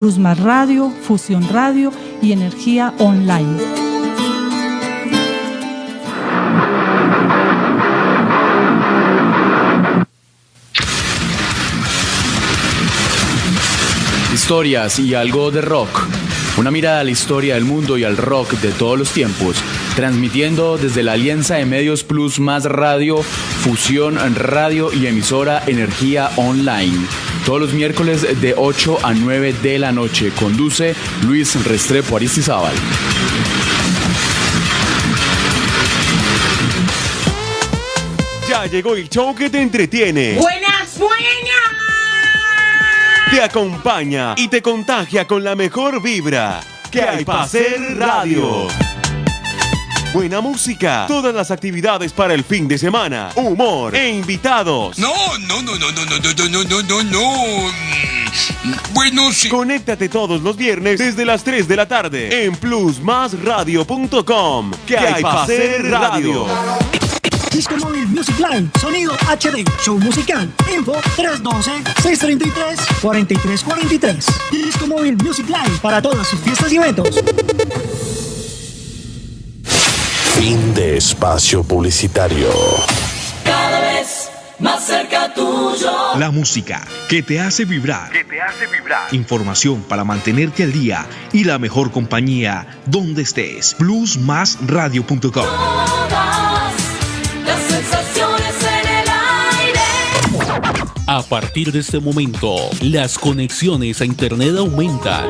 Plus Más Radio, Fusión Radio y Energía Online. Historias y algo de rock. Una mirada a la historia del mundo y al rock de todos los tiempos. Transmitiendo desde la alianza de medios Plus Más Radio, Fusión Radio y emisora Energía Online. Todos los miércoles de 8 a 9 de la noche. Conduce Luis Restrepo Aristizábal. Ya llegó el show que te entretiene. ¡Buenas, buenas! Te acompaña y te contagia con la mejor vibra. ¿Qué hay para hacer radio? Buena música, todas las actividades para el fin de semana, humor e invitados. No. Bueno, sí. Conéctate todos los viernes desde las 3 de la tarde en plusmasradio.com. ¿Qué hay para hacer radio? Disco Móvil Music Live, sonido HD, show musical, info 312-633-4343. Disco Móvil Music Live para todas sus fiestas y eventos. Fin de espacio publicitario. Cada vez más cerca tuyo. La música que te hace vibrar. Información para mantenerte al día y la mejor compañía donde estés. plusmasradio.com. Todas las sensaciones en el aire. A partir de este momento, las conexiones a internet aumentan.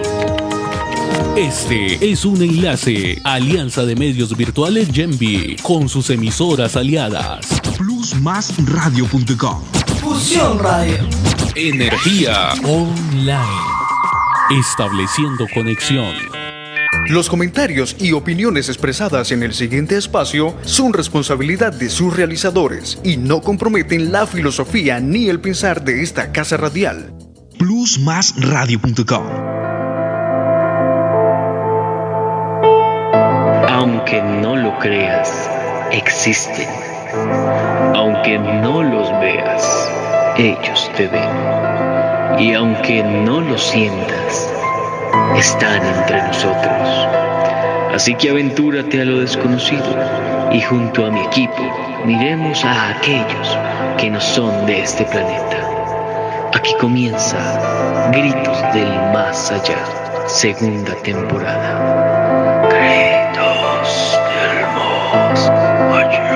Este es un enlace. Alianza de Medios Virtuales Genvi con sus emisoras aliadas. plusmasradio.com. Fusión Radio. Energía Online. Estableciendo conexión. Los comentarios y opiniones expresadas en el siguiente espacio son responsabilidad de sus realizadores y no comprometen la filosofía ni el pensar de esta casa radial. plusmasradio.com. Aunque no lo creas, existen. Aunque no los veas, ellos te ven. Y aunque no lo sientas, están entre nosotros. Así que aventúrate a lo desconocido y junto a mi equipo miremos a aquellos que no son de este planeta. Aquí comienza Gritos del Más Allá, segunda temporada. Gritos del Más Allá.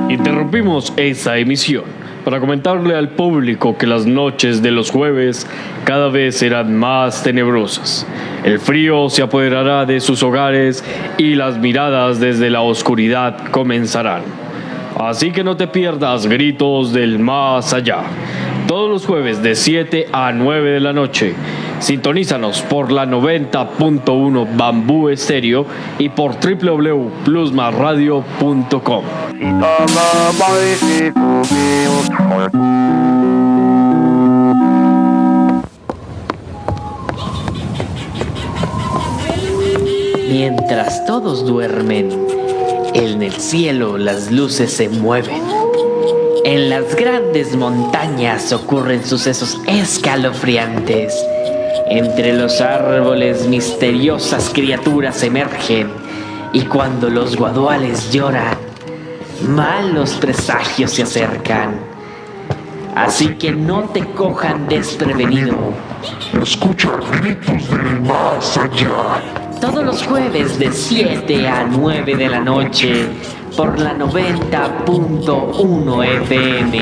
Interrumpimos esa emisión para comentarle al público que las noches de los jueves cada vez serán más tenebrosas. El frío se apoderará de sus hogares y las miradas desde la oscuridad comenzarán. Así que no te pierdas Gritos del Más Allá. Todos los jueves de 7 a 9 de la noche. Sintonízanos por la 90.1 Bambú Estéreo y por www.plusmasradio.com. Mientras todos duermen, en el cielo las luces se mueven. En las grandes montañas ocurren sucesos escalofriantes. Entre los árboles misteriosas criaturas emergen. Y cuando los guaduales lloran, malos presagios se acercan. Así que no te cojan desprevenido. Escucha Gritos del Más Allá. Todos los jueves de 7 a 9 de la noche por la 90.1 FM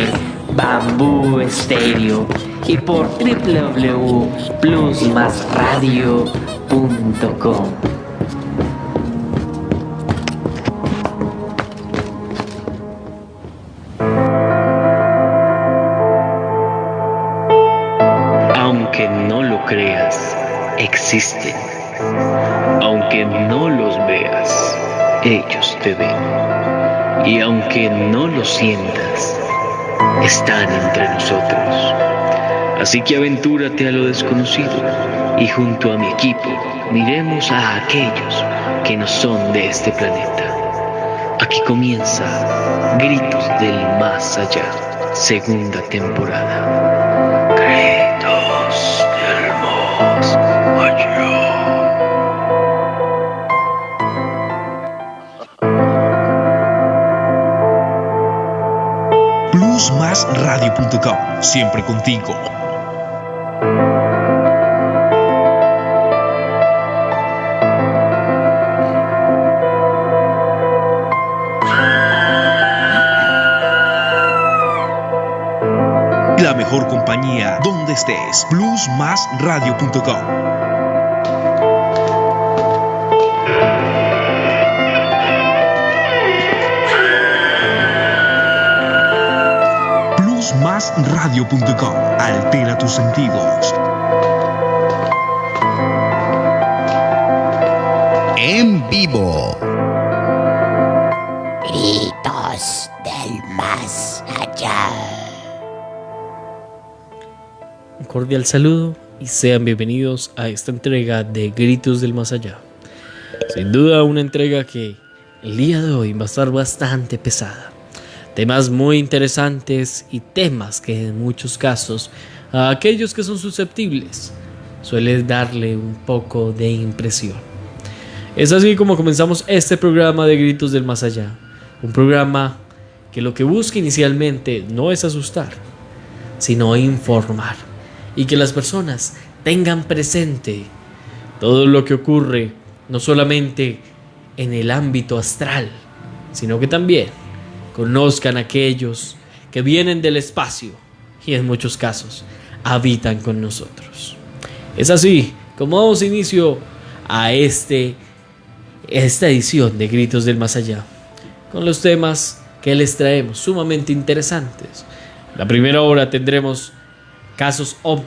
Bambú Estéreo y por www.plusmasradio.com. Aunque no lo creas, existen. Aunque no los veas, ellos te ven. Y aunque no los sientas, están entre nosotros. Así que aventúrate a lo desconocido y junto a mi equipo miremos a aquellos que no son de este planeta. Aquí comienza Gritos del Más Allá, segunda temporada. Gritos del Más Allá. plusmasradio.com, siempre contigo. La mejor compañía donde estés. plusmasradio.com. plusmasradio.com. Altera tus sentidos. En vivo. Gritos del Más Allá. Un cordial saludo y sean bienvenidos a esta entrega de Gritos del Más Allá. Sin duda una entrega que el día de hoy va a estar bastante pesada. Temas muy interesantes y temas que en muchos casos a aquellos que son susceptibles suelen darle un poco de impresión. Es así como comenzamos este programa de Gritos del Más Allá. Un programa que lo que busca inicialmente no es asustar, sino informar. Y que las personas tengan presente todo lo que ocurre, no solamente en el ámbito astral, sino que también conozcan a aquellos que vienen del espacio y en muchos casos habitan con nosotros. Es así como damos inicio a esta edición de Gritos del Más Allá, con los temas que les traemos sumamente interesantes. La primera hora tendremos casos OVNI,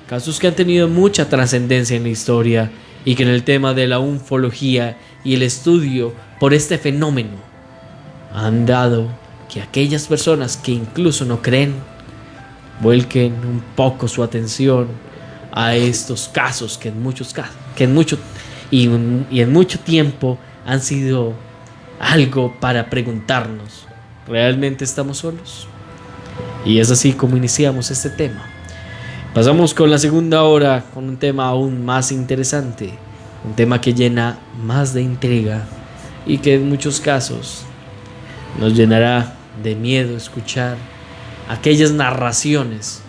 casos que han tenido mucha trascendencia en la historia y que en el tema de la ufología y el estudio por este fenómeno han dado que aquellas personas que incluso no creen vuelquen un poco su atención a estos casos que en mucho tiempo han sido algo para preguntarnos: ¿realmente estamos solos? Y es así como iniciamos este tema. Pasamos con la segunda hora con un tema aún más interesante, un tema que llena más de intriga y que en muchos casos nos llenará de miedo escuchar aquellas narraciones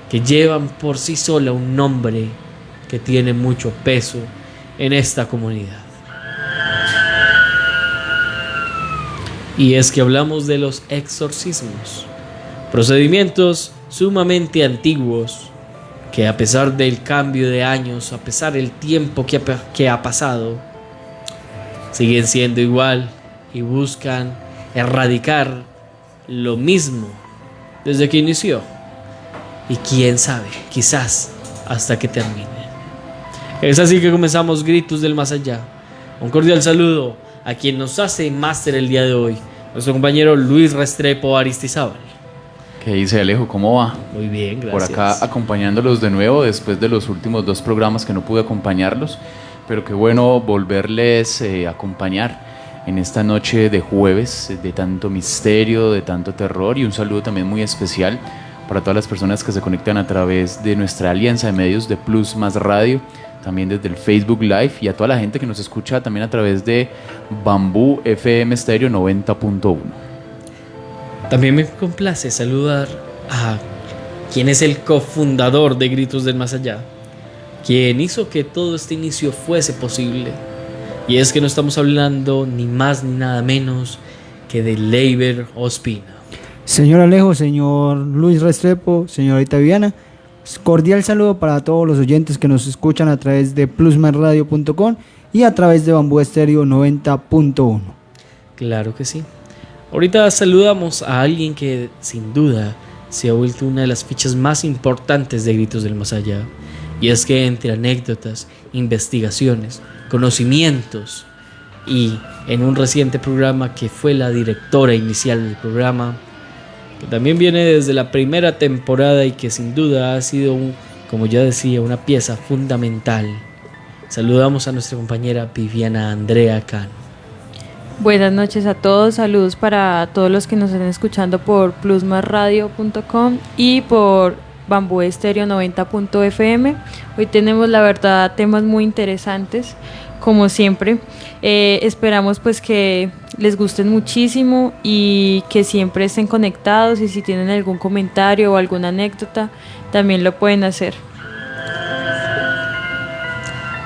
que llevan por sí sola un nombre que tiene mucho peso en esta comunidad. Y es que hablamos de los exorcismos, procedimientos sumamente antiguos que a pesar del cambio de años, a pesar del tiempo que ha pasado, siguen siendo igual y buscan erradicar lo mismo desde que inició. Y quién sabe, quizás hasta que termine. Es así que comenzamos Gritos del Más Allá. Un cordial saludo a quien nos hace máster el día de hoy, nuestro compañero Luis Restrepo Aristizábal. ¿Qué dice Alejo? ¿Cómo va? Muy bien, gracias. Por acá acompañándolos de nuevo después de los últimos 2 programas que no pude acompañarlos, pero qué bueno volverles a acompañar en esta noche de jueves de tanto misterio, de tanto terror, y un saludo también muy especial para todas las personas que se conectan a través de nuestra alianza de medios de Plus Más Radio, también desde el Facebook Live, y a toda la gente que nos escucha también a través de Bambú FM Stereo 90.1. También me complace saludar a quien es el cofundador de Gritos del Más Allá, quien hizo que todo este inicio fuese posible. Y es que no estamos hablando ni más ni nada menos que de Leiber Ospina. Señor Alejo, señor Luis Restrepo, señorita Viviana, cordial saludo para todos los oyentes que nos escuchan a través de plusmasradio.com y a través de Bambú Estéreo 90.1. Claro que sí. Ahorita saludamos a alguien que sin duda se ha vuelto una de las fichas más importantes de Gritos del Más Allá. Y es que entre anécdotas, investigaciones, conocimientos y en un reciente programa que fue la directora inicial del programa, que también viene desde la primera temporada y que sin duda ha sido, como ya decía, una pieza fundamental. Saludamos a nuestra compañera Viviana Andrea Cano. Buenas noches a todos, saludos para todos los que nos estén escuchando por plusmasradio.com y por Bambú Estéreo 90.fm. Hoy tenemos, la verdad, temas muy interesantes, como siempre. Esperamos pues que les gusten muchísimo y que siempre estén conectados, y si tienen algún comentario o alguna anécdota también lo pueden hacer.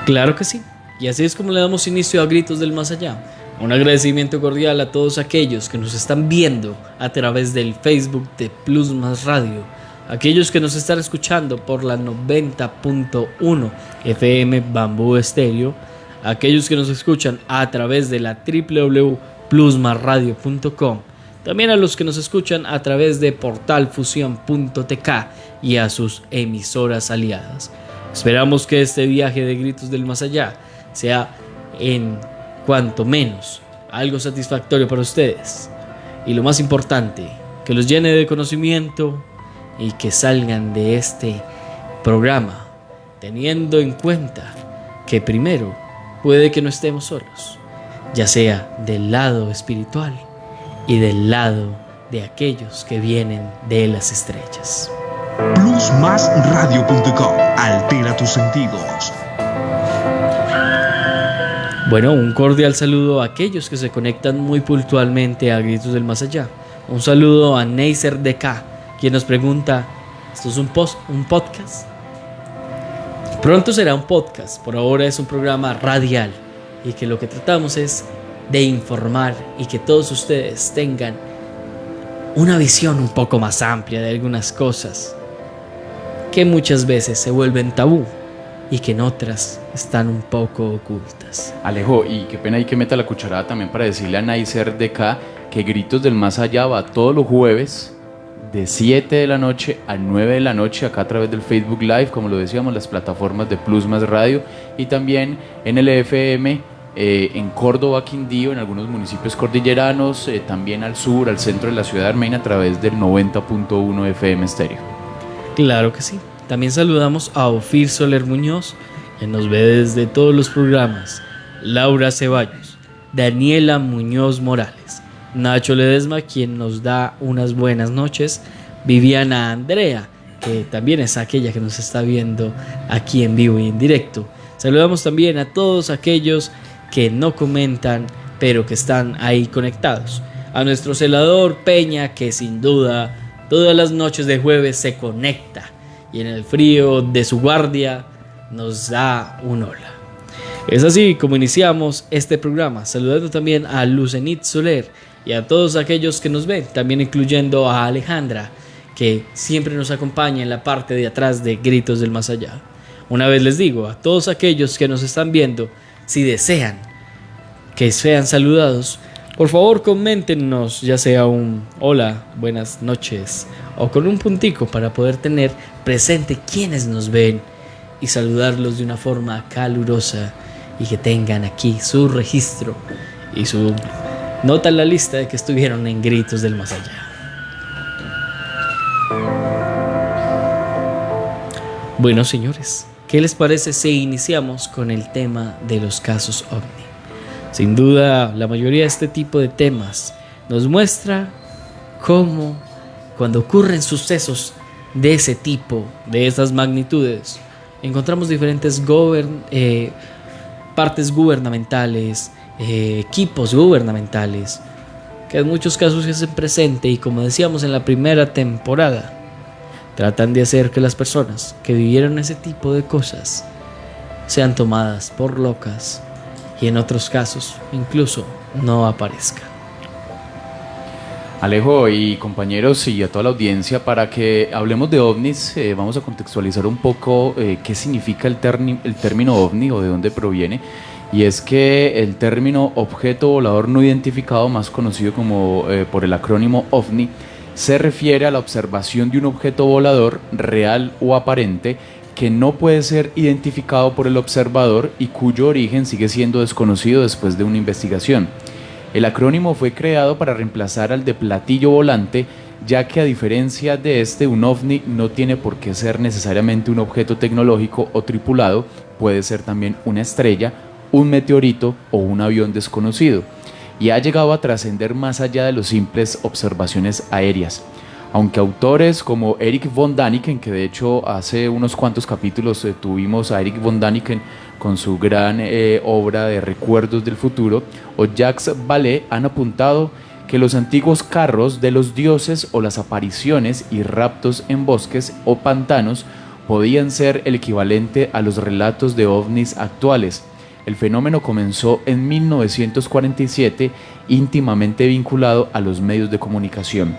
Claro que sí, y así es como le damos inicio a Gritos del Más Allá. Un agradecimiento cordial a todos aquellos que nos están viendo a través del Facebook de Plus Más Radio, aquellos que nos están escuchando por la 90.1 FM Bambú Estéreo, aquellos que nos escuchan a través de la www.plusmasradio.com, también a los que nos escuchan a través de portalfusión.tk y a sus emisoras aliadas. Esperamos que este viaje de Gritos del Más Allá sea en cuanto menos algo satisfactorio para ustedes, y lo más importante, que los llene de conocimiento y que salgan de este programa teniendo en cuenta que primero puede que no estemos solos, ya sea del lado espiritual y del lado de aquellos que vienen de las estrellas. Plusmasradio.com. Altera tus sentidos. Bueno, un cordial saludo a aquellos que se conectan muy puntualmente a Gritos del Más Allá. Un saludo a Neisser DK, quien nos pregunta, ¿esto es un podcast? Pronto será un podcast, por ahora es un programa radial, y que lo que tratamos es de informar y que todos ustedes tengan una visión un poco más amplia de algunas cosas que muchas veces se vuelven tabú y que en otras están un poco ocultas. Alejo, y qué pena ahí que meta la cucharada también para decirle a Neisser DK que Gritos del Más Allá va todos los jueves de 7 de la noche a 9 de la noche acá a través del Facebook Live, como lo decíamos, las plataformas de Plus Más Radio, y también en el FM en Córdoba, Quindío, en algunos municipios cordilleranos, también al sur, al centro de la ciudad de Armenia a través del 90.1 FM estéreo. Claro que sí. También saludamos a Ofir Soler Muñoz, que nos ve desde todos los programas, Laura Ceballos, Daniela Muñoz Morales, Nacho Ledesma, quien nos da unas buenas noches, Viviana Andrea, que también es aquella que nos está viendo aquí en vivo y en directo. Saludamos también a todos aquellos que no comentan, pero que están ahí conectados. A nuestro celador Peña, que sin duda todas las noches de jueves se conecta y en el frío de su guardia nos da un hola. Es así como iniciamos este programa, saludando también a Lucenit Soler y a todos aquellos que nos ven, también incluyendo a Alejandra, que siempre nos acompaña en la parte de atrás de Gritos del Más Allá. Una vez les digo a todos aquellos que nos están viendo, si desean que sean saludados, por favor coméntenos, ya sea un hola, buenas noches, o con un puntico para poder tener presente quienes nos ven y saludarlos de una forma calurosa y que tengan aquí su registro y su nota en la lista de que estuvieron en Gritos del Más Allá. Bueno, señores, ¿qué les parece si iniciamos con el tema de los casos OVNI? Sin duda, la mayoría de este tipo de temas nos muestra cómo cuando ocurren sucesos de ese tipo, de esas magnitudes, encontramos diferentes partes gubernamentales, equipos gubernamentales, que en muchos casos se hacen presente y, como decíamos en la primera temporada, tratan de hacer que las personas que vivieron ese tipo de cosas sean tomadas por locas y en otros casos incluso no aparezcan. Alejo y compañeros y a toda la audiencia, para que hablemos de ovnis, vamos a contextualizar un poco qué significa el término ovni o de dónde proviene. Y es que el término objeto volador no identificado, más conocido como por el acrónimo OVNI, se refiere a la observación de un objeto volador real o aparente que no puede ser identificado por el observador y cuyo origen sigue siendo desconocido después de una investigación. El acrónimo fue creado para reemplazar al de platillo volante, ya que a diferencia de este, un ovni no tiene por qué ser necesariamente un objeto tecnológico o tripulado, puede ser también una estrella, un meteorito o un avión desconocido, y ha llegado a trascender más allá de las simples observaciones aéreas. Aunque autores como Erich von Däniken, que de hecho hace unos cuantos capítulos tuvimos a Erich von Däniken con su gran obra de Recuerdos del Futuro, o Jacques Vallée, han apuntado que los antiguos carros de los dioses o las apariciones y raptos en bosques o pantanos podían ser el equivalente a los relatos de ovnis actuales. El fenómeno comenzó en 1947, íntimamente vinculado a los medios de comunicación.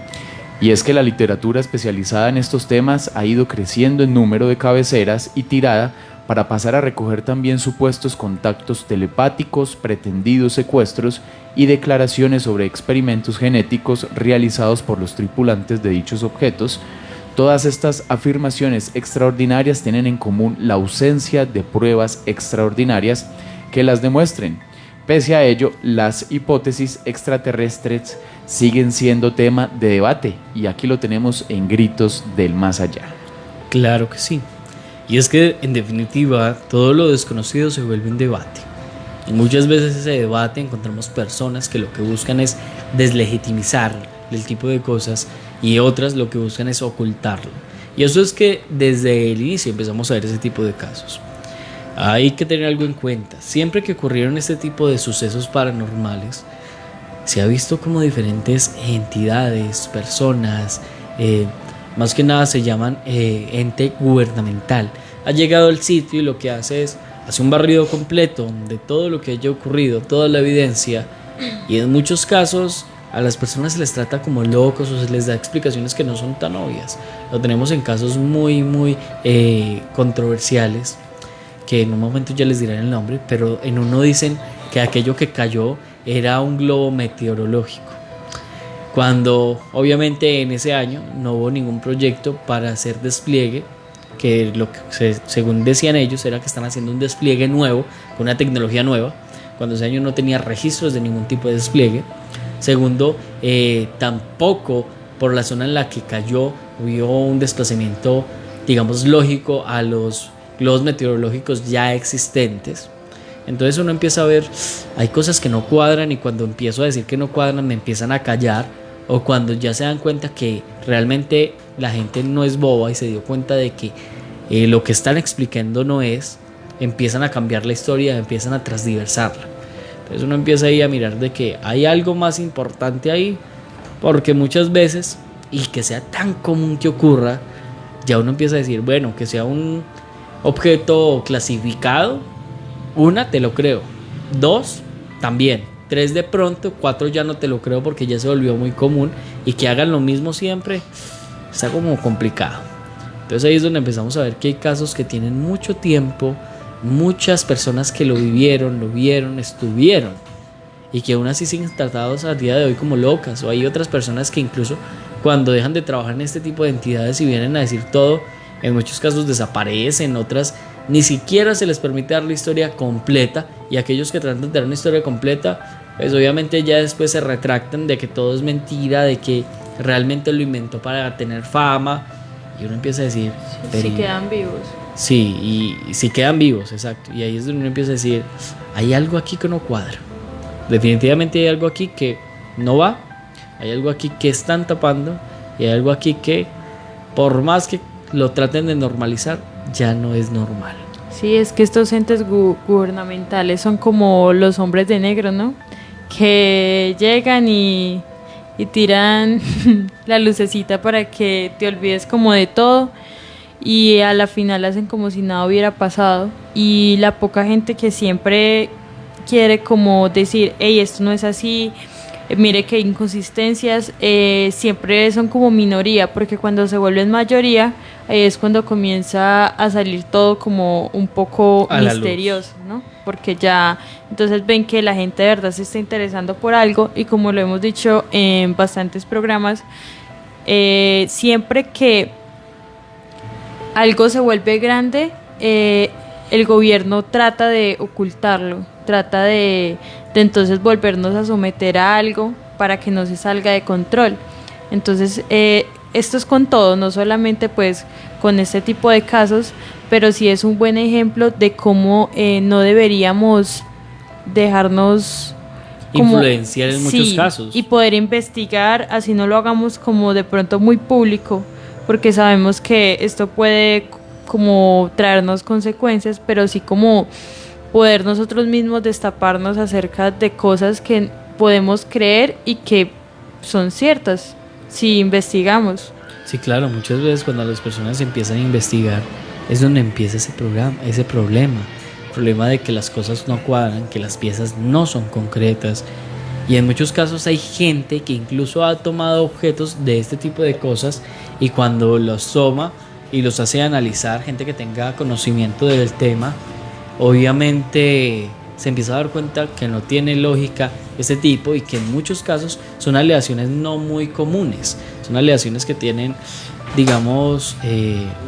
Y es que la literatura especializada en estos temas ha ido creciendo en número de cabeceras y tirada para pasar a recoger también supuestos contactos telepáticos, pretendidos secuestros y declaraciones sobre experimentos genéticos realizados por los tripulantes de dichos objetos. Todas estas afirmaciones extraordinarias tienen en común la ausencia de pruebas extraordinarias que las demuestren. Pese a ello, las hipótesis extraterrestres siguen siendo tema de debate, y aquí lo tenemos en Gritos del Más Allá. Claro que sí. Y es que, en definitiva, todo lo desconocido se vuelve un debate. Y muchas veces ese debate encontramos personas que lo que buscan es deslegitimizar el tipo de cosas, y otras lo que buscan es ocultarlo. Y eso es que desde el inicio empezamos a ver ese tipo de casos. Hay que tener algo en cuenta. Siempre que ocurrieron este tipo de sucesos paranormales, se ha visto como diferentes entidades, personas, más que nada se llaman ente gubernamental, ha llegado al sitio y lo que hace es hace un barrido completo de todo lo que haya ocurrido, toda la evidencia, y en muchos casos a las personas se les trata como locos o se les da explicaciones que no son tan obvias. Lo tenemos en casos muy controversiales, que en un momento ya les diré el nombre, pero en uno dicen que aquello que cayó era un globo meteorológico, cuando obviamente en ese año no hubo ningún proyecto para hacer despliegue, que lo que según decían ellos era que están haciendo un despliegue nuevo, con una tecnología nueva, cuando ese año no tenía registros de ningún tipo de despliegue. Segundo, tampoco por la zona en la que cayó hubo un desplazamiento, digamos, lógico a los globos meteorológicos ya existentes. Entonces uno empieza a ver, hay cosas que no cuadran, y cuando empiezo a decir que no cuadran me empiezan a callar, o cuando ya se dan cuenta que realmente la gente no es boba y se dio cuenta de que lo que están explicando no es, empiezan a cambiar la historia, empiezan a transdiversarla. Entonces uno empieza ahí a mirar de que hay algo más importante ahí, porque muchas veces, y que sea tan común que ocurra, ya uno empieza a decir, bueno, que sea un objeto clasificado, una, te lo creo, dos, también, tres de pronto, cuatro ya no te lo creo porque ya se volvió muy común, y que hagan lo mismo siempre está como complicado. Entonces ahí es donde empezamos a ver que hay casos que tienen mucho tiempo, muchas personas que lo vivieron, lo vieron, estuvieron, y que aún así siguen tratados a día de hoy como locas. O hay otras personas que incluso cuando dejan de trabajar en este tipo de entidades y vienen a decir todo, en muchos casos desaparecen, otras ni siquiera se les permite dar la historia completa, y aquellos que tratan de dar una historia completa, pues obviamente ya después se retractan de que todo es mentira, de que realmente lo inventó para tener fama, y uno empieza a decir, si quedan vivos. Sí, y si quedan vivos, exacto. Y ahí es donde uno empieza a decir, hay algo aquí que no cuadra. Definitivamente hay algo aquí que no va, hay algo aquí que están tapando, y hay algo aquí que, por más que lo traten de normalizar, ya no es normal. Sí, es que estos entes gubernamentales son como los hombres de negro, ¿no? Que llegan y tiran la lucecita para que te olvides como de todo, y a la final hacen como si nada hubiera pasado. Y la poca gente que siempre quiere como decir, hey, esto no es así, mire que hay inconsistencias, siempre son como minoría, porque cuando se vuelven mayoría es cuando comienza a salir todo como un poco misterioso, ¿no? Porque ya entonces ven que la gente de verdad se está interesando por algo, y como lo hemos dicho en bastantes programas, siempre que algo se vuelve grande, el gobierno trata de ocultarlo, trata de entonces volvernos a someter a algo para que no se salga de control. Entonces, esto es con todo, no solamente pues con este tipo de casos, pero sí es un buen ejemplo de cómo no deberíamos dejarnos influenciar en muchos casos y poder investigar, así no lo hagamos como de pronto muy público, porque sabemos que esto puede como traernos consecuencias, pero sí como poder nosotros mismos destaparnos acerca de cosas que podemos creer y que son ciertas si investigamos. Sí, claro, muchas veces cuando las personas empiezan a investigar es donde empieza ese problema de que las cosas no cuadran, que las piezas no son concretas, y en muchos casos hay gente que incluso ha tomado objetos de este tipo de cosas y cuando los toma y los hace analizar, gente que tenga conocimiento del tema, obviamente se empieza a dar cuenta que no tiene lógica este tipo y que en muchos casos son aleaciones no muy comunes, son aleaciones que tienen, digamos,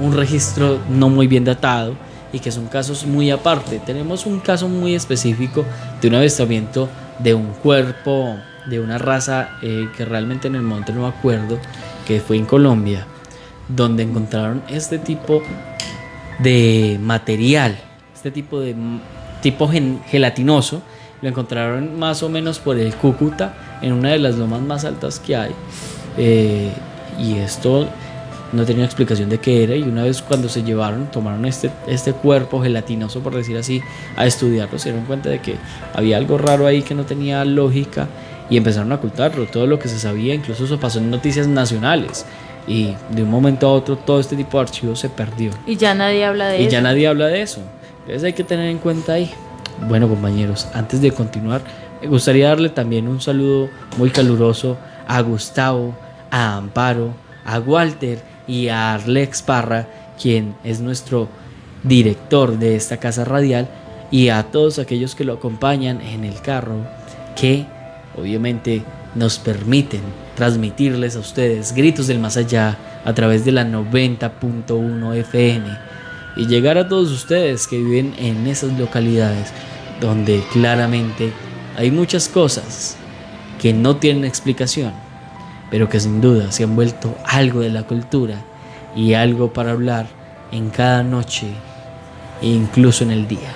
un registro no muy bien datado y que son casos muy aparte. Tenemos un caso muy específico de un avistamiento de un cuerpo de una raza que realmente en el momento no me acuerdo, que fue en Colombia, donde encontraron este tipo de material, este tipo de gelatinoso. Lo encontraron más o menos por el Cúcuta, en una de las lomas más altas que hay, y esto no tenía explicación de qué era, y una vez cuando se llevaron, tomaron este cuerpo gelatinoso, por decir así, a estudiarlo, se dieron cuenta de que había algo raro ahí que no tenía lógica y empezaron a ocultarlo, todo lo que se sabía. Incluso eso pasó en noticias nacionales y de un momento a otro todo este tipo de archivos se perdió y ya nadie habla de eso. Ya nadie habla de eso. Entonces hay que tener en cuenta ahí. Bueno, compañeros, antes de continuar, me gustaría darle también un saludo muy caluroso a Gustavo, a Amparo, a Walter y a Arlex Parra, quien es nuestro director de esta casa radial, y a todos aquellos que lo acompañan en el carro, que obviamente nos permiten transmitirles a ustedes Gritos del Más Allá a través de la 90.1 FM y llegar a todos ustedes que viven en esas localidades donde claramente hay muchas cosas que no tienen explicación, pero que sin duda se han vuelto algo de la cultura y algo para hablar en cada noche e incluso en el día.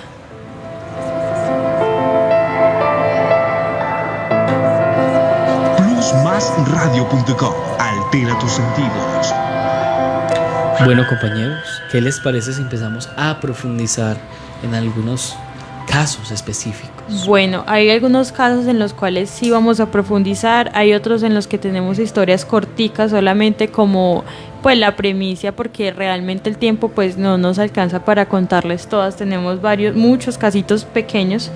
Plusmasradio.com. Altera tus sentidos. Bueno, compañeros, ¿qué les parece si empezamos a profundizar en algunos casos específicos? Bueno, hay algunos casos en los cuales sí vamos a profundizar, hay otros en los que tenemos historias corticas solamente como pues la primicia, porque realmente el tiempo pues no nos alcanza para contarles todas. Tenemos muchos casitos pequeños.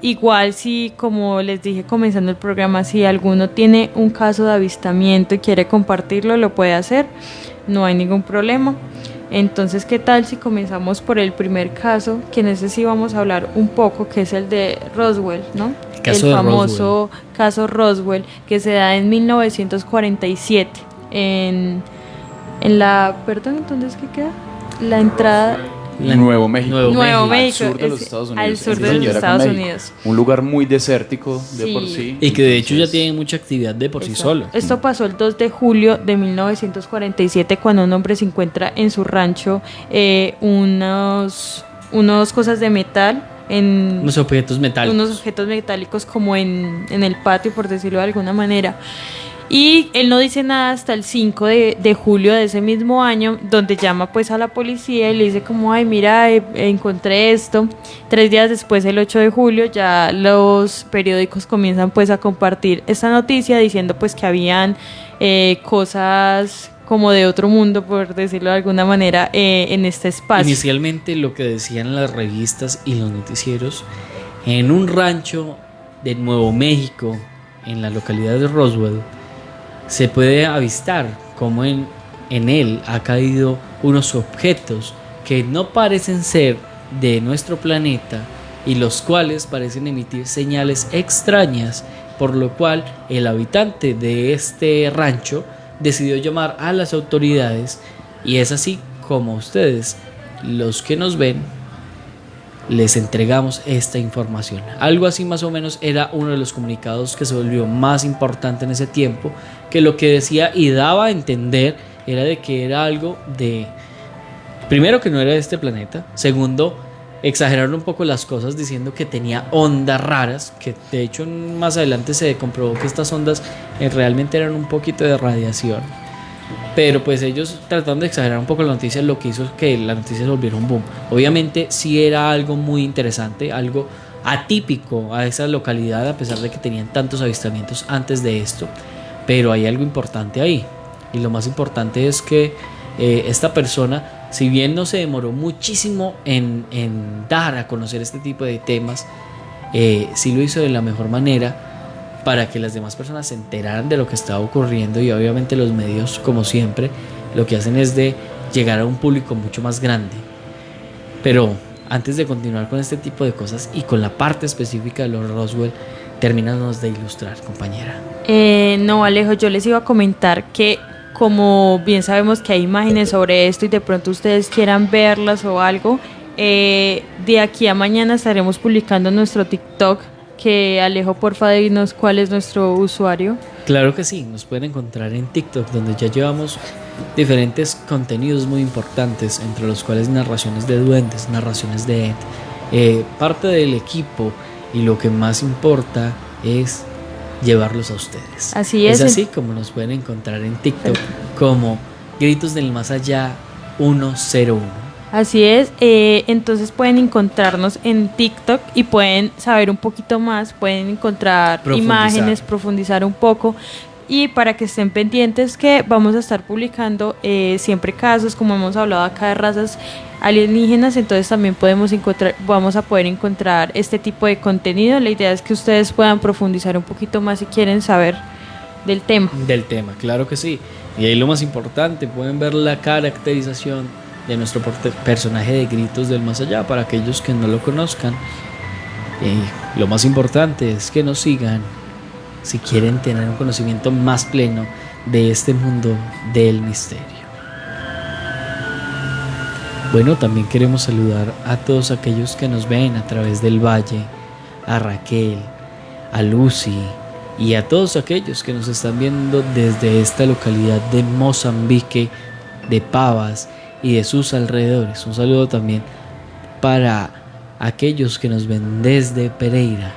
Igual si, como les dije comenzando el programa, si alguno tiene un caso de avistamiento y quiere compartirlo, lo puede hacer, no hay ningún problema. Entonces, ¿qué tal si comenzamos por el primer caso, que en ese sí vamos a hablar un poco, que es el de Roswell, ¿no? El famoso caso Roswell, que se da en 1947 en la, perdón, ¿dónde es que queda? La entrada... Nuevo México. Nuevo México, al sur de los Estados Unidos. Al sur de los Estados Unidos. Un lugar muy desértico de por sí. Y que de hecho ya tiene mucha actividad de por sí solo. Esto pasó el 2 de julio de 1947, cuando un hombre se encuentra en su rancho unos cosas de metal. Unos objetos metálicos. Unos objetos metálicos como en el patio, por decirlo de alguna manera. Y él no dice nada hasta el 5 de julio de ese mismo año, donde llama pues a la policía y le dice como, ay, mira, encontré esto. 3 días después, el 8 de julio, ya los periódicos comienzan pues a compartir esta noticia diciendo pues que habían cosas como de otro mundo, por decirlo de alguna manera, en este espacio. Inicialmente lo que decían las revistas y los noticieros, en un rancho de Nuevo México, en la localidad de Roswell, se puede avistar como en él ha caído unos objetos que no parecen ser de nuestro planeta y los cuales parecen emitir señales extrañas, por lo cual el habitante de este rancho decidió llamar a las autoridades, y es así como ustedes, los que nos ven, les entregamos esta información. Algo así más o menos era uno de los comunicados que se volvió más importante en ese tiempo, que lo que decía y daba a entender era de que era algo de, primero, que no era de este planeta, segundo, exageraron un poco las cosas diciendo que tenía ondas raras, que de hecho más adelante se comprobó que estas ondas realmente eran un poquito de radiación. Pero pues ellos trataron de exagerar un poco la noticia, lo que hizo que la noticia se volviera un boom. Obviamente sí era algo muy interesante, algo atípico a esa localidad, a pesar de que tenían tantos avistamientos antes de esto. Pero hay algo importante ahí, y lo más importante es que esta persona, si bien no se demoró muchísimo en dar a conocer este tipo de temas, sí lo hizo de la mejor manera, para que las demás personas se enteraran de lo que estaba ocurriendo. Y obviamente los medios, como siempre, lo que hacen es de llegar a un público mucho más grande. Pero antes de continuar con este tipo de cosas y con la parte específica de los Roswell, termínanos de ilustrar, compañera. No, Alejo, yo les iba a comentar que, como bien sabemos que hay imágenes sobre esto y de pronto ustedes quieran verlas o algo, de aquí a mañana estaremos publicando nuestro TikTok. Que Alejo, porfa, dinos cuál es nuestro usuario. Claro que sí, nos pueden encontrar en TikTok, donde ya llevamos diferentes contenidos muy importantes, entre los cuales narraciones de duendes, narraciones de parte del equipo, y lo que más importa es llevarlos a ustedes. Así es. Es así como nos pueden encontrar en TikTok como Gritos del Más Allá 101. Así es, entonces pueden encontrarnos en TikTok y pueden saber un poquito más, pueden encontrar imágenes, profundizar un poco, y para que estén pendientes que vamos a estar publicando siempre casos, como hemos hablado acá, de razas alienígenas. Entonces también vamos a poder encontrar este tipo de contenido. La idea es que ustedes puedan profundizar un poquito más si quieren saber del tema. Del tema, claro que sí. Y ahí lo más importante, pueden ver la caracterización de nuestro personaje de Gritos del Más Allá, para aquellos que no lo conozcan. Lo más importante es que nos sigan si quieren tener un conocimiento más pleno de este mundo del misterio. Bueno, también queremos saludar a todos aquellos que nos ven a través del Valle, a Raquel, a Lucy y a todos aquellos que nos están viendo desde esta localidad de Mozambique, de Pavas y de sus alrededores. Un saludo también para aquellos que nos ven desde Pereira,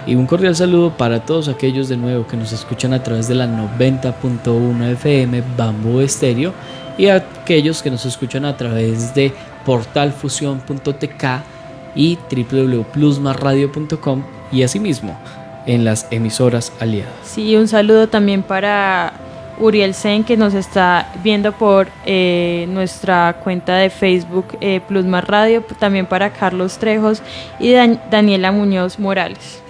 y un cordial saludo para todos aquellos de nuevo que nos escuchan a través de la 90.1 FM Bambú Estéreo, y aquellos que nos escuchan a través de portalfusion.tk y www.plusmasradio.com, y asimismo en las emisoras aliadas. Sí, un saludo también para Uriel Sen, que nos está viendo por nuestra cuenta de Facebook Plus Más Radio, también para Carlos Trejos y Daniela Muñoz Morales.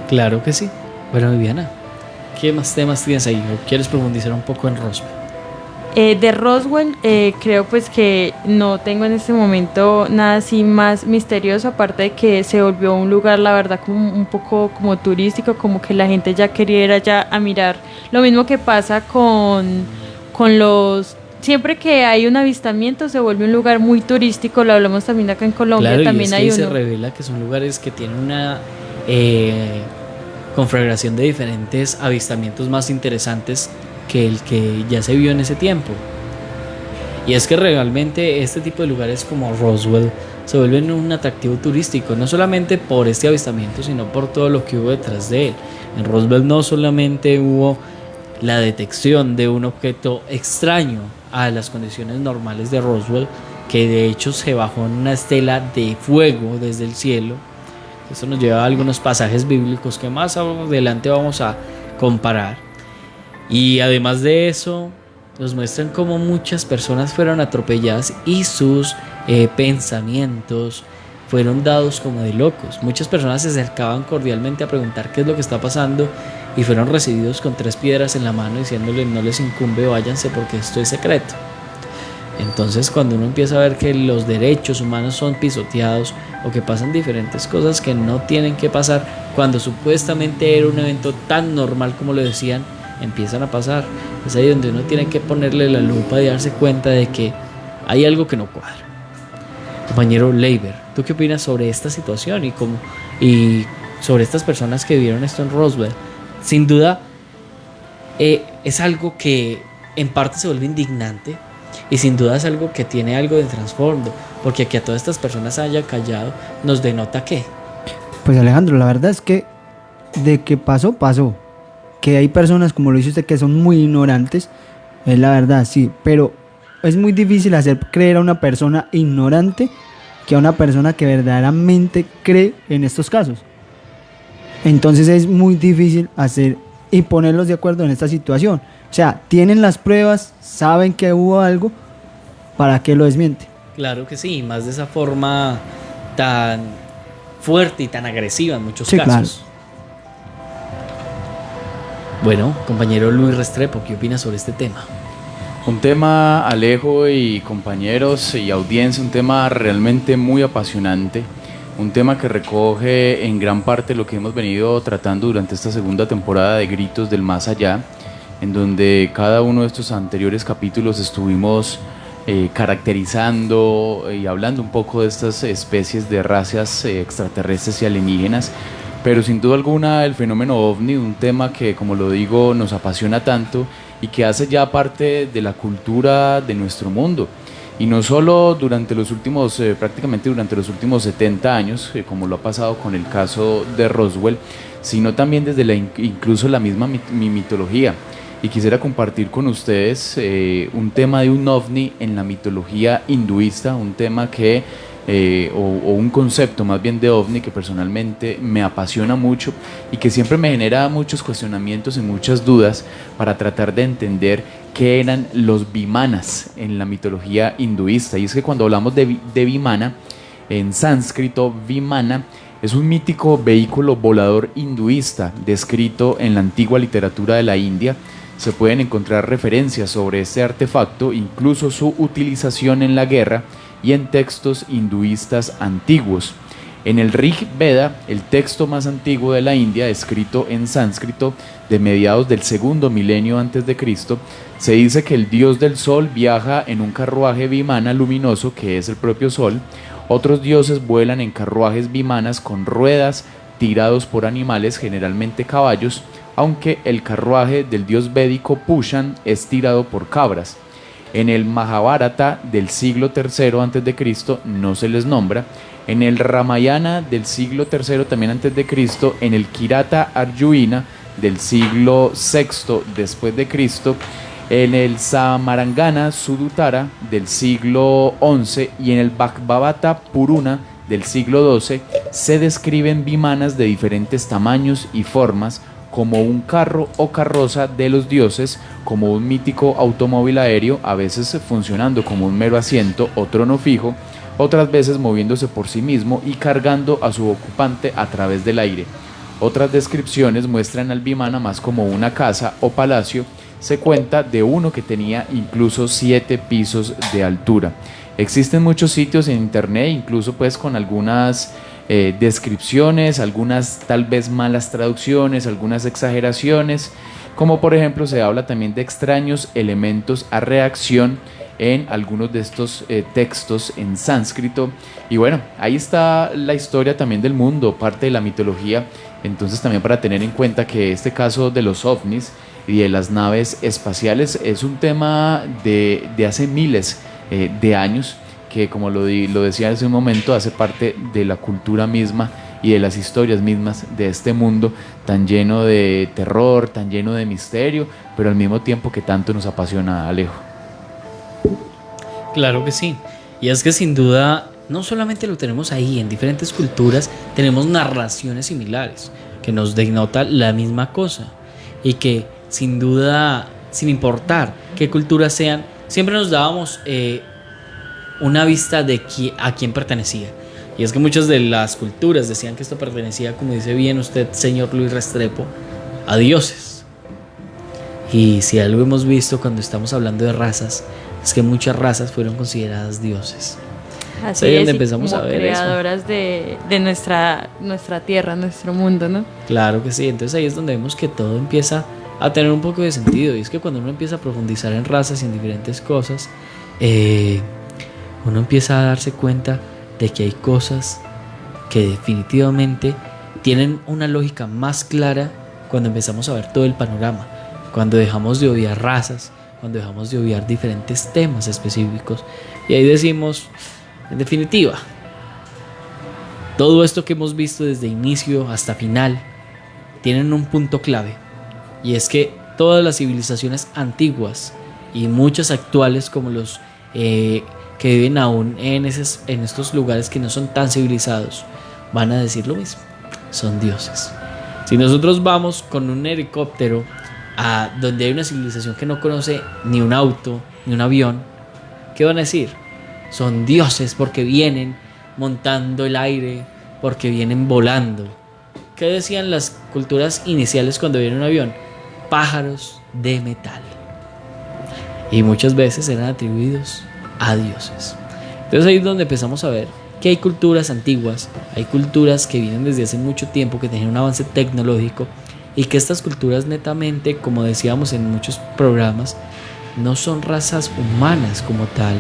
Claro que sí. Bueno, Viviana, ¿qué más temas tienes ahí? ¿O quieres profundizar un poco en Roswell? De Roswell, creo pues que no tengo en este momento nada así más misterioso, aparte de que se volvió un lugar, la verdad, como un poco como turístico, como que la gente ya quería ir allá a mirar. Lo mismo que pasa con los... Siempre que hay un avistamiento se vuelve un lugar muy turístico, lo hablamos también acá en Colombia, claro, también y es hay que uno. Se revela que son lugares que tienen una conflagración de diferentes avistamientos más interesantes que el que ya se vio en ese tiempo. Y es que realmente este tipo de lugares como Roswell se vuelven un atractivo turístico, no solamente por este avistamiento, sino por todo lo que hubo detrás de él. En Roswell no solamente hubo la detección de un objeto extraño a las condiciones normales de Roswell, que de hecho se bajó en una estela de fuego desde el cielo. Esto nos lleva a algunos pasajes bíblicos que más adelante vamos a comparar. Y además de eso, nos muestran cómo muchas personas fueron atropelladas y sus pensamientos fueron dados como de locos. Muchas personas se acercaban cordialmente a preguntar qué es lo que está pasando y fueron recibidos con 3 piedras en la mano diciéndoles: no les incumbe, váyanse porque esto es secreto. Entonces, cuando uno empieza a ver que los derechos humanos son pisoteados o que pasan diferentes cosas que no tienen que pasar, cuando supuestamente era un evento tan normal como lo decían, empiezan a pasar. Es ahí donde uno tiene que ponerle la lupa y darse cuenta de que hay algo que no cuadra. Compañero Leiber, ¿tú qué opinas sobre esta situación y sobre estas personas que vieron esto en Roswell? Sin duda, es algo que en parte se vuelve indignante y sin duda es algo que tiene algo de trasfondo, porque que a todas estas personas haya callado nos denota que... Pues Alejandro, la verdad es que de que pasó. Que hay personas, como lo dice usted, que son muy ignorantes, es la verdad, sí, pero es muy difícil hacer creer a una persona ignorante que a una persona que verdaderamente cree en estos casos. Entonces es muy difícil hacer y ponerlos de acuerdo en esta situación. O sea, tienen las pruebas, saben que hubo algo, ¿para qué lo desmiente? Claro que sí, más de esa forma tan fuerte y tan agresiva en muchos Sí, casos. claro. Bueno, compañero Luis Restrepo, ¿qué opinas sobre este tema? Un tema, Alejo y compañeros y audiencia, un tema realmente muy apasionante, un tema que recoge en gran parte lo que hemos venido tratando durante esta segunda temporada de Gritos del Más Allá, en donde cada uno de estos anteriores capítulos estuvimos caracterizando y hablando un poco de estas especies de razas extraterrestres y alienígenas, pero sin duda alguna el fenómeno OVNI, un tema que, como lo digo, nos apasiona tanto y que hace ya parte de la cultura de nuestro mundo. Y no solo durante los últimos, prácticamente durante los últimos 70 años, como lo ha pasado con el caso de Roswell, sino también desde incluso la misma mitología. Y quisiera compartir con ustedes un tema de un ovni en la mitología hinduista, un tema que, o un concepto más bien de ovni que personalmente me apasiona mucho y que siempre me genera muchos cuestionamientos y muchas dudas para tratar de entender qué eran los vimanas en la mitología hinduista. Y es que cuando hablamos de vimana, en sánscrito vimana es un mítico vehículo volador hinduista descrito en la antigua literatura de la India. Se pueden encontrar referencias sobre este artefacto, incluso su utilización en la guerra y en textos hinduistas antiguos. En el Rig Veda, el texto más antiguo de la India, escrito en sánscrito de mediados del segundo milenio antes de Cristo, se dice que el dios del sol viaja en un carruaje vimana luminoso, que es el propio sol. Otros dioses vuelan en carruajes vimanas con ruedas, tirados por animales, generalmente caballos, aunque el carruaje del dios védico Pushan es tirado por cabras. En el Mahabharata del siglo III a.C. no se les nombra. En el Ramayana del siglo III también a.C., en el Kirata Arjuna del siglo VI después de Cristo, en el Samarangana Suduttara del siglo XI y en el Bhagavata Purana del siglo XII se describen vimanas de diferentes tamaños y formas, como un carro o carroza de los dioses, como un mítico automóvil aéreo, a veces funcionando como un mero asiento o trono fijo, otras veces moviéndose por sí mismo y cargando a su ocupante a través del aire. Otras descripciones muestran al vimana más como una casa o palacio. Se cuenta de uno que tenía incluso 7 pisos de altura. Existen muchos sitios en internet, incluso pues con algunas descripciones, algunas tal vez malas traducciones, algunas exageraciones, como por ejemplo se habla también de extraños elementos a reacción en algunos de estos textos en sánscrito. Y bueno, ahí está la historia también del mundo, parte de la mitología. Entonces también para tener en cuenta que este caso de los ovnis y de las naves espaciales es un tema de hace miles de años, que como lo decía hace un momento, hace parte de la cultura misma y de las historias mismas de este mundo tan lleno de terror, tan lleno de misterio, pero al mismo tiempo que tanto nos apasiona, Alejo. Claro que sí, y es que sin duda no solamente lo tenemos ahí, en diferentes culturas tenemos narraciones similares que nos denota la misma cosa y que sin duda, sin importar qué culturas sean, siempre nos dábamos una vista de a quién pertenecía. Y es que muchas de las culturas decían que esto pertenecía, como dice bien usted, señor Luis Restrepo, a dioses. Y si algo hemos visto cuando estamos hablando de razas, es que muchas razas fueron consideradas dioses. Así es, donde empezamos a ver creadoras eso de nuestra tierra, nuestro mundo, ¿no? Claro que sí, entonces ahí es donde vemos que todo empieza a tener un poco de sentido. Y es que cuando uno empieza a profundizar en razas y en diferentes cosas, uno empieza a darse cuenta de que hay cosas que definitivamente tienen una lógica más clara cuando empezamos a ver todo el panorama, cuando dejamos de obviar razas, cuando dejamos de obviar diferentes temas específicos. Y ahí decimos, en definitiva, todo esto que hemos visto desde inicio hasta final tienen un punto clave, y es que todas las civilizaciones antiguas y muchas actuales, como los que viven aún en estos lugares que no son tan civilizados, van a decir lo mismo: son dioses. Si nosotros vamos con un helicóptero a donde hay una civilización que no conoce ni un auto ni un avión, ¿qué van a decir? Son dioses porque vienen montando el aire, porque vienen volando. ¿Qué decían las culturas iniciales cuando vieron un avión? Pájaros de metal. Y muchas veces eran atribuidos a dioses. Entonces ahí es donde empezamos a ver que hay culturas antiguas, hay culturas que vienen desde hace mucho tiempo, que tienen un avance tecnológico, y que estas culturas netamente, como decíamos en muchos programas, no son razas humanas como tal.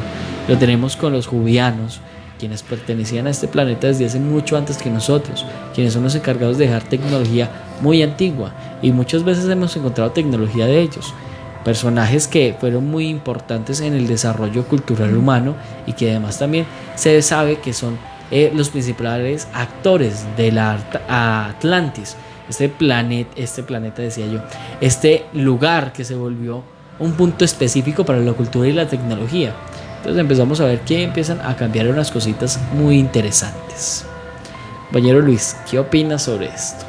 Lo tenemos con los jubianos, quienes pertenecían a este planeta desde hace mucho antes que nosotros, quienes son los encargados de dejar tecnología muy antigua, y muchas veces hemos encontrado tecnología de ellos, personajes que fueron muy importantes en el desarrollo cultural humano, y que además también se sabe que son los principales actores de la Atlantis, este planeta decía yo, este lugar que se volvió un punto específico para la cultura y la tecnología. Entonces empezamos a ver que empiezan a cambiar unas cositas muy interesantes. Compañero Luis, ¿qué opinas sobre esto?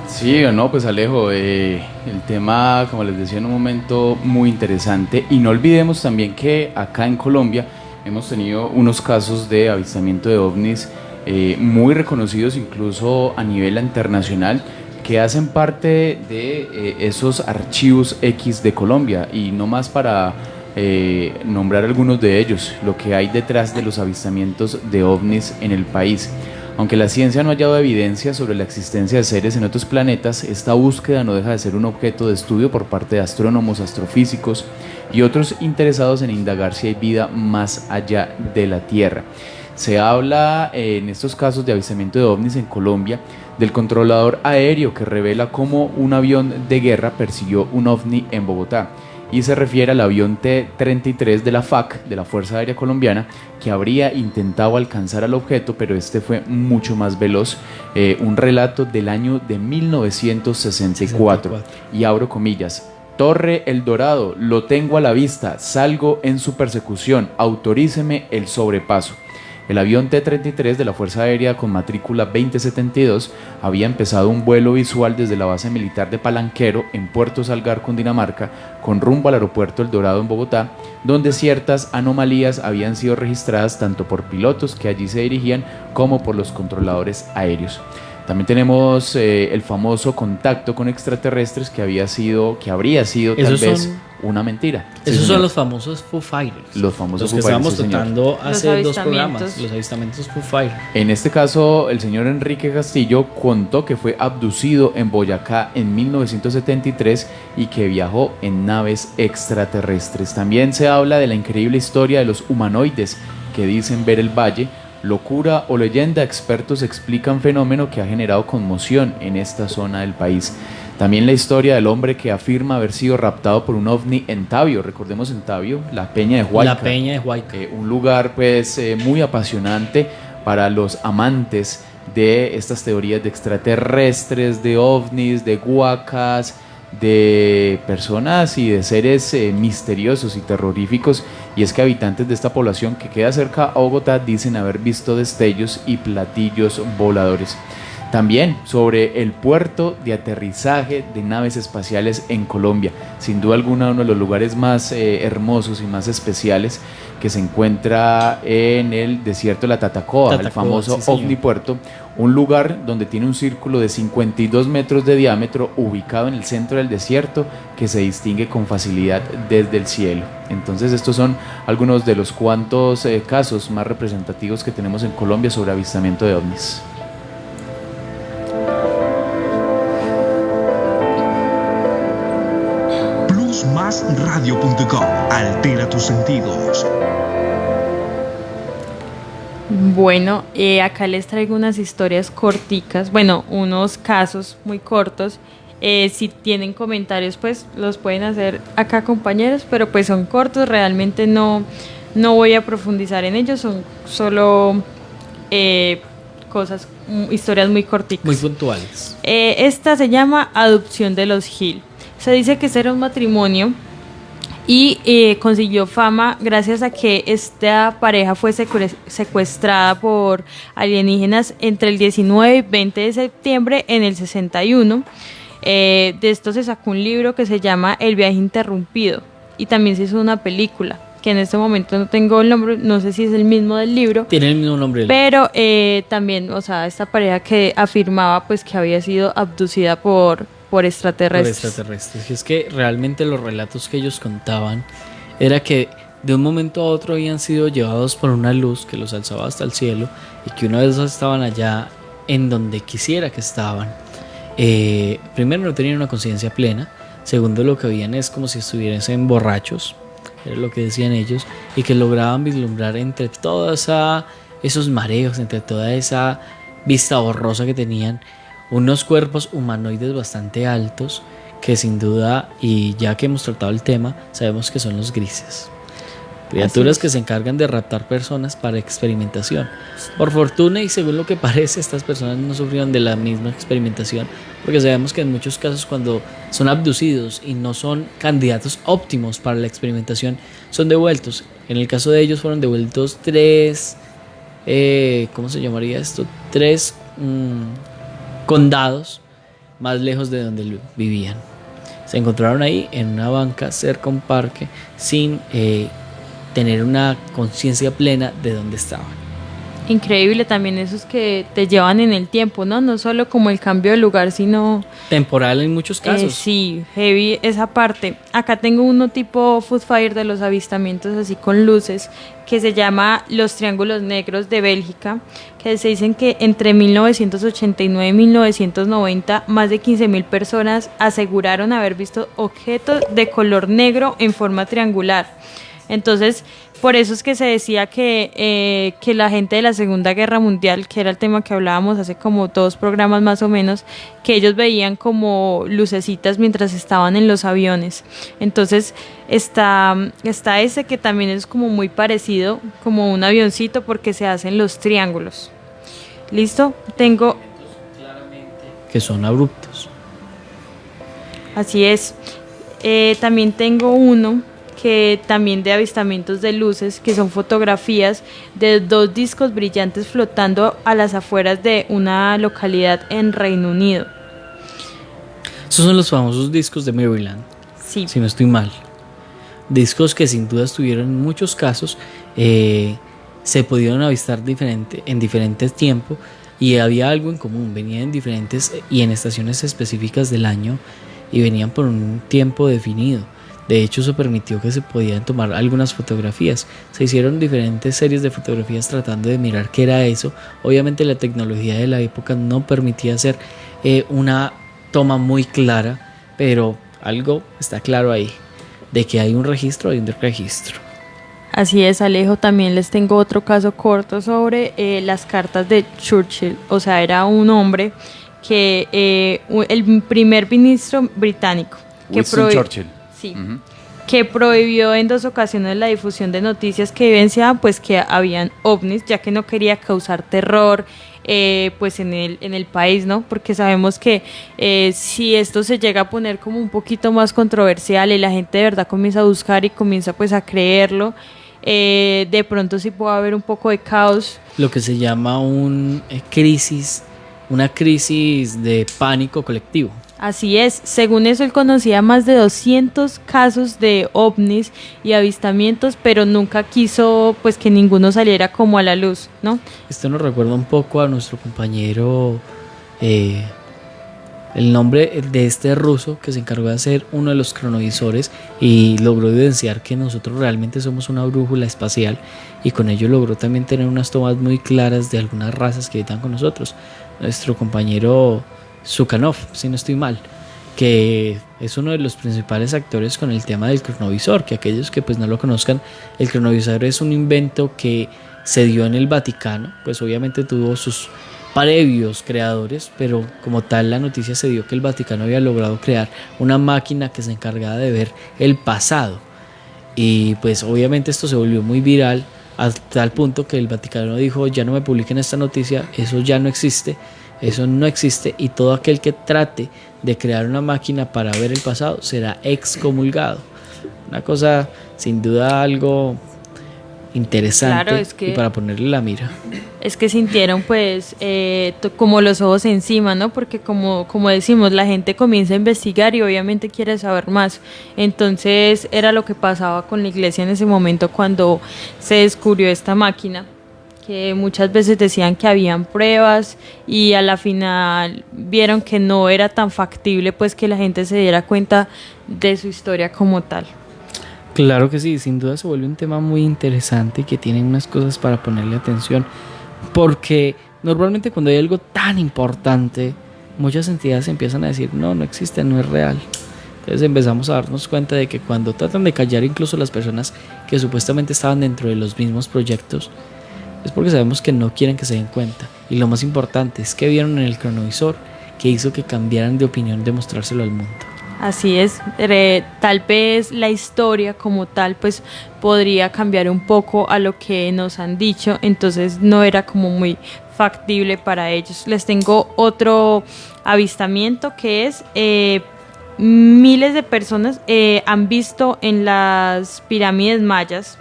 Sí, no, pues Alejo, el tema, como les decía en un momento, muy interesante. Y no olvidemos también que acá en Colombia hemos tenido unos casos de avistamiento de ovnis muy reconocidos, incluso a nivel internacional, que hacen parte de esos archivos X de Colombia. Y no más para nombrar algunos de ellos, lo que hay detrás de los avistamientos de ovnis en el país. Aunque la ciencia no ha hallado evidencia sobre la existencia de seres en otros planetas, esta búsqueda no deja de ser un objeto de estudio por parte de astrónomos, astrofísicos y otros interesados en indagar si hay vida más allá de la Tierra. Se habla en estos casos de avistamiento de ovnis en Colombia del controlador aéreo que revela cómo un avión de guerra persiguió un ovni en Bogotá, y se refiere al avión T-33 de la FAC, de la Fuerza Aérea Colombiana, que habría intentado alcanzar al objeto, pero este fue mucho más veloz. Un relato del año de 1964. Y abro comillas: Torre El Dorado, lo tengo a la vista, salgo en su persecución, autoríceme el sobrepaso. El avión T-33 de la Fuerza Aérea con matrícula 2072 había empezado un vuelo visual desde la base militar de Palanquero en Puerto Salgar, Cundinamarca, con rumbo al aeropuerto El Dorado en Bogotá, donde ciertas anomalías habían sido registradas tanto por pilotos que allí se dirigían como por los controladores aéreos. También tenemos el famoso contacto con extraterrestres que habría sido tal vez una mentira. Esos son los famosos Foo Fighters. Los famosos Foo Fighters, que estábamos tratando hace dos programas, los avistamientos Foo Fighters. En este caso, el señor Enrique Castillo contó que fue abducido en Boyacá en 1973 y que viajó en naves extraterrestres. También se habla de la increíble historia de los humanoides que dicen ver el valle. Locura o leyenda, expertos explican fenómeno que ha generado conmoción en esta zona del país. También la historia del hombre que afirma haber sido raptado por un ovni en Tabio. Recordemos en Tabio, la Peña de Huayca. La Peña de Huayca. Un lugar pues muy apasionante para los amantes de estas teorías de extraterrestres, de ovnis, de huacas, de personas y de seres misteriosos y terroríficos. Y es que habitantes de esta población que queda cerca a Bogotá dicen haber visto destellos y platillos voladores. También sobre el puerto de aterrizaje de naves espaciales en Colombia, sin duda alguna uno de los lugares más hermosos y más especiales, que se encuentra en el desierto de la Tatacoa, el famoso Ovnipuerto, un lugar donde tiene un círculo de 52 metros de diámetro ubicado en el centro del desierto que se distingue con facilidad desde el cielo. Entonces estos son algunos de los cuantos casos más representativos que tenemos en Colombia sobre avistamiento de ovnis. plusmasradio.com. Altera tus sentidos. Bueno, acá les traigo unas historias corticas, bueno, unos casos muy cortos. Si tienen comentarios, pues los pueden hacer acá, compañeros, pero pues son cortos, realmente no voy a profundizar en ellos, son solo historias muy corticas. Muy puntuales. Esta se llama Adopción de los Hill. Se dice que ese era un matrimonio y consiguió fama gracias a que esta pareja fue secuestrada por alienígenas entre el 19 y 20 de septiembre en el 61. De esto se sacó un libro que se llama El viaje interrumpido y también se hizo una película que en este momento no tengo el nombre, no sé si es el mismo del libro. Tiene el mismo nombre. Pero también, o sea, esta pareja que afirmaba pues que había sido abducida por extraterrestres. Por extraterrestres. Y es que realmente los relatos que ellos contaban era que de un momento a otro habían sido llevados por una luz que los alzaba hasta el cielo y que una vez estaban allá en donde quisiera que estaban. Primero, no tenían una conciencia plena. Segundo, lo que veían es como si estuviesen borrachos, era lo que decían ellos, y que lograban vislumbrar entre todos esos mareos, entre toda esa vista borrosa que tenían, unos cuerpos humanoides bastante altos que sin duda, y ya que hemos tratado el tema, sabemos que son los grises. Criaturas que se encargan de raptar personas para experimentación. Por fortuna y según lo que parece, estas personas no sufrieron de la misma experimentación, porque sabemos que en muchos casos cuando son abducidos y no son candidatos óptimos para la experimentación, son devueltos. En el caso de ellos fueron devueltos ¿cómo se llamaría esto? 3 condados más lejos de donde vivían. Se encontraron ahí en una banca cerca a un parque sin tener una conciencia plena de dónde estaban. Increíble también esos que te llevan en el tiempo, ¿no? No solo como el cambio de lugar, sino... temporal en muchos casos. Sí, heavy esa parte. Acá tengo uno tipo Food Fire de los avistamientos así con luces, que se llama Los Triángulos Negros de Bélgica, que se dicen que entre 1989 y 1990 más de 15.000 personas aseguraron haber visto objetos de color negro en forma triangular. Entonces, por eso es que se decía que la gente de la Segunda Guerra Mundial, que era el tema que hablábamos hace como 2 programas más o menos, que ellos veían como lucecitas mientras estaban en los aviones. Entonces, está ese que también es como muy parecido, como un avioncito, porque se hacen los triángulos. ¿Listo? Tengo... que son abruptos. Así es. También tengo uno que también de avistamientos de luces, que son fotografías de 2 discos brillantes flotando a las afueras de una localidad en Reino Unido. Esos son los famosos discos de Maryland, sí, si no estoy mal. Discos que sin duda estuvieron en muchos casos, se pudieron avistar en diferentes tiempos y había algo en común, venían en diferentes y en estaciones específicas del año y venían por un tiempo definido. De hecho, eso permitió que se podían tomar algunas fotografías. Se hicieron diferentes series de fotografías tratando de mirar qué era eso. Obviamente la tecnología de la época no permitía hacer una toma muy clara, pero algo está claro ahí, de que hay un registro, hay un registro. Así es, Alejo. También les tengo otro caso corto sobre las cartas de Churchill. O sea, era un hombre que el primer ministro británico que Churchill. Sí, que prohibió en 2 ocasiones la difusión de noticias que evidenciaban pues que habían ovnis, ya que no quería causar terror pues en el país, ¿no? Porque sabemos que si esto se llega a poner como un poquito más controversial y la gente de verdad comienza a buscar y comienza pues a creerlo, de pronto sí puede haber un poco de caos. Lo que se llama una crisis de pánico colectivo. Así es, según eso él conocía más de 200 casos de ovnis y avistamientos, pero nunca quiso pues que ninguno saliera como a la luz, ¿no? Esto nos recuerda un poco a nuestro compañero, el nombre de este ruso que se encargó de hacer uno de los cronovisores y logró evidenciar que nosotros realmente somos una brújula espacial y con ello logró también tener unas tomas muy claras de algunas razas que habitan con nosotros. Nuestro compañero Sukhanov, si no estoy mal, que es uno de los principales actores con el tema del cronovisor, que aquellos que pues no lo conozcan, el cronovisor es un invento que se dio en el Vaticano, pues obviamente tuvo sus previos creadores, pero como tal la noticia se dio que el Vaticano había logrado crear una máquina que se encargaba de ver el pasado. Y pues obviamente esto se volvió muy viral a tal punto que el Vaticano dijo: ya no me publiquen esta noticia, eso ya no existe, eso no existe, y todo aquel que trate de crear una máquina para ver el pasado será excomulgado. Una cosa sin duda algo interesante, Claro, es que, y para ponerle la mira. Es que sintieron pues como los ojos encima, ¿no? Porque como decimos, la gente comienza a investigar y obviamente quiere saber más. Entonces era lo que pasaba con la iglesia en ese momento cuando se descubrió esta máquina, que muchas veces decían que habían pruebas y a la final vieron que no era tan factible pues que la gente se diera cuenta de su historia como tal. Claro que sí, sin duda se vuelve un tema muy interesante que tiene unas cosas para ponerle atención, porque normalmente cuando hay algo tan importante, muchas entidades empiezan a decir no existe, no es real. Entonces empezamos a darnos cuenta de que cuando tratan de callar incluso las personas que supuestamente estaban dentro de los mismos proyectos, es porque sabemos que no quieren que se den cuenta. Y lo más importante es que vieron en el cronovisor que hizo que cambiaran de opinión de mostrárselo al mundo. Así es, tal vez la historia como tal pues podría cambiar un poco a lo que nos han dicho, entonces no era como muy factible para ellos. Les tengo otro avistamiento que es miles de personas han visto en las pirámides mayas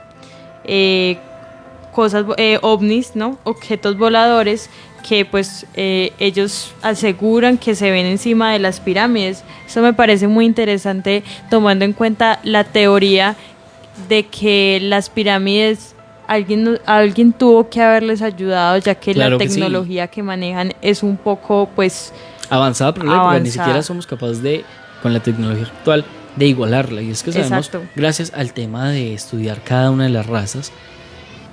cosas, ovnis, ¿no? Objetos voladores que pues ellos aseguran que se ven encima de las pirámides. Eso me parece muy interesante, tomando en cuenta la teoría de que las pirámides alguien tuvo que haberles ayudado, ya que claro la que tecnología que manejan es un poco pues avanzada, pero ni siquiera somos capaces de, con la tecnología actual, de igualarla. Y es que sabemos, exacto, gracias al tema de estudiar cada una de las razas,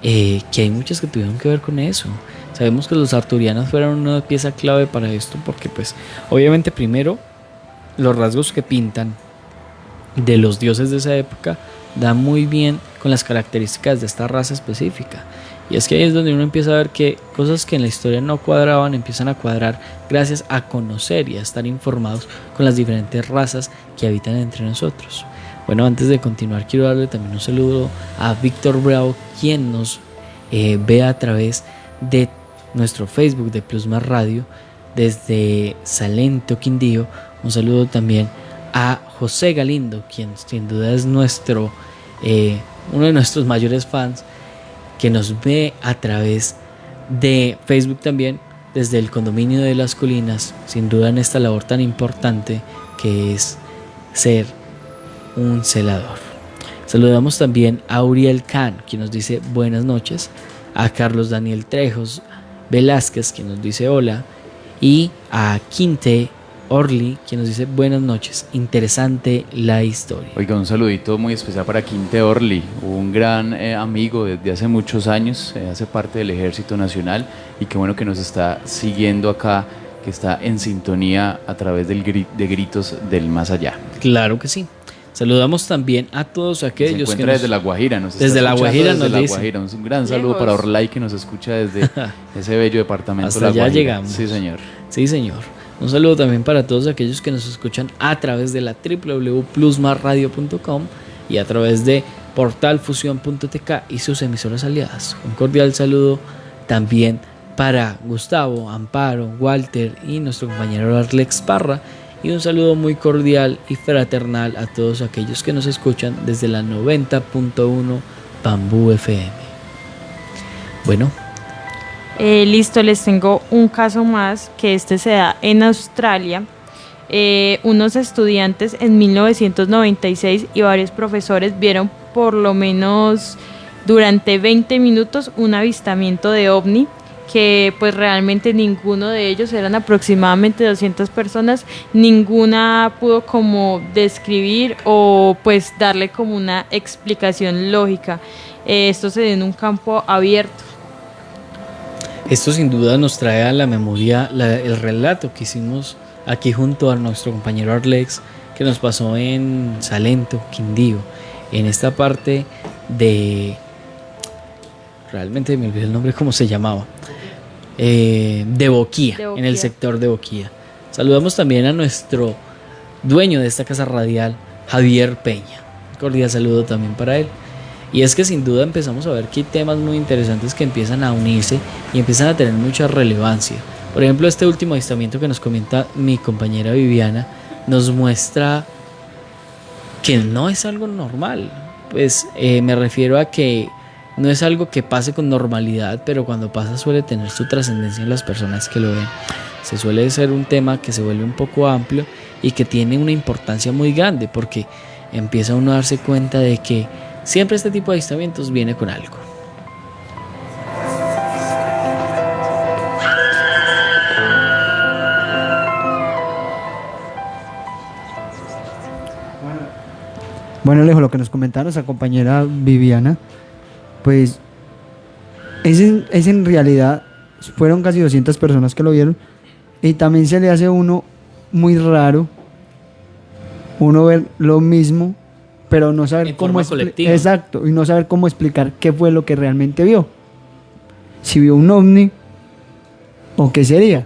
que hay muchas que tuvieron que ver con eso. Sabemos que los arturianos fueron una pieza clave para esto, porque pues obviamente primero los rasgos que pintan de los dioses de esa época dan muy bien con las características de esta raza específica. Y es que ahí es donde uno empieza a ver que cosas que en la historia no cuadraban empiezan a cuadrar gracias a conocer y a estar informados con las diferentes razas que habitan entre nosotros. Bueno, antes de continuar quiero darle también un saludo a Víctor Bravo, quien nos ve a través de nuestro Facebook de Plus Más Radio desde Salento, Quindío. Un saludo también a José Galindo, quien sin duda es uno de nuestros mayores fans, que nos ve a través de Facebook también desde el condominio de Las Colinas, sin duda en esta labor tan importante que es ser un celador. Saludamos también a Uriel Khan, quien nos dice buenas noches, a Carlos Daniel Trejos Velázquez, quien nos dice hola, y a Quinte Orly, quien nos dice buenas noches, interesante la historia. Oiga, un saludito muy especial para Quinte Orly, un gran amigo desde hace muchos años, hace parte del Ejército Nacional, y qué bueno que nos está siguiendo acá, que está en sintonía a través de Gritos del Más Allá. Claro que sí. Saludamos también a todos aquellos que desde La Guajira, desde La Guajira nos dice. Un gran saludo para Orlay, que nos escucha desde ese bello departamento. Hasta allá llegamos. Sí, señor. Sí, señor. Un saludo también para todos aquellos que nos escuchan a través de la www.plusmasradio.com y a través de portalfusion.tk y sus emisoras aliadas. Un cordial saludo también para Gustavo, Amparo, Walter y nuestro compañero Arlex Parra. Y un saludo muy cordial y fraternal a todos aquellos que nos escuchan desde la 90.1 Bambú FM. Bueno. Listo, les tengo un caso más, que se da en Australia. Unos estudiantes en 1996 y varios profesores vieron por lo menos durante 20 minutos un avistamiento de ovni, que pues realmente ninguno de ellos, eran aproximadamente 200 personas, ninguna pudo como describir o pues darle como una explicación lógica. Esto se dio en un campo abierto. Esto sin duda nos trae a la memoria el relato que hicimos aquí junto a nuestro compañero Arlex, que nos pasó en Salento, Quindío, en esta parte de realmente me olvidé el nombre, cómo se llamaba, de Boquía, en el sector de Boquía. Saludamos también a nuestro dueño de esta casa radial, Javier Peña. Un cordial saludo también para él. Y es que sin duda empezamos a ver que hay temas muy interesantes que empiezan a unirse y empiezan a tener mucha relevancia. Por ejemplo, este último avistamiento que nos comenta mi compañera Viviana nos muestra que no es algo normal. Pues me refiero a que no es algo que pase con normalidad, pero cuando pasa suele tener su trascendencia en las personas que lo ven. Se suele ser un tema que se vuelve un poco amplio y que tiene una importancia muy grande, porque empieza uno a darse cuenta de que siempre este tipo de avistamientos viene con algo. Bueno, Alejo, lo que nos comentaba nuestra compañera Viviana, pues es en realidad, fueron casi 200 personas que lo vieron, y también se le hace a uno muy raro uno ver lo mismo, pero no saber cómo exacto, y no saber cómo explicar qué fue lo que realmente vio. Si vio un ovni o qué sería.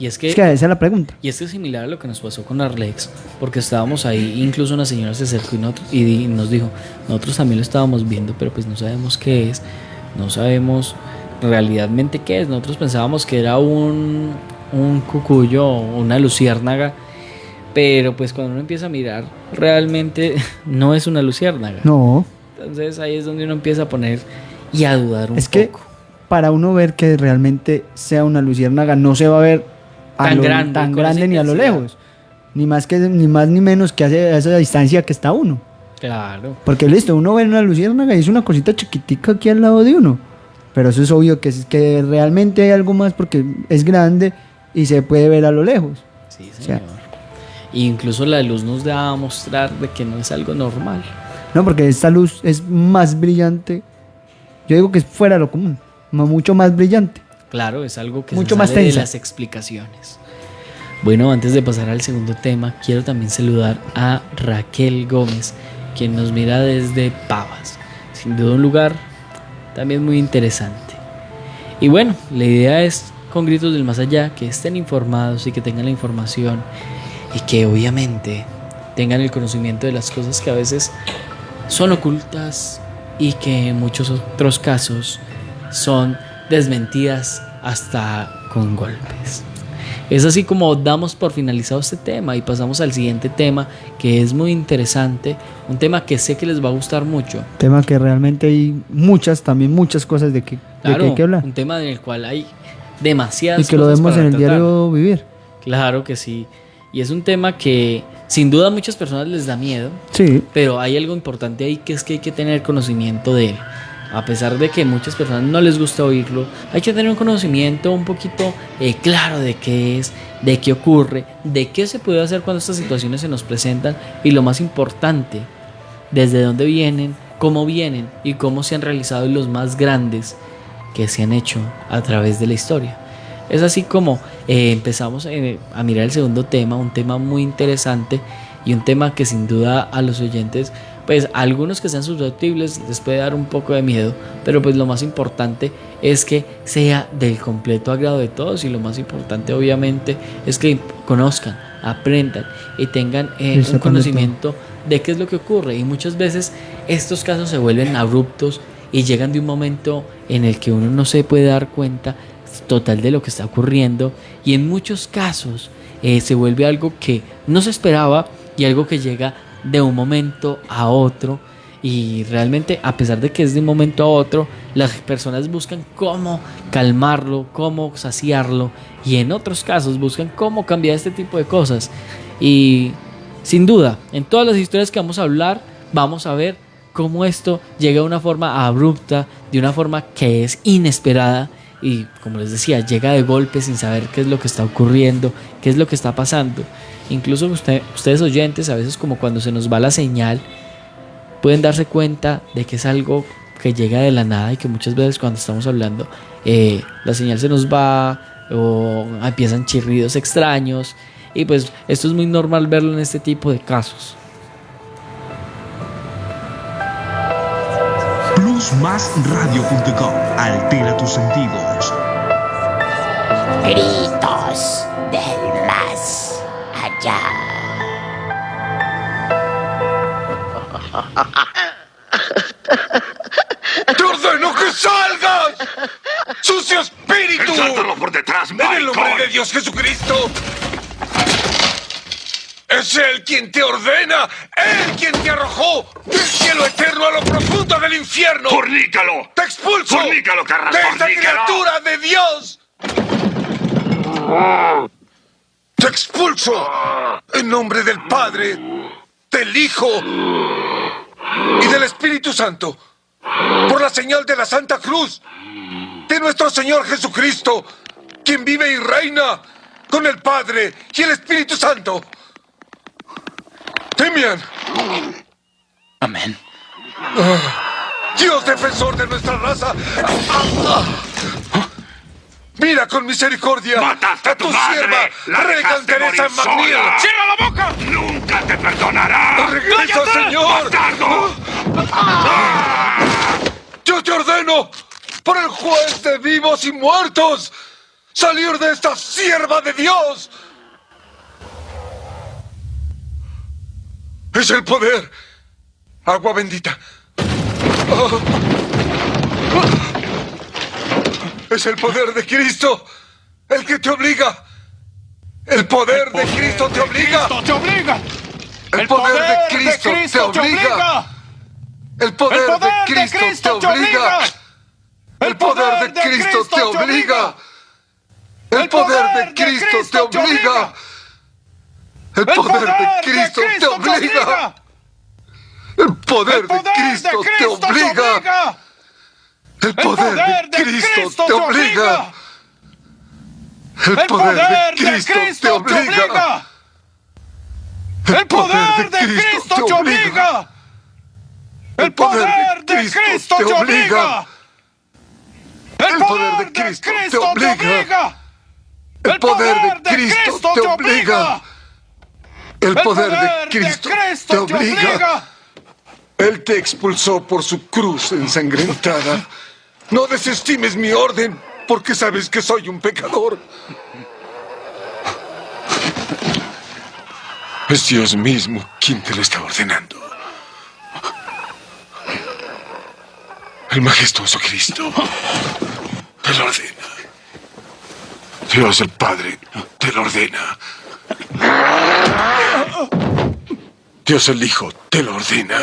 Y es que esa es la pregunta. Y es que es similar a lo que nos pasó con Arlex, porque estábamos ahí, incluso una señora se acercó y nos dijo, nosotros también lo estábamos viendo, pero pues no sabemos qué es, no sabemos realmente qué es. Nosotros pensábamos que era un cucuyo o una luciérnaga, pero pues cuando uno empieza a mirar, realmente no es una luciérnaga. No. Entonces ahí es donde uno empieza a poner y a dudar un poco. Es que para uno ver que realmente sea una luciérnaga, no se va a ver tan grande ni a lo lejos, ni más ni menos que a esa distancia que está uno. Claro. Porque listo, uno ve una luciérnaga y es una cosita chiquitica aquí al lado de uno, pero eso es obvio que realmente hay algo más, porque es grande y se puede ver a lo lejos. Sí, señor. Y incluso la luz nos da a mostrar de que no es algo normal. No, porque esta luz es más brillante. Yo digo que es fuera de lo común, mucho más brillante. Claro, es algo que mucho se más sale tensa de las explicaciones. Bueno, antes de pasar al segundo tema, quiero también saludar a Raquel Gómez, quien nos mira desde Pavas. Sin duda un lugar también muy interesante. Y bueno, la idea es, con Gritos del Más Allá, que estén informados y que tengan la información y que obviamente tengan el conocimiento de las cosas que a veces son ocultas y que en muchos otros casos son desmentidas hasta con golpes. Es así como damos por finalizado este tema y pasamos al siguiente tema, que es muy interesante, un tema que sé que les va a gustar mucho. Tema que realmente hay muchas cosas de que hay que hablar. Un tema en el cual hay demasiadas cosas. Y que lo vemos en el diario vivir. Claro que sí. Y es un tema que sin duda a muchas personas les da miedo. Sí. Pero hay algo importante ahí, que es que hay que tener conocimiento de él. A pesar de que a muchas personas no les gusta oírlo, hay que tener un conocimiento un poquito claro de qué es, de qué ocurre, de qué se puede hacer cuando estas situaciones se nos presentan, y lo más importante, desde dónde vienen, cómo vienen y cómo se han realizado los más grandes que se han hecho a través de la historia. Es así como empezamos a mirar el segundo tema, un tema muy interesante y un tema que sin duda a los oyentes, pues a algunos que sean susceptibles les puede dar un poco de miedo, pero pues lo más importante es que sea del completo agrado de todos, y lo más importante obviamente es que conozcan, aprendan y tengan un conocimiento de qué es lo que ocurre. Y muchas veces estos casos se vuelven abruptos y llegan de un momento en el que uno no se puede dar cuenta total de lo que está ocurriendo, y en muchos casos se vuelve algo que no se esperaba y algo que llega de un momento a otro, y realmente a pesar de que es de un momento a otro, las personas buscan cómo calmarlo, cómo saciarlo, y en otros casos buscan cómo cambiar este tipo de cosas. Y sin duda, en todas las historias que vamos a hablar, vamos a ver cómo esto llega de una forma abrupta, de una forma que es inesperada, y como les decía, llega de golpe sin saber qué es lo que está ocurriendo, qué es lo que está pasando. Incluso ustedes oyentes, a veces como cuando se nos va la señal, pueden darse cuenta de que es algo que llega de la nada, y que muchas veces cuando estamos hablando la señal se nos va, o empiezan chirridos extraños, y pues esto es muy normal verlo en este tipo de casos. plusmasradio.com. Altera tus sentidos. Gritos del más allá. ¡Te ordeno que salgas! ¡Sucio espíritu! ¡Sáltalo por detrás, ¡En el nombre Michael! de Dios Jesucristo! ¡Es Él quien te ordena! ¡Él quien te arrojó del cielo eterno a lo profundo del infierno! ¡Fornícalo! ¡Te expulso! ¡Fornícalo, Carras! ¡De esta ¡Fornícalo! criatura de Dios! ¡Te expulso! En nombre del Padre, del Hijo y del Espíritu Santo. Por la señal de la Santa Cruz de nuestro Señor Jesucristo, quien vive y reina con el Padre y el Espíritu Santo. Temian. Amén. Dios defensor de nuestra raza. Mira con misericordia. ¡Mataste a tu sierva, la Regan dejaste Teresa morir Magniel. sola! ¡Cierra la boca! ¡Nunca te perdonará! ¡Regresa, Señor! ¡Bastardo! Yo te ordeno, por el juez de vivos y muertos, salir de esta sierva de Dios. Es el poder. Agua bendita. Es el poder de Cristo el que te obliga. El poder de Cristo te obliga. ¡Te obliga! El poder de Cristo te obliga. El poder de Cristo te obliga. El poder de Cristo te obliga. El poder de Cristo te obliga. El poder de Cristo te obliga. El poder de Cristo te obliga. El poder de Cristo te obliga. El poder de Cristo te obliga. El poder de Cristo te obliga. El poder de Cristo te obliga. El poder de Cristo te obliga. El poder de Cristo te obliga. El poder de Cristo te obliga. Él te expulsó por su cruz ensangrentada. No desestimes mi orden, porque sabes que soy un pecador. Es Dios mismo quien te lo está ordenando. El majestuoso Cristo te lo ordena. Dios el Padre te lo ordena. Dios el Hijo te lo ordena.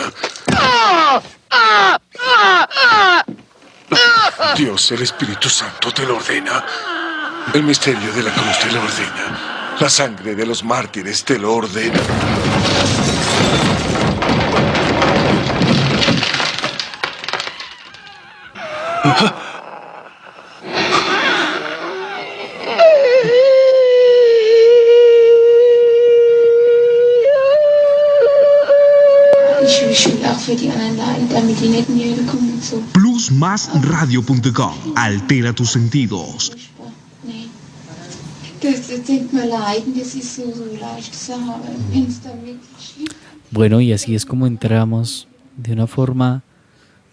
Dios el Espíritu Santo te lo ordena. El misterio de la cruz te lo ordena. La sangre de los mártires te lo ordena. Plusmasradio.com. Altera tus sentidos. Bueno, y así es como entramos de una forma,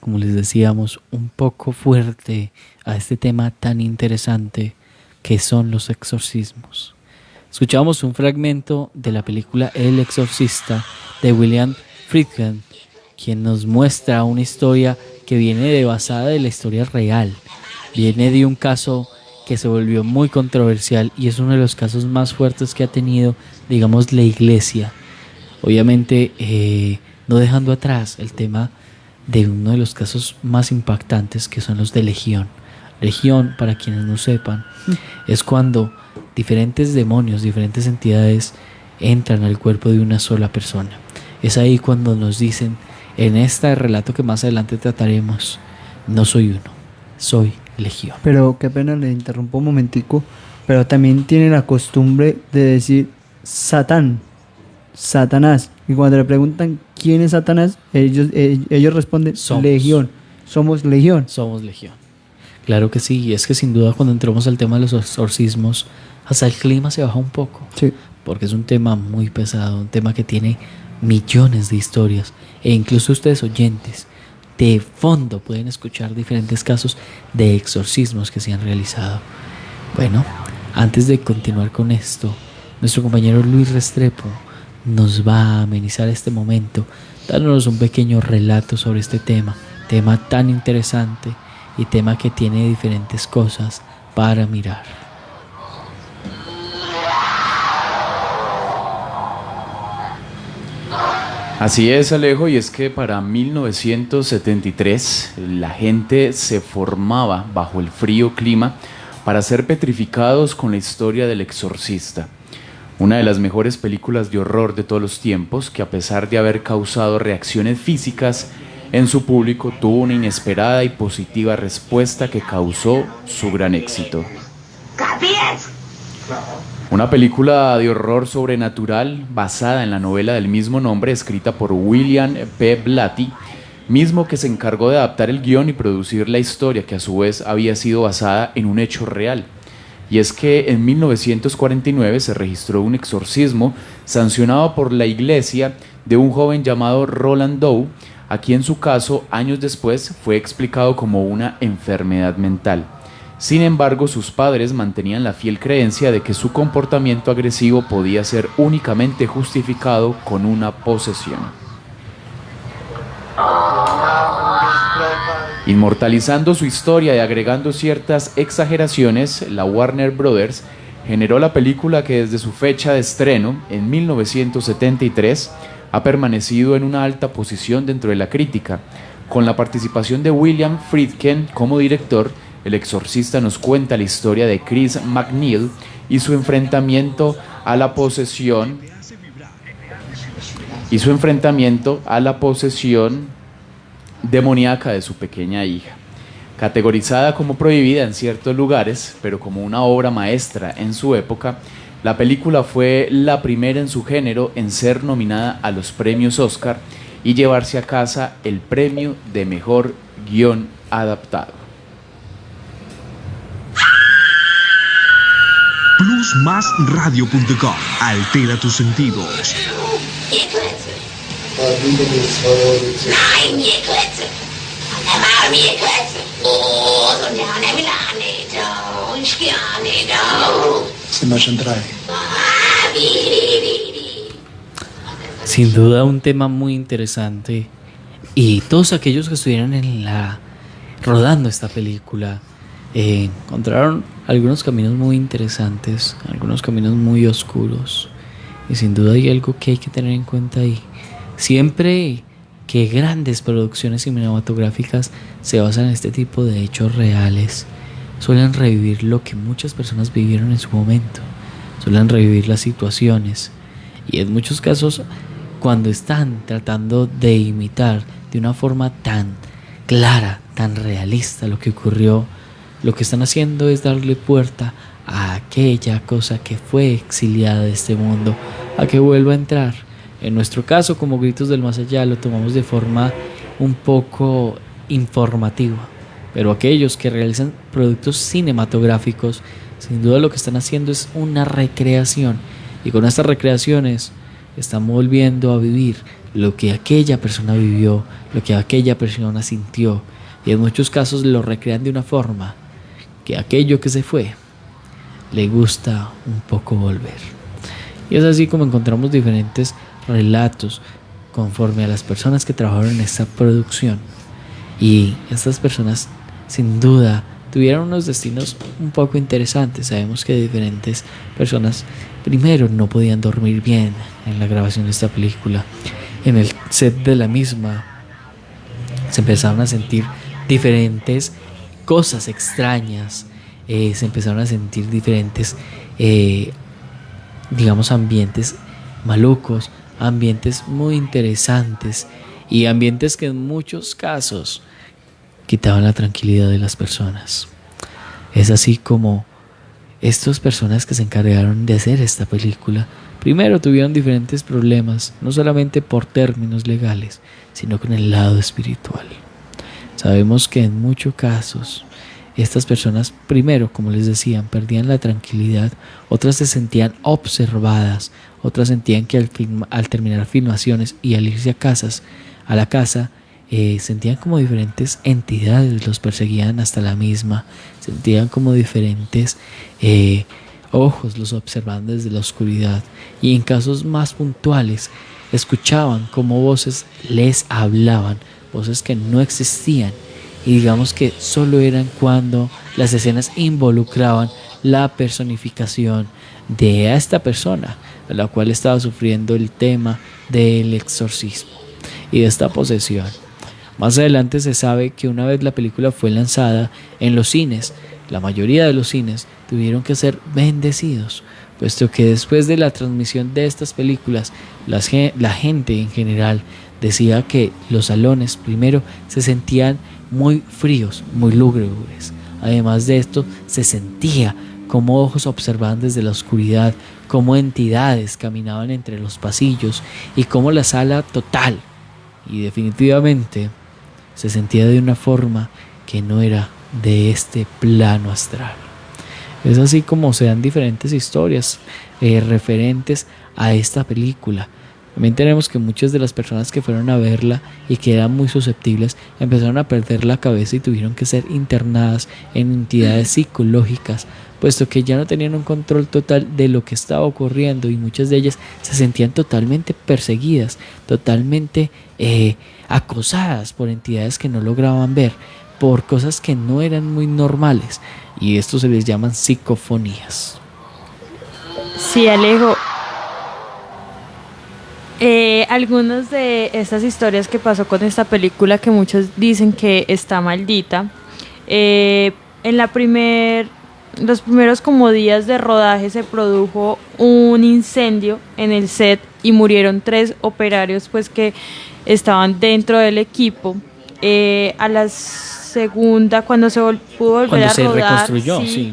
como les decíamos, un poco fuerte a este tema tan interesante que son los exorcismos. Escuchamos un fragmento de la película El Exorcista de William Friedkin, quien nos muestra una historia que viene basada de la historia real. Viene de un caso que se volvió muy controversial y es uno de los casos más fuertes que ha tenido, digamos, la iglesia. Obviamente, no dejando atrás el tema de uno de los casos más impactantes, que son los de Legión. Legión, para quienes no sepan, es cuando diferentes demonios, diferentes entidades entran al cuerpo de una sola persona. Es ahí cuando nos dicen, en este relato que más adelante trataremos, no soy uno, soy Legión. Pero qué pena, le interrumpo un momentico, pero también tiene la costumbre de decir Satán, Satanás, y cuando le preguntan quién es Satanás, ellos responden Legión, somos Legión. Somos Legión. Claro que sí, y es que sin duda cuando entramos al tema de los exorcismos, hasta el clima se baja un poco, sí, porque es un tema muy pesado, un tema que tiene millones de historias, e incluso ustedes oyentes de fondo pueden escuchar diferentes casos de exorcismos que se han realizado. Bueno, antes de continuar con esto, nuestro compañero Luis Restrepo nos va a amenizar este momento, dándonos un pequeño relato sobre este tema tan interesante y tema que tiene diferentes cosas para mirar. Así es, Alejo, y es que para 1973 la gente se formaba bajo el frío clima para ser petrificados con la historia del Exorcista, una de las mejores películas de horror de todos los tiempos, que a pesar de haber causado reacciones físicas en su público, tuvo una inesperada y positiva respuesta que causó su gran éxito. Una película de horror sobrenatural basada en la novela del mismo nombre, escrita por William P. Blatty, mismo que se encargó de adaptar el guión y producir la historia, que a su vez había sido basada en un hecho real. Y es que en 1949 se registró un exorcismo sancionado por la iglesia de un joven llamado Roland Doe, a quien en su caso, años después, fue explicado como una enfermedad mental. Sin embargo, sus padres mantenían la fiel creencia de que su comportamiento agresivo podía ser únicamente justificado con una posesión. Inmortalizando su historia y agregando ciertas exageraciones, la Warner Brothers generó la película que desde su fecha de estreno, en 1973, ha permanecido en una alta posición dentro de la crítica. Con la participación de William Friedkin como director, El Exorcista nos cuenta la historia de Chris MacNeil y su enfrentamiento a la posesión demoníaca de su pequeña hija. Categorizada como prohibida en ciertos lugares, pero como una obra maestra en su época, la película fue la primera en su género en ser nominada a los premios Oscar y llevarse a casa el premio de mejor guión adaptado. Plusmasradio.com. Altera tus sentidos. Sin duda un tema muy interesante, y todos aquellos que estuvieron rodando esta película encontraron algunos caminos muy interesantes, algunos caminos muy oscuros, y sin duda hay algo que hay que tener en cuenta ahí. Siempre que grandes producciones cinematográficas se basan en este tipo de hechos reales, suelen revivir lo que muchas personas vivieron en su momento, suelen revivir las situaciones, y en muchos casos, cuando están tratando de imitar de una forma tan clara, tan realista lo que ocurrió, lo que están haciendo es darle puerta a aquella cosa que fue exiliada de este mundo, a que vuelva a entrar. En nuestro caso, como Gritos del Más Allá, lo tomamos de forma un poco informativa, pero aquellos que realizan productos cinematográficos, sin duda lo que están haciendo es una recreación, y con estas recreaciones están volviendo a vivir lo que aquella persona vivió, lo que aquella persona sintió, y en muchos casos lo recrean de una forma que aquello que se fue le gusta un poco volver. Y es así como encontramos diferentes relatos conforme a las personas que trabajaron en esta producción, y estas personas sin duda tuvieron unos destinos un poco interesantes. Sabemos que diferentes personas primero no podían dormir bien en la grabación de esta película. En el set de la misma se empezaron a sentir diferentes cosas extrañas, se empezaron a sentir diferentes ambientes malucos, ambientes muy interesantes, y ambientes que en muchos casos quitaban la tranquilidad de las personas. Es así como estas personas que se encargaron de hacer esta película primero tuvieron diferentes problemas, no solamente por términos legales, sino con el lado espiritual. Sabemos que en muchos casos estas personas, primero, como les decían, perdían la tranquilidad, otras se sentían observadas, otras sentían que al terminar filmaciones y al irse a la casa, sentían como diferentes entidades los perseguían hasta la misma, sentían como diferentes ojos los observaban desde la oscuridad, y en casos más puntuales escuchaban como voces les hablaban, voces que no existían, y digamos que solo eran cuando las escenas involucraban la personificación de esta persona, a la cual estaba sufriendo el tema del exorcismo y de esta posesión. Más adelante se sabe que una vez la película fue lanzada en los cines, la mayoría de los cines tuvieron que ser bendecidos, puesto que después de la transmisión de estas películas, la gente en general decía que los salones primero se sentían muy fríos, muy lúgubres. Además de esto, se sentía como ojos observaban desde la oscuridad, como entidades caminaban entre los pasillos y como la sala total y definitivamente se sentía de una forma que no era de este plano astral. Es así como se dan diferentes historias referentes a esta película. También tenemos que muchas de las personas que fueron a verla y que eran muy susceptibles empezaron a perder la cabeza y tuvieron que ser internadas en entidades psicológicas, puesto que ya no tenían un control total de lo que estaba ocurriendo, y muchas de ellas se sentían totalmente perseguidas, totalmente acosadas por entidades que no lograban ver, por cosas que no eran muy normales, y esto se les llaman psicofonías. Sí, Alejo. Algunas de estas historias que pasó con esta película, que muchos dicen que está maldita, en los primeros como días de rodaje se produjo un incendio en el set y murieron 3 operarios pues que estaban dentro del equipo. A la segunda, cuando se pudo volver a rodar, cuando se reconstruyó, sí.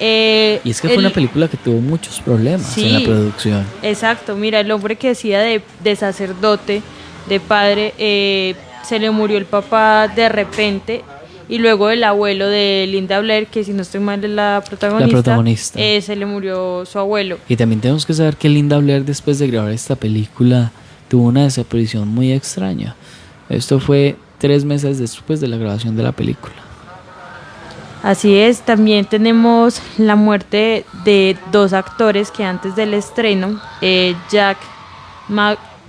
Y es que fue una película que tuvo muchos problemas en la producción. Exacto, mira, el hombre que hacía de sacerdote, de padre, se le murió el papá de repente, y luego el abuelo de Linda Blair, que si no estoy mal es la protagonista. Se le murió su abuelo. Y también tenemos que saber que Linda Blair, después de grabar esta película, tuvo una desaparición muy extraña. Esto fue 3 meses después de la grabación de la película. Así es, también tenemos la muerte de 2 actores que antes del estreno, Jack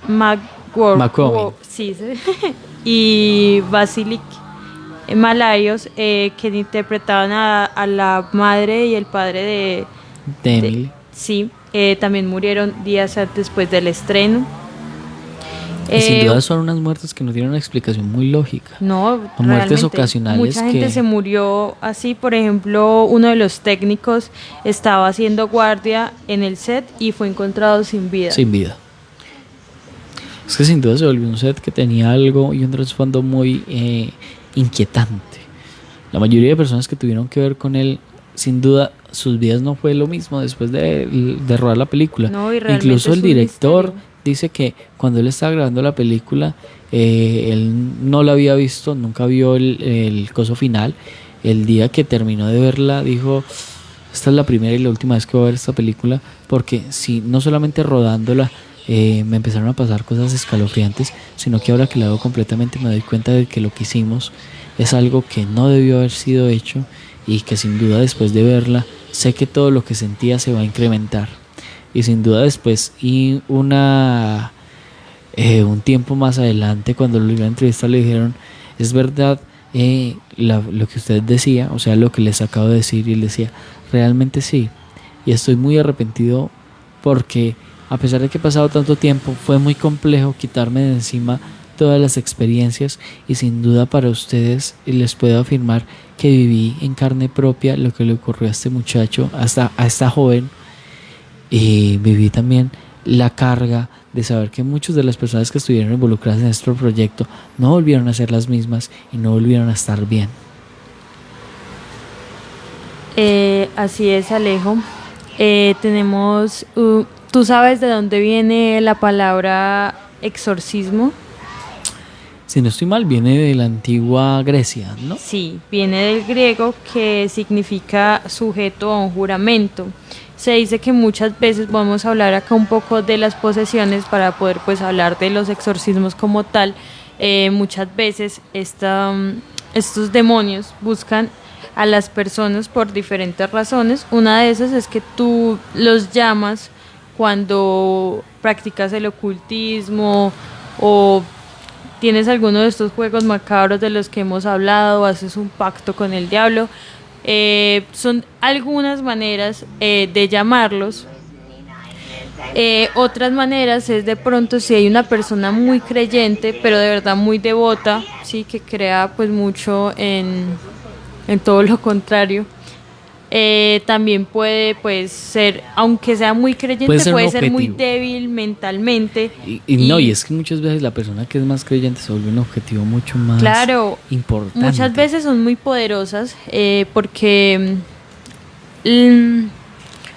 McGowan, y Vasilik Malarios, que interpretaban a la madre y el padre de Emily. También murieron días después del estreno. Y sin duda son unas muertes que no tienen una explicación muy lógica. No, muertes ocasionales. Mucha gente se murió así. Por ejemplo, uno de los técnicos estaba haciendo guardia en el set y fue encontrado sin vida. Sin vida. Es que sin duda se volvió un set que tenía algo y un trasfondo muy inquietante. La mayoría de personas que tuvieron que ver con él, sin duda, sus vidas no fue lo mismo después de rodar la película. No, incluso el director dice que cuando él estaba grabando la película, él no la había visto, nunca vio el coso final. El día que terminó de verla dijo: esta es la primera y la última vez que voy a ver esta película, porque si no solamente rodándola me empezaron a pasar cosas escalofriantes, sino que ahora que la veo completamente me doy cuenta de que lo que hicimos es algo que no debió haber sido hecho, y que sin duda después de verla sé que todo lo que sentía se va a incrementar. Y sin duda después, y un tiempo más adelante, cuando lo iba a entrevistar, le dijeron: es verdad lo que usted decía, o sea, lo que les acabo de decir. Y él decía: realmente sí, y estoy muy arrepentido, porque a pesar de que he pasado tanto tiempo, fue muy complejo quitarme de encima todas las experiencias, y sin duda para ustedes les puedo afirmar que viví en carne propia lo que le ocurrió a este muchacho, a esta joven. Y viví también la carga de saber que muchas de las personas que estuvieron involucradas en este proyecto no volvieron a ser las mismas y no volvieron a estar bien. Así es, Alejo. Tenemos, ¿tú sabes de dónde viene la palabra exorcismo? Si no estoy mal, viene de la antigua Grecia, ¿no? Sí, viene del griego, que significa sujeto a un juramento. Se dice que muchas veces vamos a hablar acá un poco de las posesiones para poder pues hablar de los exorcismos como tal. muchas veces estos demonios buscan a las personas por diferentes razones. Una de esas es que tú los llamas cuando practicas el ocultismo o tienes alguno de estos juegos macabros de los que hemos hablado, haces un pacto con el diablo. Son algunas maneras de llamarlos. Otras maneras es de pronto si hay una persona muy creyente, pero de verdad muy devota, sí, que crea pues mucho en todo lo contrario. También puede pues ser, aunque sea muy creyente, puede ser muy débil mentalmente. Y es que muchas veces la persona que es más creyente se vuelve un objetivo mucho más importante. Muchas veces son muy poderosas porque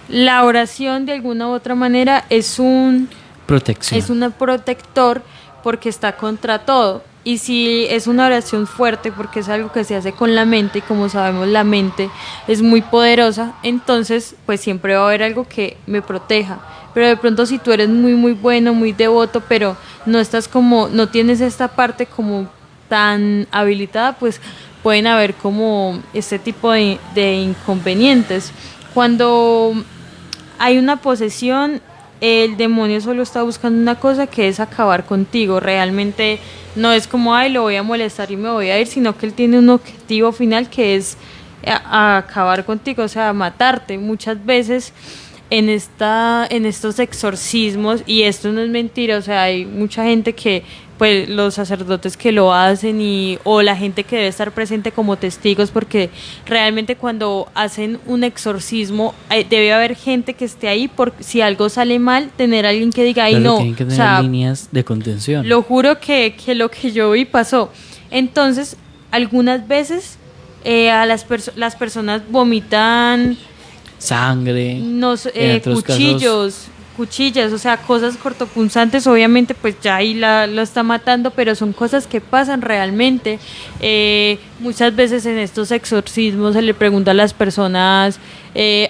la oración de alguna u otra manera es un protector porque está contra todo. Y si es una oración fuerte, porque es algo que se hace con la mente, y como sabemos la mente es muy poderosa, entonces pues siempre va a haber algo que me proteja. Pero de pronto si tú eres muy muy bueno, muy devoto, pero no tienes esta parte como tan habilitada, pues pueden haber como este tipo de inconvenientes. Cuando hay una posesión, el demonio solo está buscando una cosa, que es acabar contigo. Realmente no es como, lo voy a molestar y me voy a ir, sino que él tiene un objetivo final, que es acabar contigo, o sea, matarte. Muchas veces en estos exorcismos, y esto no es mentira, o sea, hay mucha gente que, pues los sacerdotes que lo hacen o la gente que debe estar presente como testigos, porque realmente cuando hacen un exorcismo debe haber gente que esté ahí, por si algo sale mal, tener a alguien que diga, no, tienen que tener líneas de contención. Lo juro que lo que yo vi pasó. Entonces, algunas veces las personas vomitan sangre, cuchillas, o sea, cosas cortopunzantes. Obviamente pues ya ahí lo está matando, pero son cosas que pasan realmente. Muchas veces en estos exorcismos se le pregunta a las personas,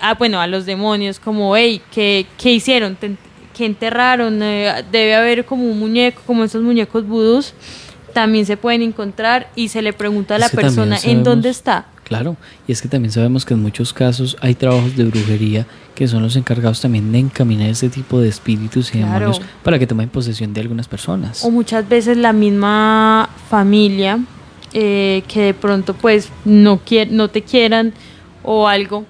a los demonios, como, ¿qué hicieron? ¿Qué enterraron? Debe haber como un muñeco, como esos muñecos vudús, también se pueden encontrar, y se le pregunta a la persona en dónde está. Claro, y es que también sabemos que en muchos casos hay trabajos de brujería que son los encargados también de encaminar ese tipo de espíritus y demonios para que tomen posesión de algunas personas. O muchas veces la misma familia que de pronto pues no te quieran o algo,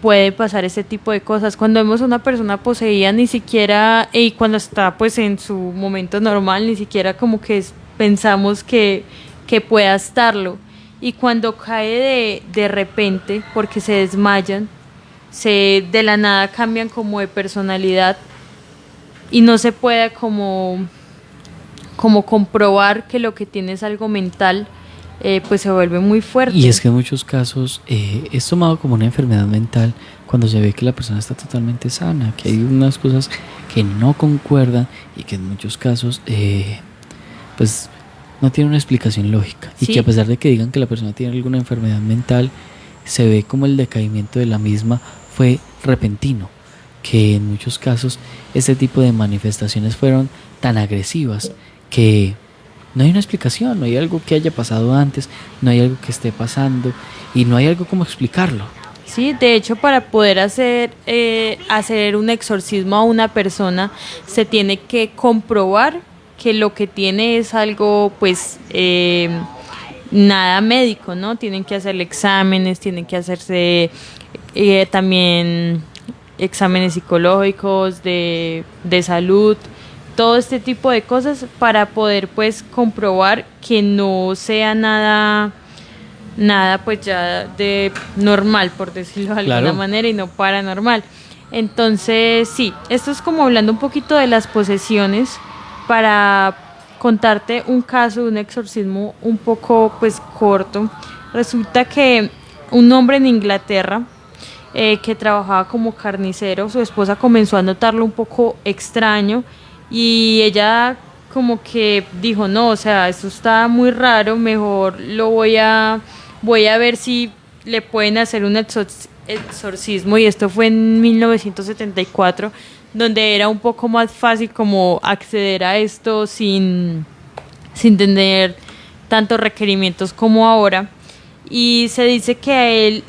puede pasar ese tipo de cosas. Cuando vemos a una persona poseída, ni siquiera, y cuando está pues en su momento normal, ni siquiera como que pensamos que pueda estarlo. Y cuando cae de repente, porque se desmayan, de la nada cambian como de personalidad, y no se puede como comprobar que lo que tiene es algo mental, pues se vuelve muy fuerte. Y es que en muchos casos es tomado como una enfermedad mental cuando se ve que la persona está totalmente sana, que hay unas cosas que no concuerdan y que en muchos casos pues no tiene una explicación lógica, y que a pesar de que digan que la persona tiene alguna enfermedad mental, se ve como el decaimiento de la misma fue repentino, que en muchos casos este tipo de manifestaciones fueron tan agresivas que no hay una explicación, no hay algo que haya pasado antes, no hay algo que esté pasando y no hay algo como explicarlo. Sí, de hecho, para poder hacer un exorcismo a una persona, se tiene que comprobar que lo que tiene es algo pues nada médico, ¿no? Tienen que hacerle exámenes, tienen que hacerse también exámenes psicológicos, de salud, todo este tipo de cosas, para poder pues comprobar que no sea nada pues ya de normal, por decirlo de alguna manera, y no paranormal. Entonces sí, esto es como hablando un poquito de las posesiones, para contarte un caso de un exorcismo un poco pues corto. Resulta que un hombre en Inglaterra que trabajaba como carnicero, su esposa comenzó a notarlo un poco extraño, y ella como que dijo, no, o sea, esto está muy raro, mejor voy a ver si le pueden hacer un exorcismo. Y esto fue en 1974, donde era un poco más fácil como acceder a esto sin sin tener tantos requerimientos como ahora. Y se dice que a él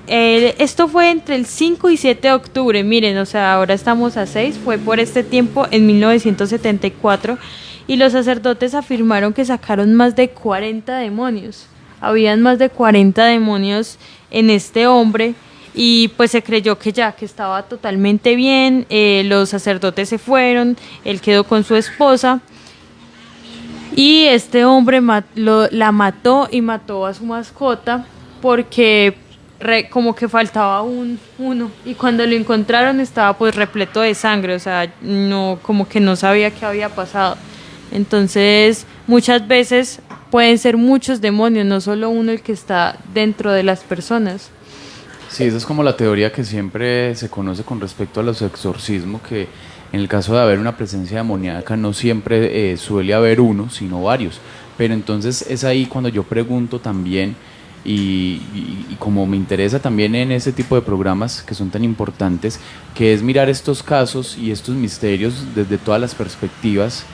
esto fue entre el 5 y 7 de octubre, miren, o sea, ahora estamos a 6, fue por este tiempo en 1974, y los sacerdotes afirmaron que sacaron más de 40 demonios. Habían más de 40 demonios en este hombre, y pues se creyó que que estaba totalmente bien. Los sacerdotes se fueron, él quedó con su esposa, y este hombre la mató y mató a su mascota porque como que faltaba uno, y cuando lo encontraron estaba pues repleto de sangre, o sea, no, como que no sabía qué había pasado. Entonces muchas veces pueden ser muchos demonios, no solo uno el que está dentro de las personas. Sí, esa es como la teoría que siempre se conoce con respecto a los exorcismos, que en el caso de haber una presencia demoníaca no siempre suele haber uno, sino varios. Pero entonces es ahí cuando yo pregunto también, y como me interesa también en ese tipo de programas que son tan importantes, que es mirar estos casos y estos misterios desde todas las perspectivas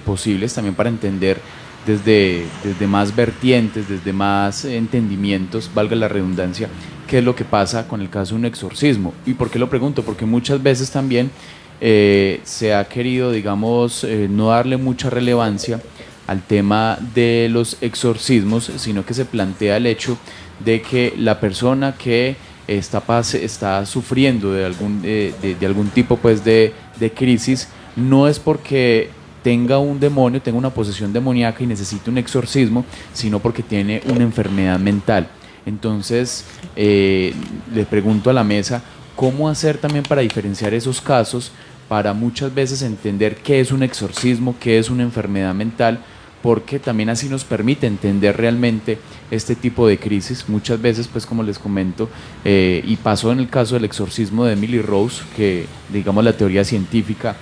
posibles, también para entender desde más vertientes, desde más entendimientos, valga la redundancia, qué es lo que pasa con el caso de un exorcismo. ¿Y por qué lo pregunto? Porque muchas veces también se ha querido, digamos, no darle mucha relevancia al tema de los exorcismos, sino que se plantea el hecho de que la persona que está sufriendo de algún tipo pues de crisis, no es porque tenga un demonio, tenga una posesión demoníaca y necesite un exorcismo, sino porque tiene una enfermedad mental. Entonces, le pregunto a la mesa, ¿cómo hacer también para diferenciar esos casos, para muchas veces entender qué es un exorcismo, qué es una enfermedad mental? Porque también así nos permite entender realmente este tipo de crisis. Muchas veces, pues como les comento, y pasó en el caso del exorcismo de Emily Rose, que digamos la teoría científica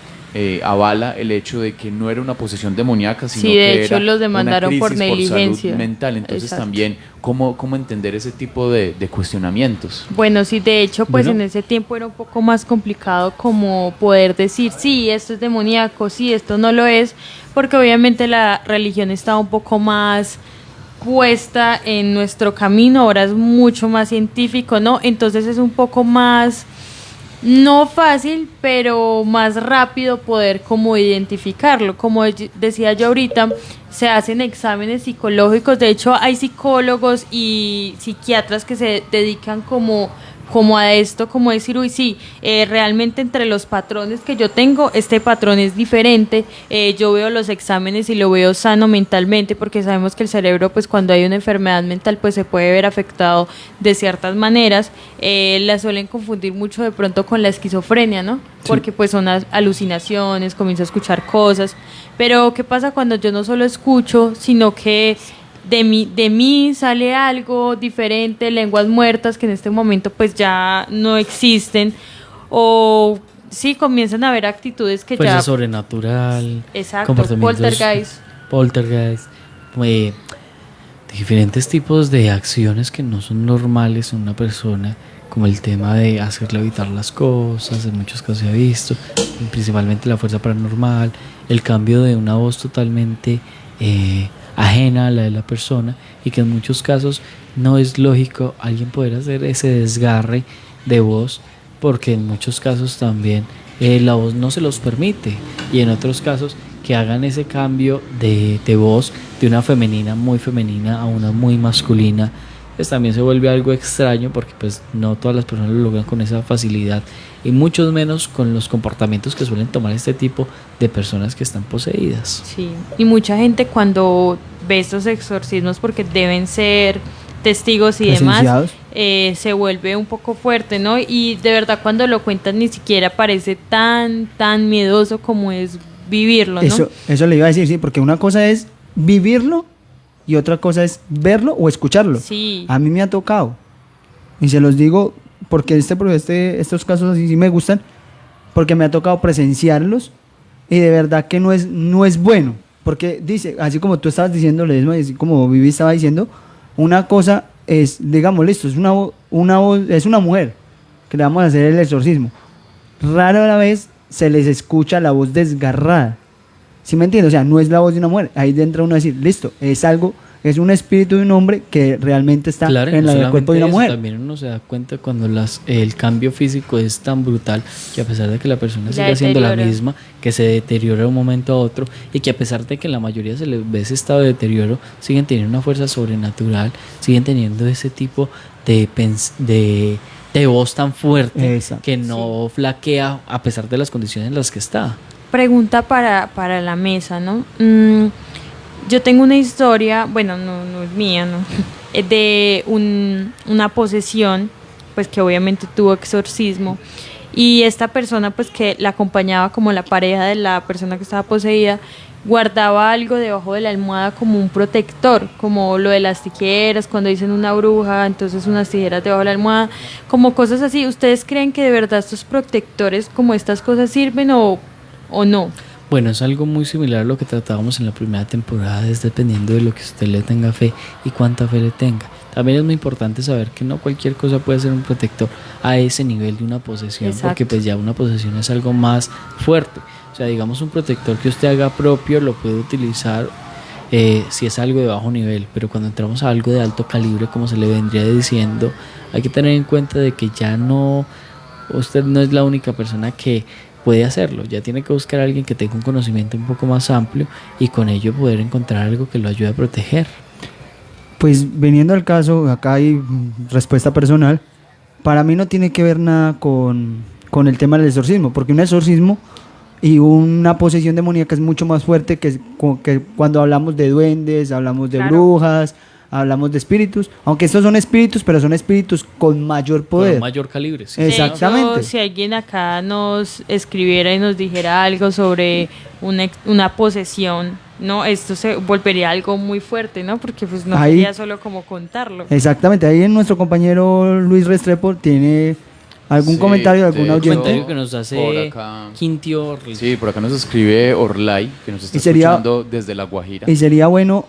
avala el hecho de que no era una posesión demoníaca, sino sí, de que hecho era los demandaron una crisis por negligencia. Salud mental. Entonces Exacto. También ¿cómo entender ese tipo de cuestionamientos? Bueno, sí, de hecho, pues en ese tiempo era un poco más complicado como poder decir, sí, esto es demoníaco, sí, esto no lo es, porque obviamente la religión estaba un poco más puesta en nuestro camino, ahora es mucho más científico, ¿no? Entonces es un poco más, no fácil, pero más rápido poder como identificarlo. Como decía yo ahorita, se hacen exámenes psicológicos, de hecho hay psicólogos y psiquiatras que se dedican como a esto, como decir, uy, sí, realmente entre los patrones que yo tengo, este patrón es diferente, yo veo los exámenes y lo veo sano mentalmente, porque sabemos que el cerebro, pues cuando hay una enfermedad mental, pues se puede ver afectado de ciertas maneras. La suelen confundir mucho de pronto con la esquizofrenia, ¿no? Porque pues son alucinaciones, comienzo a escuchar cosas, pero ¿qué pasa cuando yo no solo escucho, sino que de mí sale algo diferente, lenguas muertas que en este momento pues ya no existen, o sí comienzan a haber actitudes que fuerza ya... sobrenatural, exacto, comportamientos, poltergeist, diferentes tipos de acciones que no son normales en una persona, como el tema de hacerle evitar las cosas, en muchos casos se ha visto, principalmente la fuerza paranormal, el cambio de una voz totalmente ajena a la de la persona, y que en muchos casos no es lógico alguien poder hacer ese desgarre de voz, porque en muchos casos también la voz no se los permite, y en otros casos que hagan ese cambio de voz de una femenina muy femenina a una muy masculina, pues también se vuelve algo extraño, porque pues no todas las personas lo logran con esa facilidad, y mucho menos con los comportamientos que suelen tomar este tipo de personas que están poseídas. Sí, y mucha gente cuando ve estos exorcismos, porque deben ser testigos y demás, se vuelve un poco fuerte, ¿no? Y de verdad cuando lo cuentan ni siquiera parece tan miedoso como es vivirlo, ¿no? Eso le iba a decir, sí, porque una cosa es vivirlo y otra cosa es verlo o escucharlo. Sí. A mí me ha tocado, y se los digo porque estos casos así sí me gustan, porque me ha tocado presenciarlos, y de verdad que no es bueno, porque dice, así como tú estabas diciendo, así como Vivi estaba diciendo, una cosa es, digamos, listo, es una mujer que le vamos a hacer el exorcismo, rara vez se les escucha la voz desgarrada, ¿Sí me entiendes? O sea, no es la voz de una mujer. Ahí entra uno a decir, listo, es algo, es un espíritu de un hombre que realmente está Claro, en el cuerpo de una mujer. También uno se da cuenta cuando el cambio físico es tan brutal que a pesar de que la persona siga siendo la misma, que se deteriora de un momento a otro y que a pesar de que en la mayoría se les ve ese estado de deterioro, siguen teniendo una fuerza sobrenatural, siguen teniendo ese tipo de voz tan fuerte. Exacto. Que no flaquea a pesar de las condiciones en las que está. Pregunta para la mesa, ¿no? Yo tengo una historia, bueno, no es mía, ¿no? De una posesión, pues que obviamente tuvo exorcismo, y esta persona, pues que la acompañaba como la pareja de la persona que estaba poseída, guardaba algo debajo de la almohada como un protector, como lo de las tijeras, cuando dicen una bruja, entonces unas tijeras debajo de la almohada, como cosas así. ¿Ustedes creen que de verdad estos protectores, como estas cosas, sirven o no? Bueno, es algo muy similar a lo que tratábamos en la primera temporada, es dependiendo de lo que usted le tenga fe y cuánta fe le tenga. También es muy importante saber que no cualquier cosa puede ser un protector a ese nivel de una posesión. Exacto. Porque pues ya una posesión es algo más fuerte. O sea, digamos, un protector que usted haga propio lo puede utilizar si es algo de bajo nivel, pero cuando entramos a algo de alto calibre, como se le vendría diciendo, hay que tener en cuenta de que ya no, usted no es la única persona que puede hacerlo, ya tiene que buscar a alguien que tenga un conocimiento un poco más amplio y con ello poder encontrar algo que lo ayude a proteger. Pues viniendo al caso, acá hay respuesta personal. Para mí no tiene que ver nada con el tema del exorcismo, porque un exorcismo y una posesión demoníaca es mucho más fuerte que cuando hablamos de duendes, hablamos de brujas, hablamos de espíritus, aunque estos son espíritus, pero son espíritus con mayor poder. Con mayor calibre, sí. Exactamente. De hecho, si alguien acá nos escribiera y nos dijera algo sobre una posesión, no, esto se volvería algo muy fuerte, ¿no? Porque pues no sería solo como contarlo. Exactamente, ahí nuestro compañero Luis Restrepo tiene algún comentario de alguna oyente. Comentario que nos hace Quintio Orlay. Sí, por acá nos escribe Orlay, que nos está escuchando desde La Guajira. Y sería bueno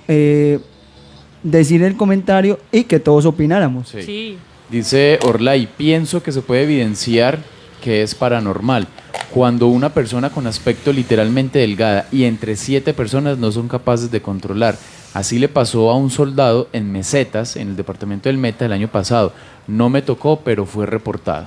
decir el comentario y que todos opináramos. Sí. Dice Orlay, pienso que se puede evidenciar que es paranormal cuando una persona con aspecto literalmente delgada y entre 7 personas no son capaces de controlar. Así le pasó a un soldado en Mesetas, en el departamento del Meta, el año pasado. No me tocó, pero fue reportado.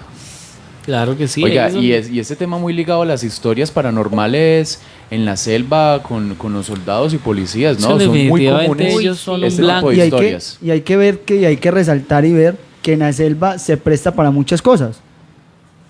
Claro que sí. Oiga, y ese tema muy ligado a las historias paranormales en la selva con los soldados y policías, ¿no? Sí, son muy comunes ellos son este tipo de historias. Y hay que ver y hay que resaltar y ver que en la selva se presta para muchas cosas.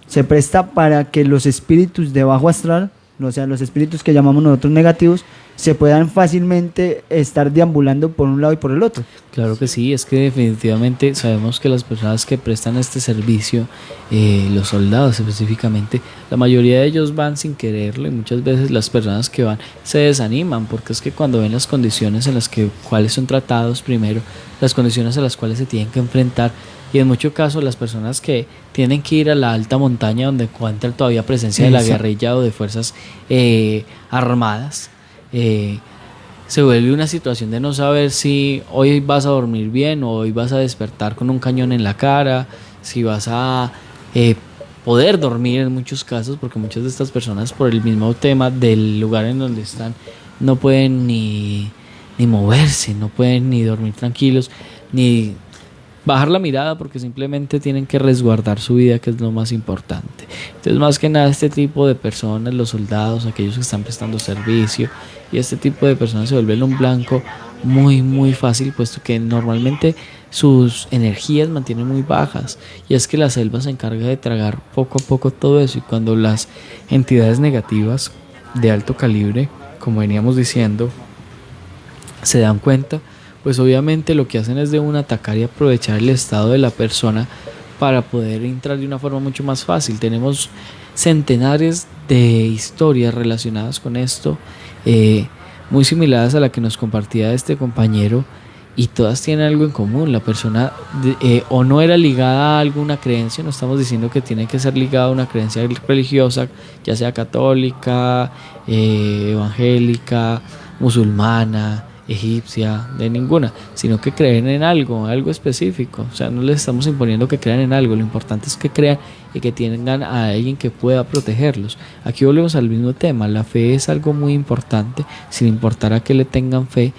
Se presta para que los espíritus de bajo astral, o sea, los espíritus que llamamos nosotros negativos, se puedan fácilmente estar deambulando por un lado y por el otro. Claro que sí, es que definitivamente sabemos que las personas que prestan este servicio, los soldados específicamente, la mayoría de ellos van sin quererlo y muchas veces las personas que van se desaniman porque es que cuando ven las condiciones en las cuales son tratados primero, las condiciones a las cuales se tienen que enfrentar, y en muchos casos las personas que tienen que ir a la alta montaña donde encuentra todavía presencia de la guerrilla o de fuerzas armadas, se vuelve una situación de no saber si hoy vas a dormir bien o hoy vas a despertar con un cañón en la cara, si vas a poder dormir en muchos casos, porque muchas de estas personas por el mismo tema del lugar en donde están no pueden ni moverse, no pueden ni dormir tranquilos, ni bajar la mirada porque simplemente tienen que resguardar su vida, que es lo más importante. Entonces, más que nada, este tipo de personas, los soldados, aquellos que están prestando servicio, y este tipo de personas se vuelven un blanco muy, muy fácil, puesto que normalmente sus energías mantienen muy bajas, y es que la selva se encarga de tragar poco a poco todo eso, y cuando las entidades negativas de alto calibre, como veníamos diciendo, se dan cuenta, pues obviamente lo que hacen es de un atacar y aprovechar el estado de la persona para poder entrar de una forma mucho más fácil. Tenemos centenares de historias relacionadas con esto, muy similares a la que nos compartía este compañero, y todas tienen algo en común. La persona o no era ligada a alguna creencia, no estamos diciendo que tiene que ser ligada a una creencia religiosa, ya sea católica, evangélica, musulmana, egipcia, de ninguna, sino que creen en algo específico. O sea, no les estamos imponiendo que crean en algo, lo importante es que crean y que tengan a alguien que pueda protegerlos. Aquí volvemos al mismo tema, la fe es algo muy importante, sin importar a qué le tengan fe.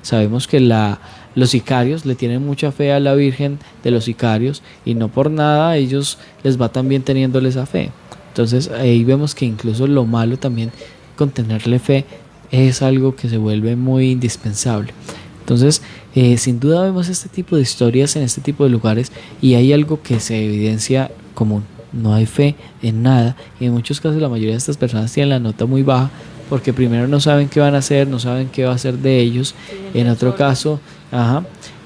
Sabemos que los sicarios le tienen mucha fe a la Virgen de los Sicarios y no por nada a ellos les va también teniéndole esa fe. Entonces ahí vemos que incluso lo malo también con tenerle fe es algo que se vuelve muy indispensable. Entonces sin duda vemos este tipo de historias en este tipo de lugares y hay algo que se evidencia común: no hay fe en nada, y en muchos casos la mayoría de estas personas tienen la nota muy baja porque primero no saben qué van a hacer, no saben qué va a hacer de ellos, en otro caso,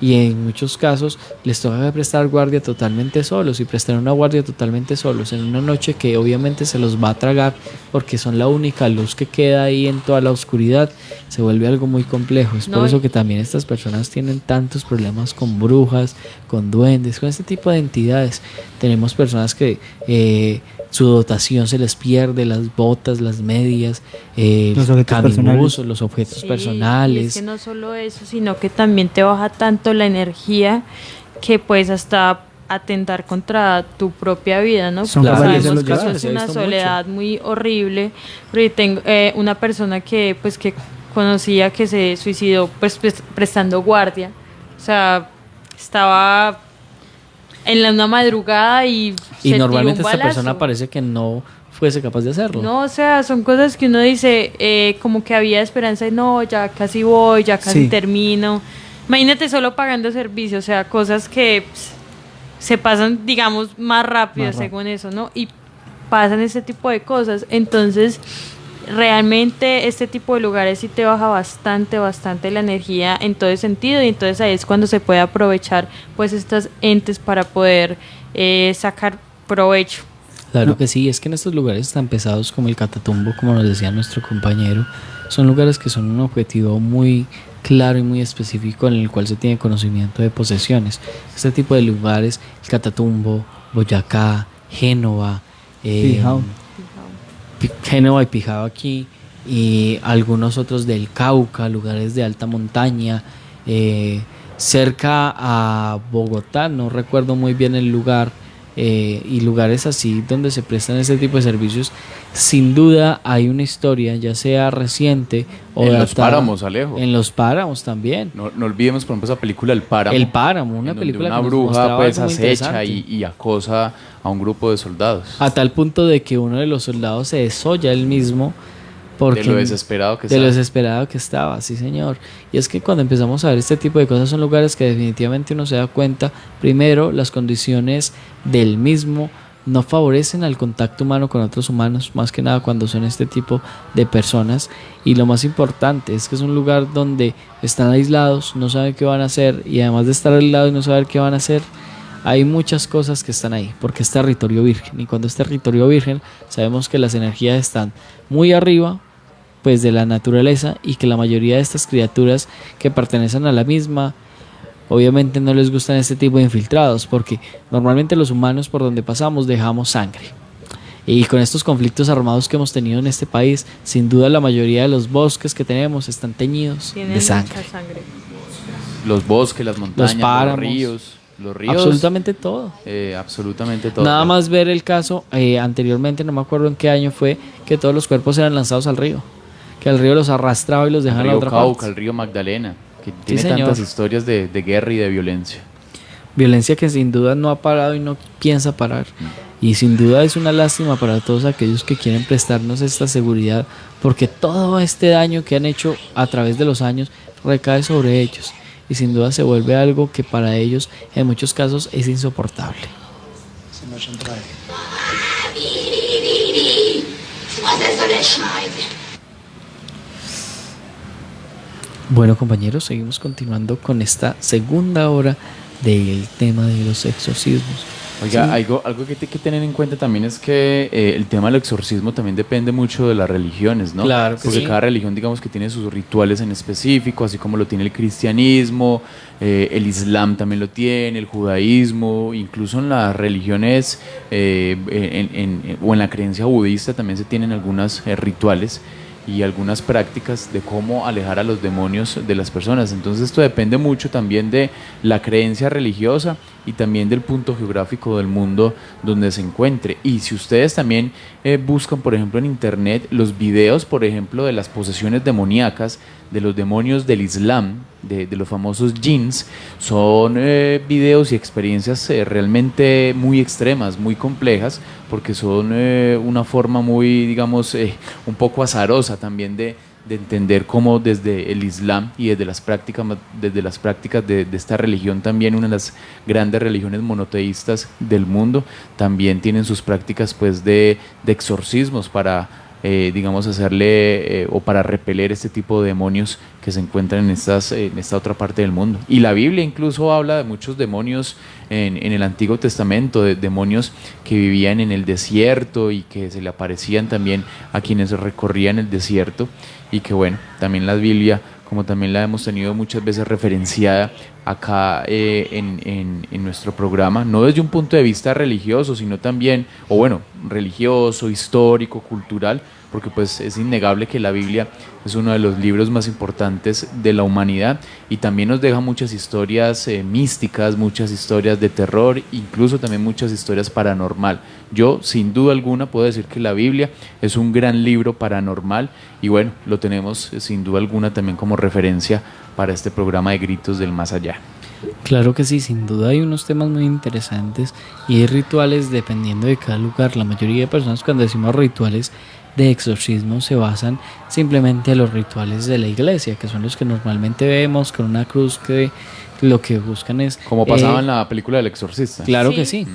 y en muchos casos les toca prestar guardia totalmente solos, y prestar una guardia totalmente solos en una noche que obviamente se los va a tragar porque son la única luz que queda ahí en toda la oscuridad, se vuelve algo muy complejo. Es por eso que también estas personas tienen tantos problemas con brujas, con duendes, con este tipo de entidades. Tenemos personas que su dotación se les pierde, las botas, las medias, los objetos personales. Y es que no solo eso, sino que también te baja tanto la energía que puedes hasta atentar contra tu propia vida, ¿no? Sabemos que eso es una soledad muy horrible. Tengo una persona que conocía que se suicidó prestando guardia. O sea, estaba en una madrugada y normalmente esta persona parece que no fuese capaz de hacerlo. No, o sea, son cosas que uno dice como que había esperanza y no, ya casi voy, ya casi termino. Imagínate solo pagando servicio, o sea, cosas que se pasan, digamos, más rápido según eso, ¿no? Y pasan ese tipo de cosas. Entonces, realmente este tipo de lugares sí te baja bastante la energía en todo sentido, y entonces ahí es cuando se puede aprovechar pues estas entes para poder sacar provecho. Claro que sí, es que en estos lugares tan pesados como el Catatumbo, como nos decía nuestro compañero, son lugares que son un objetivo muy claro y muy específico en el cual se tiene conocimiento de posesiones. Este tipo de lugares, el Catatumbo, Boyacá, Génova, Génova y Pijao aquí, y algunos otros del Cauca, lugares de alta montaña, cerca a Bogotá, no recuerdo muy bien el lugar, y lugares así donde se prestan este tipo de servicios. Sin duda hay una historia, ya sea reciente o en datada. Los Páramos, Alejo. En Los Páramos también. No olvidemos, por ejemplo, esa película El Páramo. El Páramo, una película una que bruja pues acecha y acosa a un grupo de soldados. A tal punto de que uno de los soldados se desolla él mismo porque de lo desesperado que estaba. De lo desesperado que estaba, sí señor. Y es que cuando empezamos a ver este tipo de cosas son lugares que definitivamente uno se da cuenta, primero, las condiciones del mismo no favorecen al contacto humano con otros humanos, más que nada cuando son este tipo de personas. Y lo más importante es que es un lugar donde están aislados, no saben qué van a hacer, y además de estar aislados y no saber qué van a hacer, hay muchas cosas que están ahí, porque es territorio virgen, y cuando es territorio virgen sabemos que las energías están muy arriba pues de la naturaleza, y que la mayoría de estas criaturas que pertenecen a la misma obviamente no les gustan este tipo de infiltrados, porque normalmente los humanos por donde pasamos dejamos sangre, y con estos conflictos armados que hemos tenido en este país, sin duda la mayoría de los bosques que tenemos están teñidos de sangre. Los bosques, las montañas, los páramos, los ríos, absolutamente todo. Absolutamente todo. Nada más ver el caso, anteriormente, no me acuerdo en qué año fue, que todos los cuerpos eran lanzados al río, que el río los arrastraba y los dejaba en la otra parte. El río Cauca, el río Magdalena, que tiene tantas historias de guerra y de violencia. Violencia que sin duda no ha parado y no piensa parar. Y sin duda es una lástima para todos aquellos que quieren prestarnos esta seguridad, porque todo este daño que han hecho a través de los años recae sobre ellos, y sin duda se vuelve algo que para ellos en muchos casos es insoportable. Bueno, compañeros, seguimos continuando con esta segunda hora del tema de los exorcismos. Oiga, sí. algo que hay que tener en cuenta también es que el tema del exorcismo también depende mucho de las religiones, ¿no? Claro que porque sí. Cada religión, digamos, que tiene sus rituales en específico, así como lo tiene el cristianismo, el islam también lo tiene, el judaísmo, incluso en las religiones o en la creencia budista también se tienen algunos rituales y algunas prácticas de cómo alejar a los demonios de las personas. Entonces esto depende mucho también de la creencia religiosa y también del punto geográfico del mundo donde se encuentre. Y si ustedes también buscan, por ejemplo, en internet los videos, por ejemplo, de las posesiones demoníacas, de los demonios del Islam, de los famosos jinns, son videos y experiencias realmente muy extremas, muy complejas, porque son una forma muy, digamos, un poco azarosa también de entender cómo desde el Islam y desde las prácticas de esta religión, también una de las grandes religiones monoteístas del mundo, también tienen sus prácticas pues de exorcismos para digamos hacerle o para repeler este tipo de demonios que se encuentran en esta otra parte del mundo. Y la Biblia incluso habla de muchos demonios en el Antiguo Testamento, de demonios que vivían en el desierto y que se le aparecían también a quienes recorrían el desierto, y que bueno, también la Biblia, como también la hemos tenido muchas veces referenciada acá en nuestro programa, no desde un punto de vista religioso, sino también, o bueno, religioso, histórico, cultural, porque pues es innegable que la Biblia es uno de los libros más importantes de la humanidad, y también nos deja muchas historias místicas, muchas historias de terror, incluso también muchas historias paranormal. Yo sin duda alguna puedo decir que la Biblia es un gran libro paranormal, y bueno, lo tenemos sin duda alguna también como referencia para este programa de Gritos del Más Allá. Claro que sí, sin duda hay unos temas muy interesantes y hay rituales dependiendo de cada lugar. La mayoría de personas, cuando decimos rituales de exorcismo, se basan simplemente en los rituales de la iglesia, que son los que normalmente vemos con una cruz, que lo que buscan es... Como pasaba en la película del Exorcista. Claro que sí.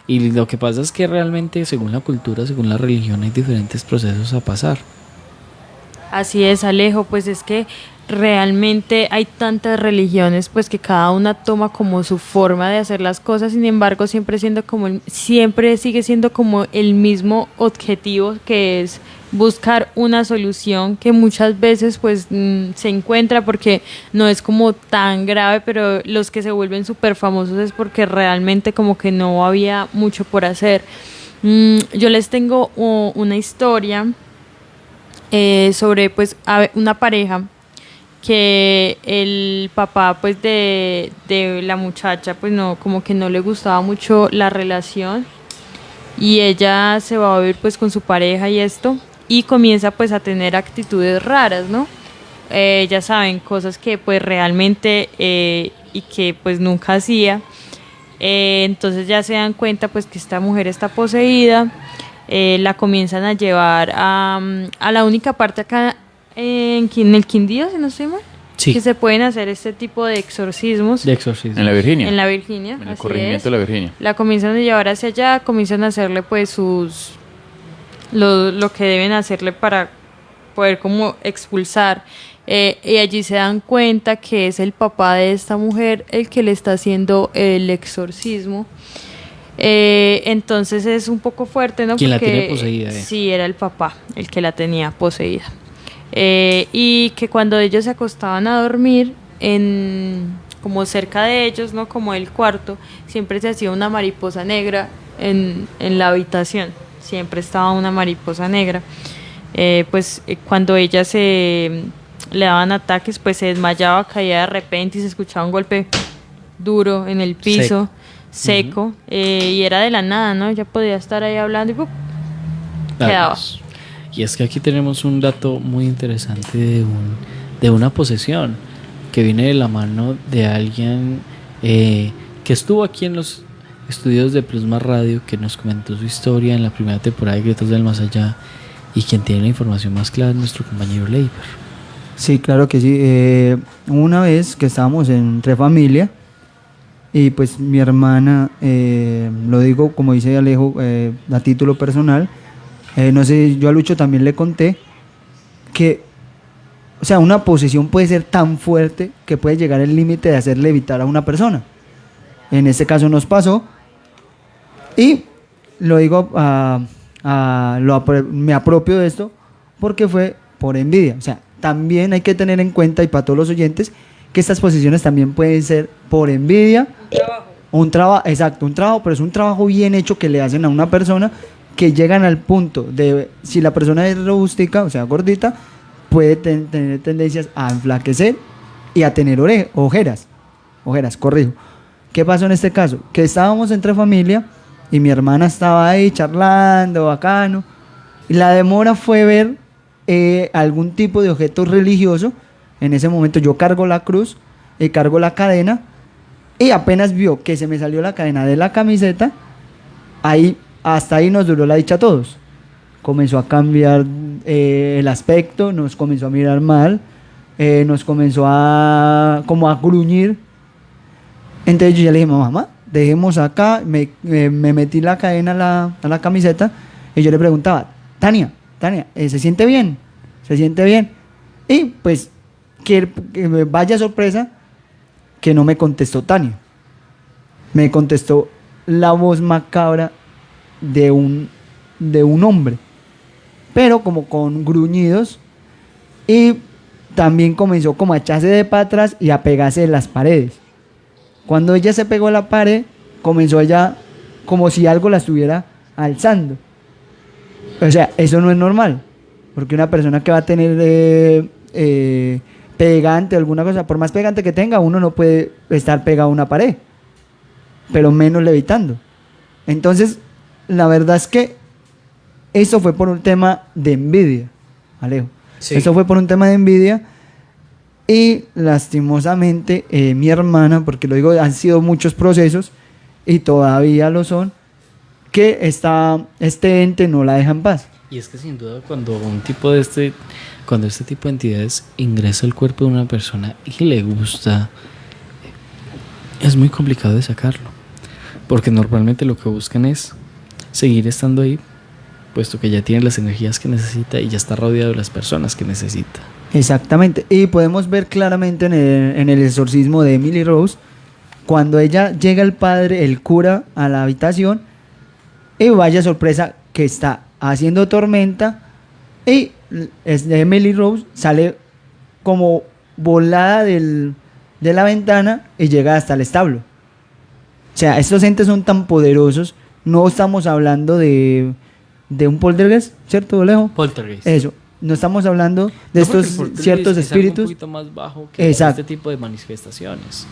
Y lo que pasa es que realmente, según la cultura, según la religión, hay diferentes procesos a pasar. Así es, Alejo, pues es que realmente hay tantas religiones pues que cada una toma como su forma de hacer las cosas, sin embargo siempre sigue siendo como el mismo objetivo, que es buscar una solución que muchas veces pues se encuentra, porque no es como tan grave, pero los que se vuelven súper famosos es porque realmente como que no había mucho por hacer. Yo les tengo una historia sobre pues una pareja que el papá pues de la muchacha pues no, como que no le gustaba mucho la relación, y ella se va a vivir pues con su pareja y esto, y comienza pues a tener actitudes raras, ¿no? Ya saben, cosas que pues realmente y que pues nunca hacía. Entonces ya se dan cuenta pues que esta mujer está poseída. La comienzan a llevar a la única parte acá en el Quindío, si no estoy mal, sí, que se pueden hacer este tipo de exorcismos. En la Virginia. En la Virginia. En el corregimiento de la Virginia. La comienzan a llevar hacia allá, comienzan a hacerle pues lo que deben hacerle para poder como expulsar. Y allí se dan cuenta que es el papá de esta mujer el que le está haciendo el exorcismo. Entonces es un poco fuerte, ¿no? ¿Quién porque la tiene poseída? Sí, era el papá el que la tenía poseída. Y que cuando ellos se acostaban a dormir, como cerca de ellos, ¿no? Como el cuarto, siempre se hacía una mariposa negra en la habitación. Siempre estaba una mariposa negra. Cuando ella le daban ataques, pues se desmayaba, caía de repente y se escuchaba un golpe duro en el piso, seco, y era de la nada, ¿no? Ella podía estar ahí hablando y ¡pum! Quedaba. Y es que aquí tenemos un dato muy interesante de una posesión que viene de la mano de alguien que estuvo aquí en los estudios de Plus Más Radio, que nos comentó su historia en la primera temporada de Gritos del Más Allá, y quien tiene la información más clara es nuestro compañero Leiber. Sí, claro que sí. Una vez que estábamos entre familia, y pues mi hermana, lo digo como dice Alejo, a título personal, no sé, yo a Lucho también le conté que, o sea, una posesión puede ser tan fuerte que puede llegar al límite de hacerle evitar a una persona. En este caso nos pasó, y lo digo, me apropio de esto porque fue por envidia. O sea, también hay que tener en cuenta, y para todos los oyentes, que estas posesiones también pueden ser por envidia. Un trabajo, pero es un trabajo bien hecho que le hacen a una persona que llegan al punto de, si la persona es robustica, o sea, gordita, puede tener tendencias a enflaquecer y a tener ojeras, corrijo. ¿Qué pasó en este caso? Que estábamos entre familia y mi hermana estaba ahí charlando, bacano, y la demora fue ver algún tipo de objeto religioso. En ese momento yo cargo la cruz y cargo la cadena, y apenas vio que se me salió la cadena de la camiseta, hasta ahí nos duró la dicha a todos. Comenzó a cambiar el aspecto, nos comenzó a mirar mal, nos comenzó como a gruñir. Entonces yo ya le dije, mamá, dejemos acá, me metí la cadena a la camiseta, y yo le preguntaba, Tania, ¿se siente bien? ¿Se siente bien? Y pues, que vaya sorpresa, que no me contestó Tania. Me contestó la voz macabra de un hombre, pero como con gruñidos, y también comenzó como a echarse de para atrás y a pegarse de las paredes. Cuando ella se pegó a la pared, comenzó ella como si algo la estuviera alzando. O sea, eso no es normal, porque una persona que va a tener pegante o alguna cosa, por más pegante que tenga, uno no puede estar pegado a una pared, pero menos levitando. Entonces, la verdad es que eso fue por un tema de envidia, Alejo. Sí. Eso fue por un tema de envidia, y lastimosamente mi hermana, porque lo digo, han sido muchos procesos y todavía lo son, que este ente no la deja en paz. Y es que sin duda cuando cuando este tipo de entidades ingresa al cuerpo de una persona y le gusta, es muy complicado de sacarlo, porque normalmente lo que buscan es seguir estando ahí, puesto que ya tiene las energías que necesita y ya está rodeado de las personas que necesita. Exactamente, y podemos ver claramente en el exorcismo de Emily Rose, cuando ella llega el cura a la habitación, y vaya sorpresa que está haciendo tormenta, y Emily Rose sale como volada de la ventana y llega hasta el establo. O sea, estos entes son tan poderosos. No estamos hablando de un poltergeist, ¿cierto, Alejo? Poltergeist. Eso. No estamos hablando de estos ciertos espíritus. Es un poquito más bajo que este tipo de manifestaciones.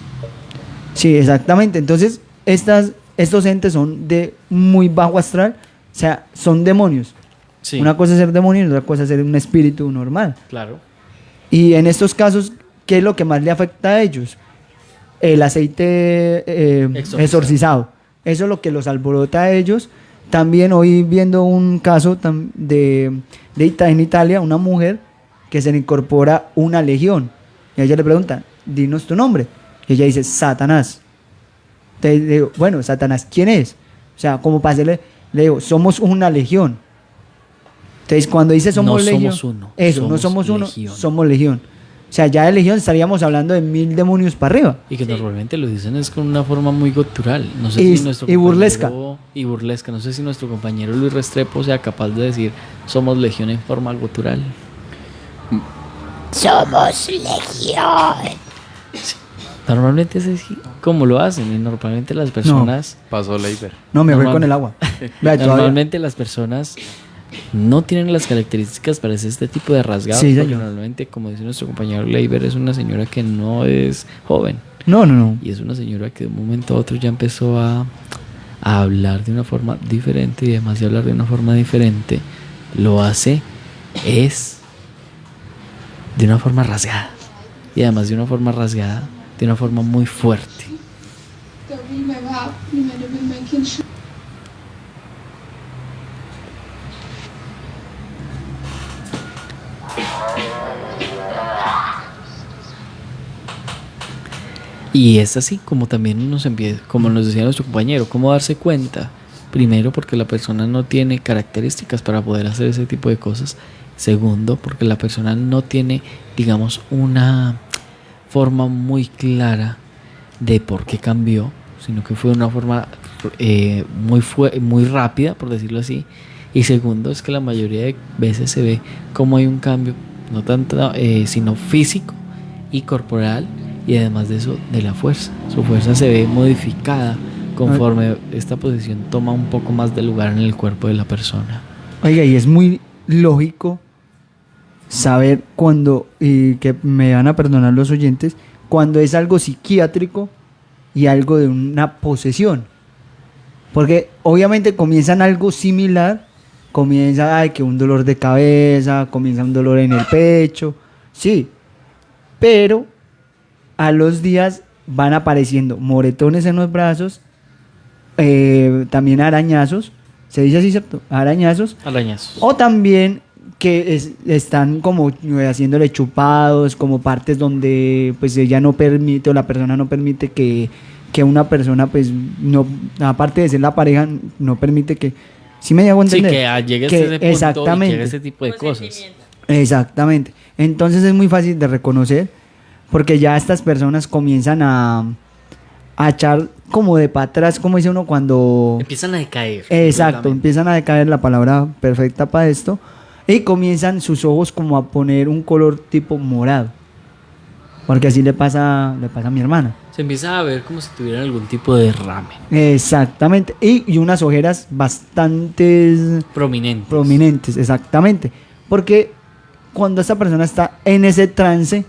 Sí, exactamente. Entonces, estos entes son de muy bajo astral. O sea, son demonios. Sí. Una cosa es ser demonio y otra cosa es ser un espíritu normal. Claro. Y en estos casos, ¿qué es lo que más le afecta a ellos? El aceite exorcizado. Eso es lo que los alborota a ellos. También hoy viendo un caso en Italia, una mujer que se le incorpora una legión. Y a ella le preguntan, dinos tu nombre. Y ella dice, Satanás. Entonces le digo, bueno, Satanás, ¿quién es? O sea, como para hacerle, le digo, somos una legión. Entonces cuando dice somos legión, somos uno. Eso, no somos uno, somos legión. O sea, ya de legión estaríamos hablando de 1000 demonios para arriba. Y que normalmente lo dicen es con una forma muy gutural. No sé si nuestro burlesca. Y burlesca. No sé si nuestro compañero Luis Restrepo sea capaz de decir somos legión en forma gutural. Somos legión. Sí. Normalmente es así como lo hacen. Y normalmente las personas... No. Pasó Leiber. No, me voy con el agua. Normalmente las personas no tienen las características para hacer este tipo de rasgados. Sí, porque normalmente, como dice nuestro compañero Leiber, es una señora que no es joven. No. Y es una señora que de un momento a otro ya empezó a hablar de una forma diferente, y además de hablar de una forma diferente, lo hace de una forma rasgada. Y además de una forma rasgada, de una forma muy fuerte. Y es así como también como nos decía nuestro compañero, cómo darse cuenta. Primero, porque la persona no tiene características para poder hacer ese tipo de cosas. Segundo, porque la persona no tiene, digamos, una forma muy clara de por qué cambió, sino que fue una forma muy rápida, por decirlo así. Y segundo, es que la mayoría de veces se ve como hay un cambio, no tanto sino físico y corporal, y además de eso, de la fuerza. Su fuerza se ve modificada conforme esta posición toma un poco más de lugar en el cuerpo de la persona. Oiga, y es muy lógico saber cuando, y que me van a perdonar los oyentes, cuando es algo psiquiátrico y algo de una posesión. Porque obviamente comienzan algo similar, comienza que un dolor de cabeza, comienza un dolor en el pecho, sí, pero a los días van apareciendo moretones en los brazos, también arañazos, se dice así, ¿cierto? Arañazos. O también que están como haciéndole chupados, como partes donde pues ella no permite o la persona no permite que una persona pues no, aparte de ser la pareja, no permite que, ¿sí me hago entender? Sí, que llegue a ese punto exactamente, y que haga ese tipo de cosas. Exactamente. Entonces es muy fácil de reconocer porque ya estas personas comienzan a echar como de para atrás, como dice uno cuando... Empiezan a decaer. Exacto, empiezan a decaer, la palabra perfecta para esto, y comienzan sus ojos como a poner un color tipo morado, porque así le pasa a mi hermana. Se empieza a ver como si tuvieran algún tipo de derrame. Exactamente, y unas ojeras bastante prominentes, exactamente, porque cuando esta persona está en ese trance,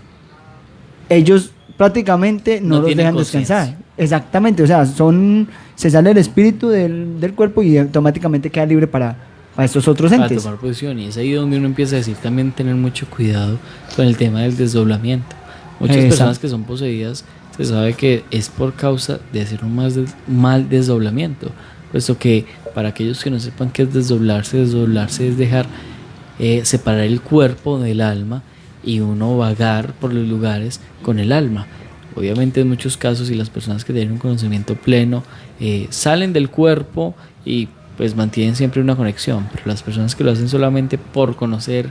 ellos prácticamente no los dejan descansar. Exactamente, o sea, se sale el espíritu del cuerpo y automáticamente queda libre para estos otros entes. Para tomar posición, y es ahí donde uno empieza a decir también tener mucho cuidado con el tema del desdoblamiento. Muchas personas que son poseídas, se sabe que es por causa de hacer un mal desdoblamiento, puesto que para aquellos que no sepan qué es desdoblarse es dejar separar el cuerpo del alma y uno vagar por los lugares con el alma. Obviamente en muchos casos, y las personas que tienen un conocimiento pleno salen del cuerpo y pues mantienen siempre una conexión, pero las personas que lo hacen solamente por conocer,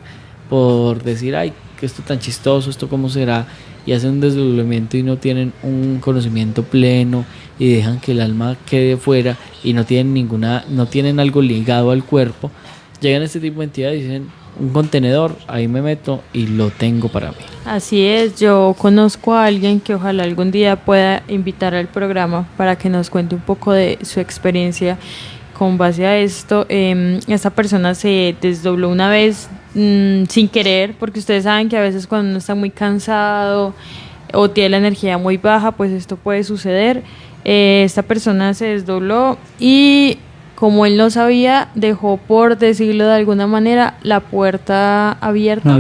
por decir, ay, que esto tan chistoso, esto cómo será, y hacen un desdoblamiento y no tienen un conocimiento pleno y dejan que el alma quede fuera y no tienen algo ligado al cuerpo, llegan a este tipo de entidades y dicen, un contenedor, ahí me meto y lo tengo para mí. Así es, yo conozco a alguien que ojalá algún día pueda invitar al programa para que nos cuente un poco de su experiencia con base a esto. Esta persona se desdobló una vez sin querer, porque ustedes saben que a veces cuando uno está muy cansado o tiene la energía muy baja, pues esto puede suceder. Esta persona se desdobló y como él no sabía, dejó, por decirlo de alguna manera, la puerta abierta.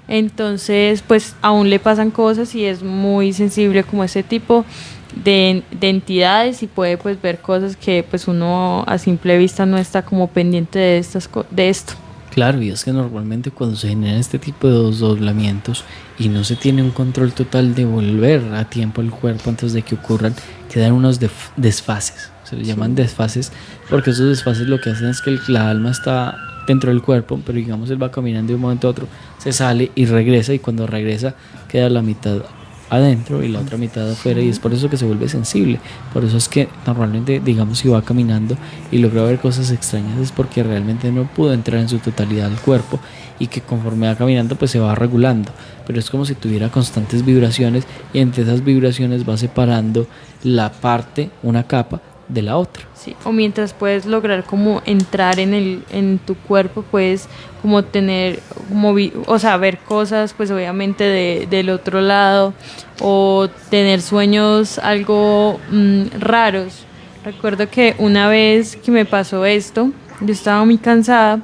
Entonces, pues aún le pasan cosas y es muy sensible como ese tipo de entidades, y puede pues ver cosas que pues uno a simple vista no está como pendiente de esto. Claro, y es que normalmente cuando se generan este tipo de desdoblamientos y no se tiene un control total de volver a tiempo el cuerpo antes de que ocurran, quedan unos desfases. Se les llaman desfases porque esos desfases lo que hacen es que la alma está dentro del cuerpo, pero digamos él va caminando de un momento a otro, se sale y regresa, y cuando regresa queda la mitad adentro y la otra mitad afuera, y es por eso que se vuelve sensible. Por eso es que normalmente, digamos, si va caminando y logra ver cosas extrañas, es porque realmente no pudo entrar en su totalidad al cuerpo, y que conforme va caminando pues se va regulando, pero es como si tuviera constantes vibraciones, y entre esas vibraciones va separando la parte, una capa de la otra. Sí, o mientras puedes lograr como entrar en tu cuerpo, puedes como tener o sea, ver cosas pues obviamente del otro lado, o tener sueños algo raros. Recuerdo que una vez que me pasó esto, yo estaba muy cansada,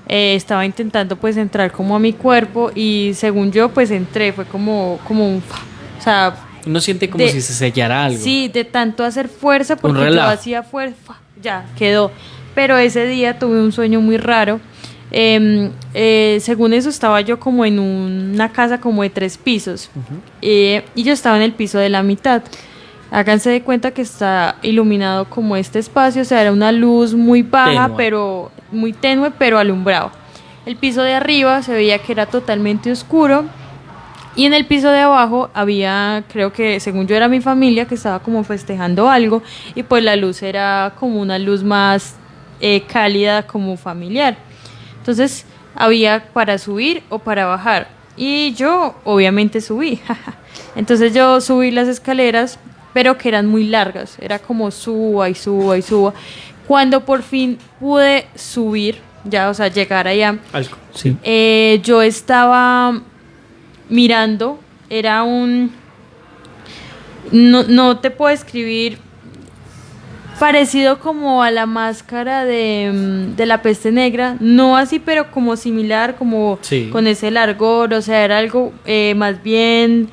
estaba intentando pues entrar como a mi cuerpo, y según yo pues entré, fue como un, o sea, uno siente como si se sellara algo. Sí, de tanto hacer fuerza, porque yo hacía fuerza, ya quedó. Pero ese día tuve un sueño muy raro. Según eso estaba yo como en una casa como de 3 pisos. Y yo estaba en el piso de la mitad. Háganse de cuenta que está iluminado como este espacio, o sea, era una luz muy baja, pero muy tenue, pero alumbrado. El piso de arriba se veía que era totalmente oscuro. Y en el piso de abajo había, creo que según yo era mi familia que estaba como festejando algo, y pues la luz era como una luz más cálida, como familiar. Entonces había para subir o para bajar, y yo obviamente subí. Entonces yo subí las escaleras pero que eran muy largas, era como suba y suba y suba. Cuando por fin pude subir, ya, o sea, llegar allá, Sí. yo estaba mirando, era no te puedo escribir, parecido como a la máscara de la peste negra, no así, pero como similar, como Sí. con ese largor, o sea, era algo más bien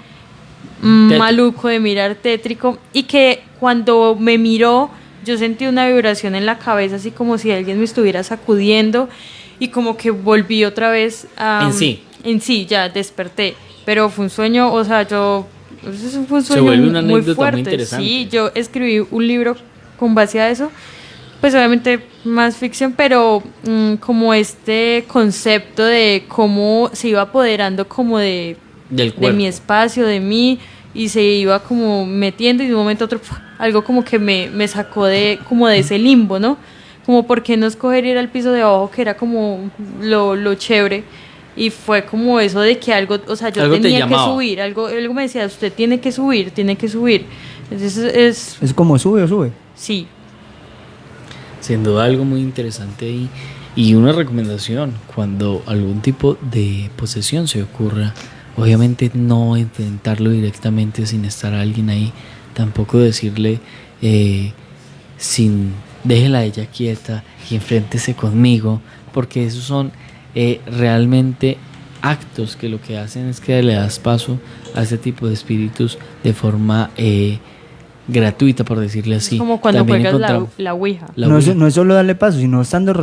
maluco de mirar, tétrico, y que cuando me miró, yo sentí una vibración en la cabeza, así como si alguien me estuviera sacudiendo, y como que volví otra vez a... En sí, ya desperté, pero fue un sueño, o sea, eso fue un sueño vuelve una muy anécdota fuerte. muy interesante. Sí, yo escribí un libro con base a eso, pues obviamente más ficción, pero como este concepto de cómo se iba apoderando como Del de cuerpo. mi espacio, de mí, y se iba como metiendo, y de un momento a otro algo como que me sacó como de ese limbo, ¿no? Como por qué no escoger ir al piso de abajo, que era como lo chévere, y fue como eso de que algo, o sea, yo Algo te tenía que llamaba. subir, algo me decía, usted tiene que subir, entonces Es como sube o sube. sí. Sin duda algo muy interesante ahí. Y una recomendación, cuando algún tipo de posesión se ocurra, obviamente no intentarlo directamente sin estar alguien ahí, tampoco decirle déjela a ella quieta y enfréntese conmigo, porque esos son realmente actos que lo que hacen es que le das paso a este tipo de espíritus de forma gratuita, por decirle así. Como cuando También juegas encontramos la Ouija. No es solo darle paso, sino estando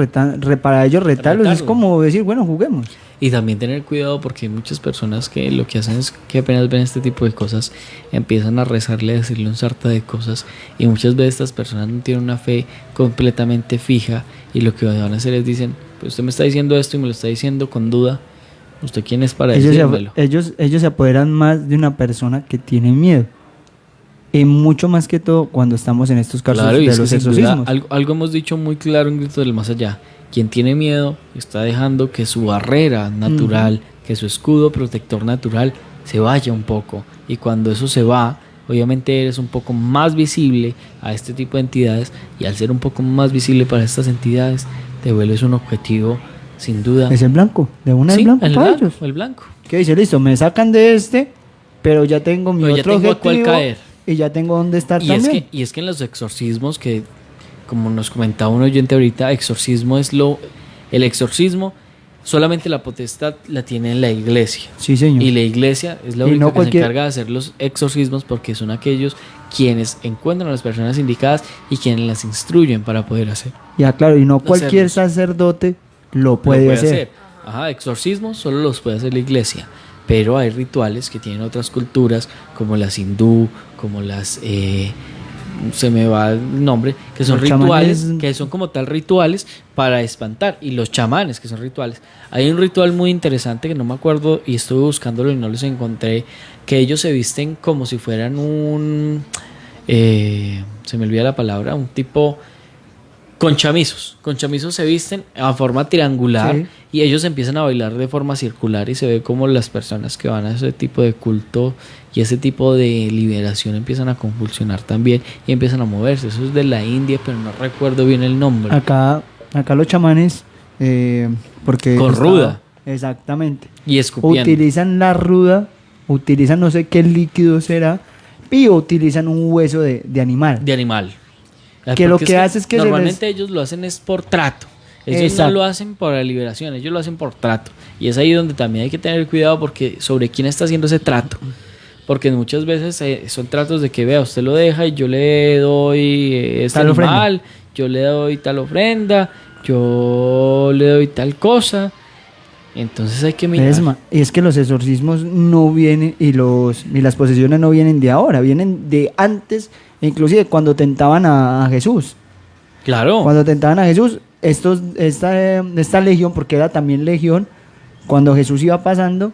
para ellos retarlos. Es Retarlo. como decir, bueno, juguemos. Y también tener cuidado, porque hay muchas personas que lo que hacen es que apenas ven este tipo de cosas empiezan a rezarle, a decirle un sarta de cosas, y muchas veces estas personas no tienen una fe completamente fija, y lo que van a hacer es dicen, pues usted me está diciendo esto y me lo está diciendo con duda, ¿usted quién es para decírmelo? Ellos se apoderan más de una persona que tiene miedo. Y mucho más que todo cuando estamos en estos casos Claro, y de es que los sin duda, exorcismos. algo hemos dicho muy claro en Gritos del Más Allá. Quien tiene miedo está dejando que su barrera natural, que su escudo protector natural se vaya un poco. Y cuando eso se va, obviamente eres un poco más visible a este tipo de entidades. Y al ser un poco más visible para estas entidades, te vuelves un objetivo sin duda. Es el blanco, de una Sí, es blanco el para blanco, ellos. el blanco. ¿Qué dice? Listo, me sacan de este, pero ya tengo mi Pero ya otro tengo a cuál objetivo caer. y ya tengo dónde estar Y también. es que en los exorcismos, que como nos comentaba un oyente ahorita, el exorcismo solamente la potestad la tiene en la iglesia. Sí, señor. Y la iglesia es la Y única no que cualquier- se encarga de hacer los exorcismos, porque son aquellos quienes encuentran a las personas indicadas y quienes las instruyen para poder hacer. Ya, claro, y no cualquier Hacerlos. sacerdote lo Lo puede hacer. Ajá, exorcismos solo los puede hacer la iglesia, pero hay rituales que tienen otras culturas, como las hindú, como las se me va el nombre, que son Los rituales, chamanes. que son como tal rituales para espantar, y los chamanes, que son rituales. Hay un ritual muy interesante que no me acuerdo y estuve buscándolo y no los encontré, que ellos se visten como si fueran se me olvida la palabra, un tipo con chamizos se visten a forma triangular, Sí. y ellos empiezan a bailar de forma circular, y se ve como las personas que van a ese tipo de culto y ese tipo de liberación empiezan a convulsionar también y empiezan a moverse. Eso es de la India, pero no recuerdo bien el nombre. Acá los chamanes, porque Con ruda. Exactamente. Y escupiendo. Utilizan la ruda, utilizan no sé qué líquido será, y utilizan un hueso de animal. De animal. Que lo Porque que hace es que se normalmente ellos lo hacen es por trato. Ellos Exacto. no lo hacen por la liberación, ellos lo hacen por trato. Y es ahí donde también hay que tener cuidado, porque sobre quién está haciendo ese trato. Porque muchas veces son tratos de que, vea, usted lo deja y yo le doy este Tal ofrenda. animal, yo le doy tal ofrenda, yo le doy tal cosa. Entonces hay que mirar. Y es que los exorcismos no vienen y las posesiones no vienen de ahora, vienen de antes, inclusive cuando tentaban a Jesús. Claro. Cuando tentaban a Jesús, esta legión, porque era también legión, cuando Jesús iba pasando,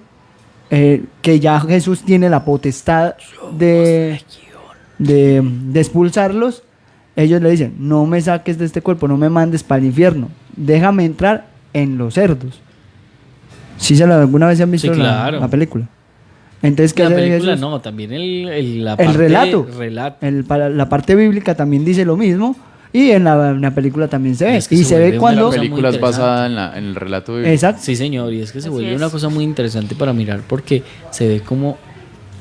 que ya Jesús tiene la potestad de expulsarlos, ellos le dicen, no me saques de este cuerpo, no me mandes para el infierno, déjame entrar en los cerdos. ¿Sí alguna vez se han visto Sí, claro. la película? Entonces, ¿qué la hace película Jesús? no, también la El parte, relato. relato. La parte bíblica también dice lo mismo. Y en la película también se ve. Es que Y se se ve vuelve cuando. La película es basada en el relato de... Exacto. Sí, señor, y es que se Así vuelve es. una cosa muy interesante para mirar porque se ve como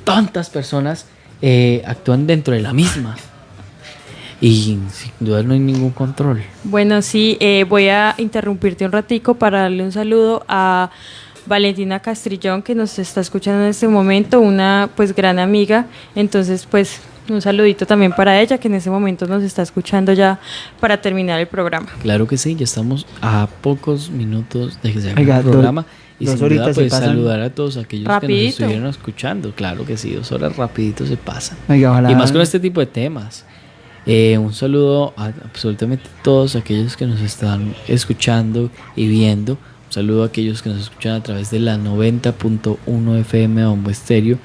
tantas personas actúan dentro de la misma. Y sin duda no hay ningún control. Bueno, sí, voy a interrumpirte un ratico para darle un saludo a Valentina Castrillón, que nos está escuchando en este momento, una pues gran amiga. Entonces, pues un saludito también para ella, que en ese momento nos está escuchando ya para terminar el programa. Claro que sí, ya estamos a pocos minutos de que se acabe Oiga, el programa. Y dos sin duda, horitas se pues pasan saludar a todos aquellos que rapidito. nos estuvieron escuchando. Claro que sí, 2 horas rapidito se pasan. Oiga, ojalá- Y más con este tipo de temas. Un saludo a absolutamente todos aquellos que nos están escuchando y viendo. Un saludo a aquellos que nos escuchan a través de la 90.1 FM de Bambú Estéreo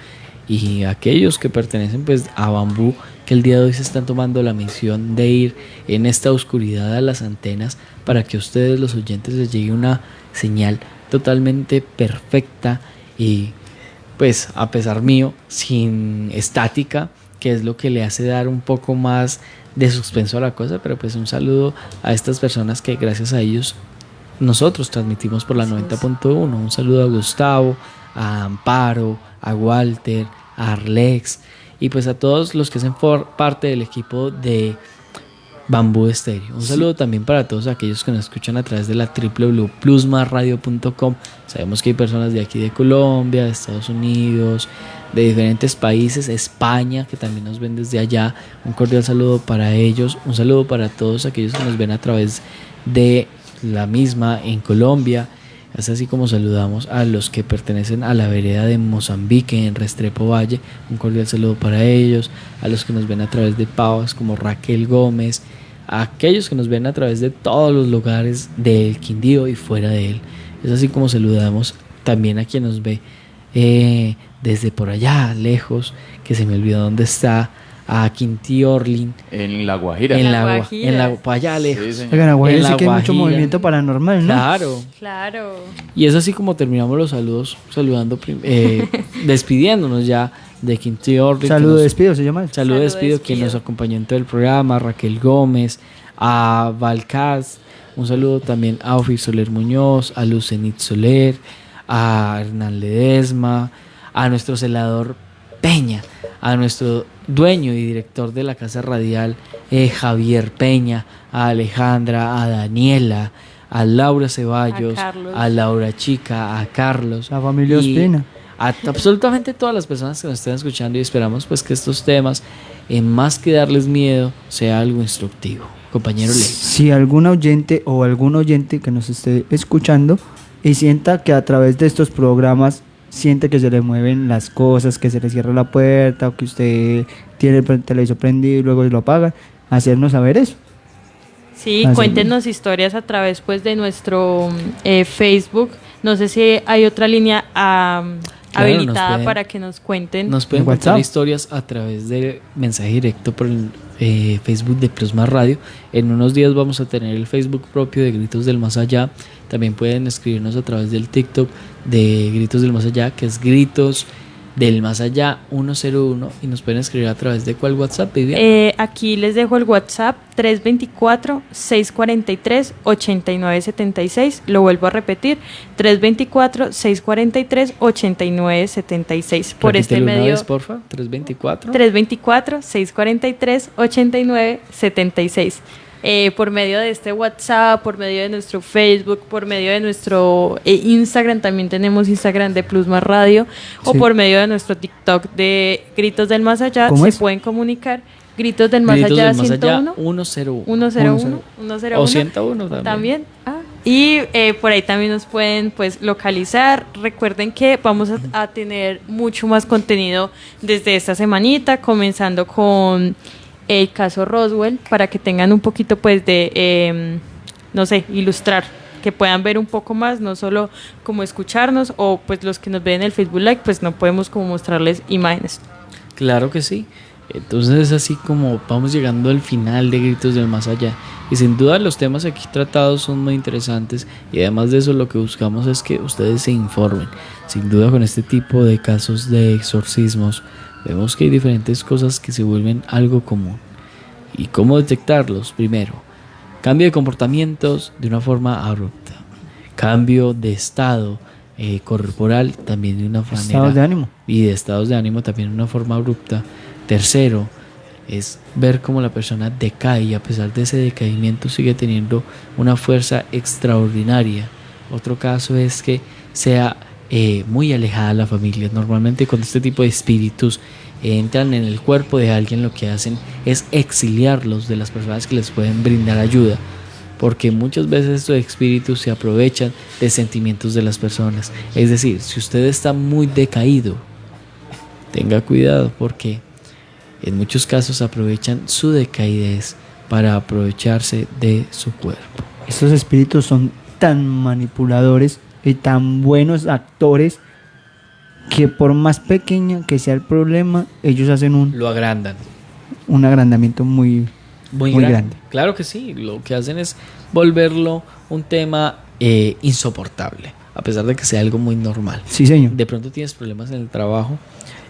y a aquellos que pertenecen pues a Bambú, que el día de hoy se están tomando la misión de ir en esta oscuridad a las antenas para que a ustedes los oyentes les llegue una señal totalmente perfecta y pues a pesar mío sin estática, que es lo que le hace dar un poco más de suspenso a la cosa. Pero pues un saludo a estas personas que gracias a ellos nosotros transmitimos por la 90.1. Un saludo a Gustavo, a Amparo, a Walter, a Arlex y pues a todos los que hacen parte del equipo de Bambú Estéreo. Un saludo también para todos aquellos que nos escuchan a través de la www.plusmasradio.com. Sabemos que hay personas de aquí de Colombia, de Estados Unidos, de diferentes países, España, que también nos ven desde allá. Un cordial saludo para ellos. Un saludo para todos aquellos que nos ven a través de la misma en Colombia. Es así como saludamos a los que pertenecen a la vereda de Mozambique en Restrepo Valle. Un cordial saludo para ellos. A los que nos ven a través de Pavas como Raquel Gómez. A aquellos que nos ven a través de todos los lugares del Quindío y fuera de él. Es así como saludamos también a quien nos ve desde por allá lejos, que se me olvidó dónde está, a Quinti Orlin. En La Guajira. En la para allá lejos. Sí, señor. Oigan, a Guajira En sí La que hay mucho Guajira. movimiento paranormal, ¿no? Claro. Claro. Y es así como terminamos los saludos, despidiéndonos ya de Quinti Orlin. Saludo despido se llama. Saludo despido, quien nos acompañó en todo el programa, Raquel Gómez, a Valcaz. Un saludo también a Ofi Soler Muñoz, a Lucenit Soler, a Hernán Ledesma, a nuestro celador Peña, a nuestro dueño y director de la casa radial Javier Peña, a Alejandra, a Daniela, a Laura Ceballos, a Laura Chica, a Carlos, la familia y Ospina, a absolutamente todas las personas que nos estén escuchando, y esperamos pues que estos temas, más que darles miedo, sea algo instructivo. Compañero Ley. Si algún oyente o algún oyente que nos esté escuchando y sienta que a través de estos programas siente que se le mueven las cosas, que se le cierra la puerta o que usted tiene el televisor prendido y luego lo apaga, hacernos saber eso. Sí, Así cuéntenos historias a través pues de nuestro Facebook. No sé si hay otra línea Claro, habilitada pueden- para que nos cuenten. Nos pueden ¿En contar WhatsApp? historias a través de mensaje directo por el Facebook de Plus Más Radio. En unos días vamos a tener el Facebook propio de Gritos del Más Allá. También pueden escribirnos a través del TikTok de Gritos del Más Allá, que es Gritos del Más Allá 101, y nos pueden escribir a través de ¿cuál WhatsApp, Vivian? Aquí les dejo el WhatsApp 324-643-8976. Lo vuelvo a repetir, 324-643-8976. Por este Repítelo una medio, vez, porfa. 324. 324-643-8976. Por medio de este WhatsApp, por medio de nuestro Facebook, por medio de nuestro Instagram, también tenemos Instagram de Plus Más Radio, o Sí. por medio de nuestro TikTok de Gritos del Más Allá, ¿Cómo se es? pueden comunicar. Gritos del Más Gritos Allá del Más Allá 101, 101. 101, 101. O 101 también. Y por ahí también nos pueden pues localizar. Recuerden que vamos a tener mucho más contenido desde esta semanita, comenzando con el caso Roswell, para que tengan un poquito pues de, no sé, ilustrar, que puedan ver un poco más, no solo como escucharnos, o pues los que nos ven en el Facebook Live, pues no podemos como mostrarles imágenes. Claro que sí. Entonces es así como vamos llegando al final de Gritos del Más Allá. Y sin duda los temas aquí tratados son muy interesantes. Y además de eso lo que buscamos es que ustedes se informen. Sin duda con este tipo de casos de exorcismos vemos que hay diferentes cosas que se vuelven algo común. ¿Y cómo detectarlos? Primero, cambio de comportamientos de una forma abrupta. Cambio de estado corporal también de una manera. Estados de ánimo. Y de estados de ánimo también de una forma abrupta. Tercero, es ver cómo la persona decae y a pesar de ese decaimiento sigue teniendo una fuerza extraordinaria. Otro caso es que sea muy alejada de la familia. Normalmente cuando este tipo de espíritus entran en el cuerpo de alguien, lo que hacen es exiliarlos de las personas que les pueden brindar ayuda, porque muchas veces estos espíritus se aprovechan de sentimientos de las personas. Es decir, si usted está muy decaído, tenga cuidado, porque en muchos casos aprovechan su decaidez para aprovecharse de su cuerpo. Estos espíritus son tan manipuladores y tan buenos actores que por más pequeño que sea el problema, ellos hacen lo agrandan. Un agrandamiento muy grande. Claro que sí, lo que hacen es volverlo un tema insoportable, a pesar de que sea algo muy normal. Sí, señor. De pronto tienes problemas en el trabajo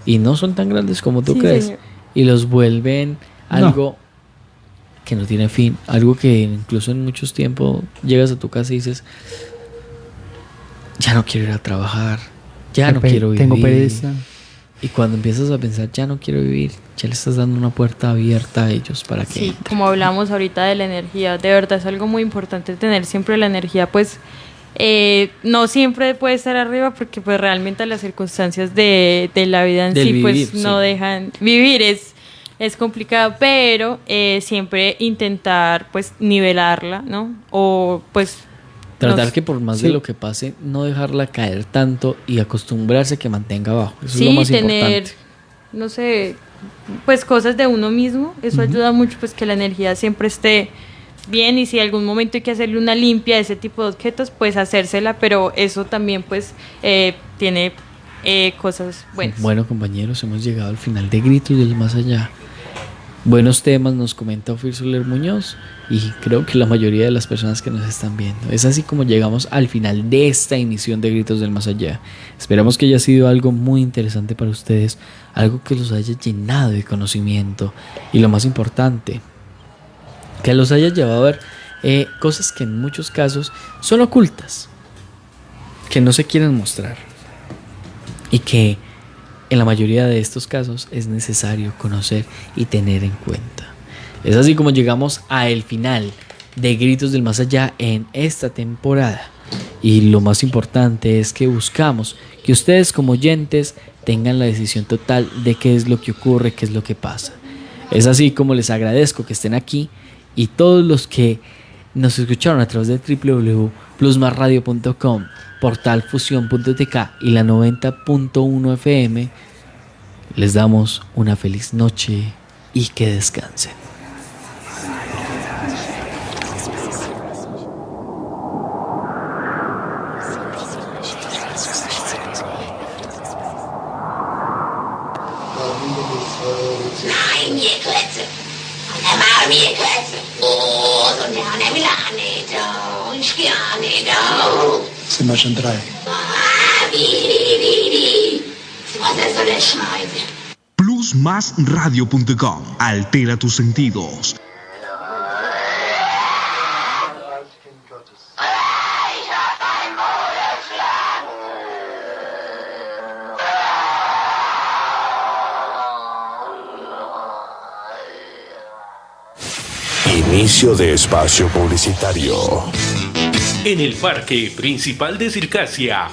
y no son tan grandes como tú Sí, crees, señor. y los vuelven algo que no tiene fin, algo que incluso en muchos tiempos llegas a tu casa y dices, ya no quiero ir a trabajar, ya no quiero vivir. Tengo pereza. Y cuando empiezas a pensar, ya no quiero vivir, ya le estás dando una puerta abierta a ellos para que Sí, entren. como hablamos ahorita de la energía, de verdad es algo muy importante tener siempre la energía, pues no siempre puede estar arriba porque pues realmente las circunstancias de la vida en Del sí vivir, pues no sí. dejan vivir, es complicado, pero siempre intentar pues nivelarla, ¿no? O pues Tratar que por más de sí. lo que pase, no dejarla caer tanto y acostumbrarse a que mantenga abajo. Eso sí, es lo más tener, importante. no sé, pues cosas de uno mismo, eso ayuda mucho, pues que la energía siempre esté bien, y si algún momento hay que hacerle una limpia de ese tipo de objetos, pues hacérsela, pero eso también pues tiene cosas buenas. Bueno, compañeros, hemos llegado al final de Gritos del Más Allá. Buenos temas nos comenta Ofir Soler Muñoz, y creo que la mayoría de las personas que nos están viendo. Es así como llegamos al final de esta emisión de Gritos del Más Allá. Esperamos que haya sido algo muy interesante para ustedes, algo que los haya llenado de conocimiento, y lo más importante, que los haya llevado a ver cosas que en muchos casos son ocultas, que no se quieren mostrar, y que en la mayoría de estos casos es necesario conocer y tener en cuenta. Es así como llegamos al final de Gritos del Más Allá en esta temporada. Y lo más importante es que buscamos que ustedes como oyentes tengan la decisión total de qué es lo que ocurre, qué es lo que pasa. Es así como les agradezco que estén aquí, y todos los que nos escucharon a través de www.plusmasradio.com, portal fusión.tk y la 90.1 FM, les damos una feliz noche y que descansen. Sembra centrale. Plusmasradio.com. Altera tus sentidos. Inicio de espacio publicitario. En el parque principal de Circasia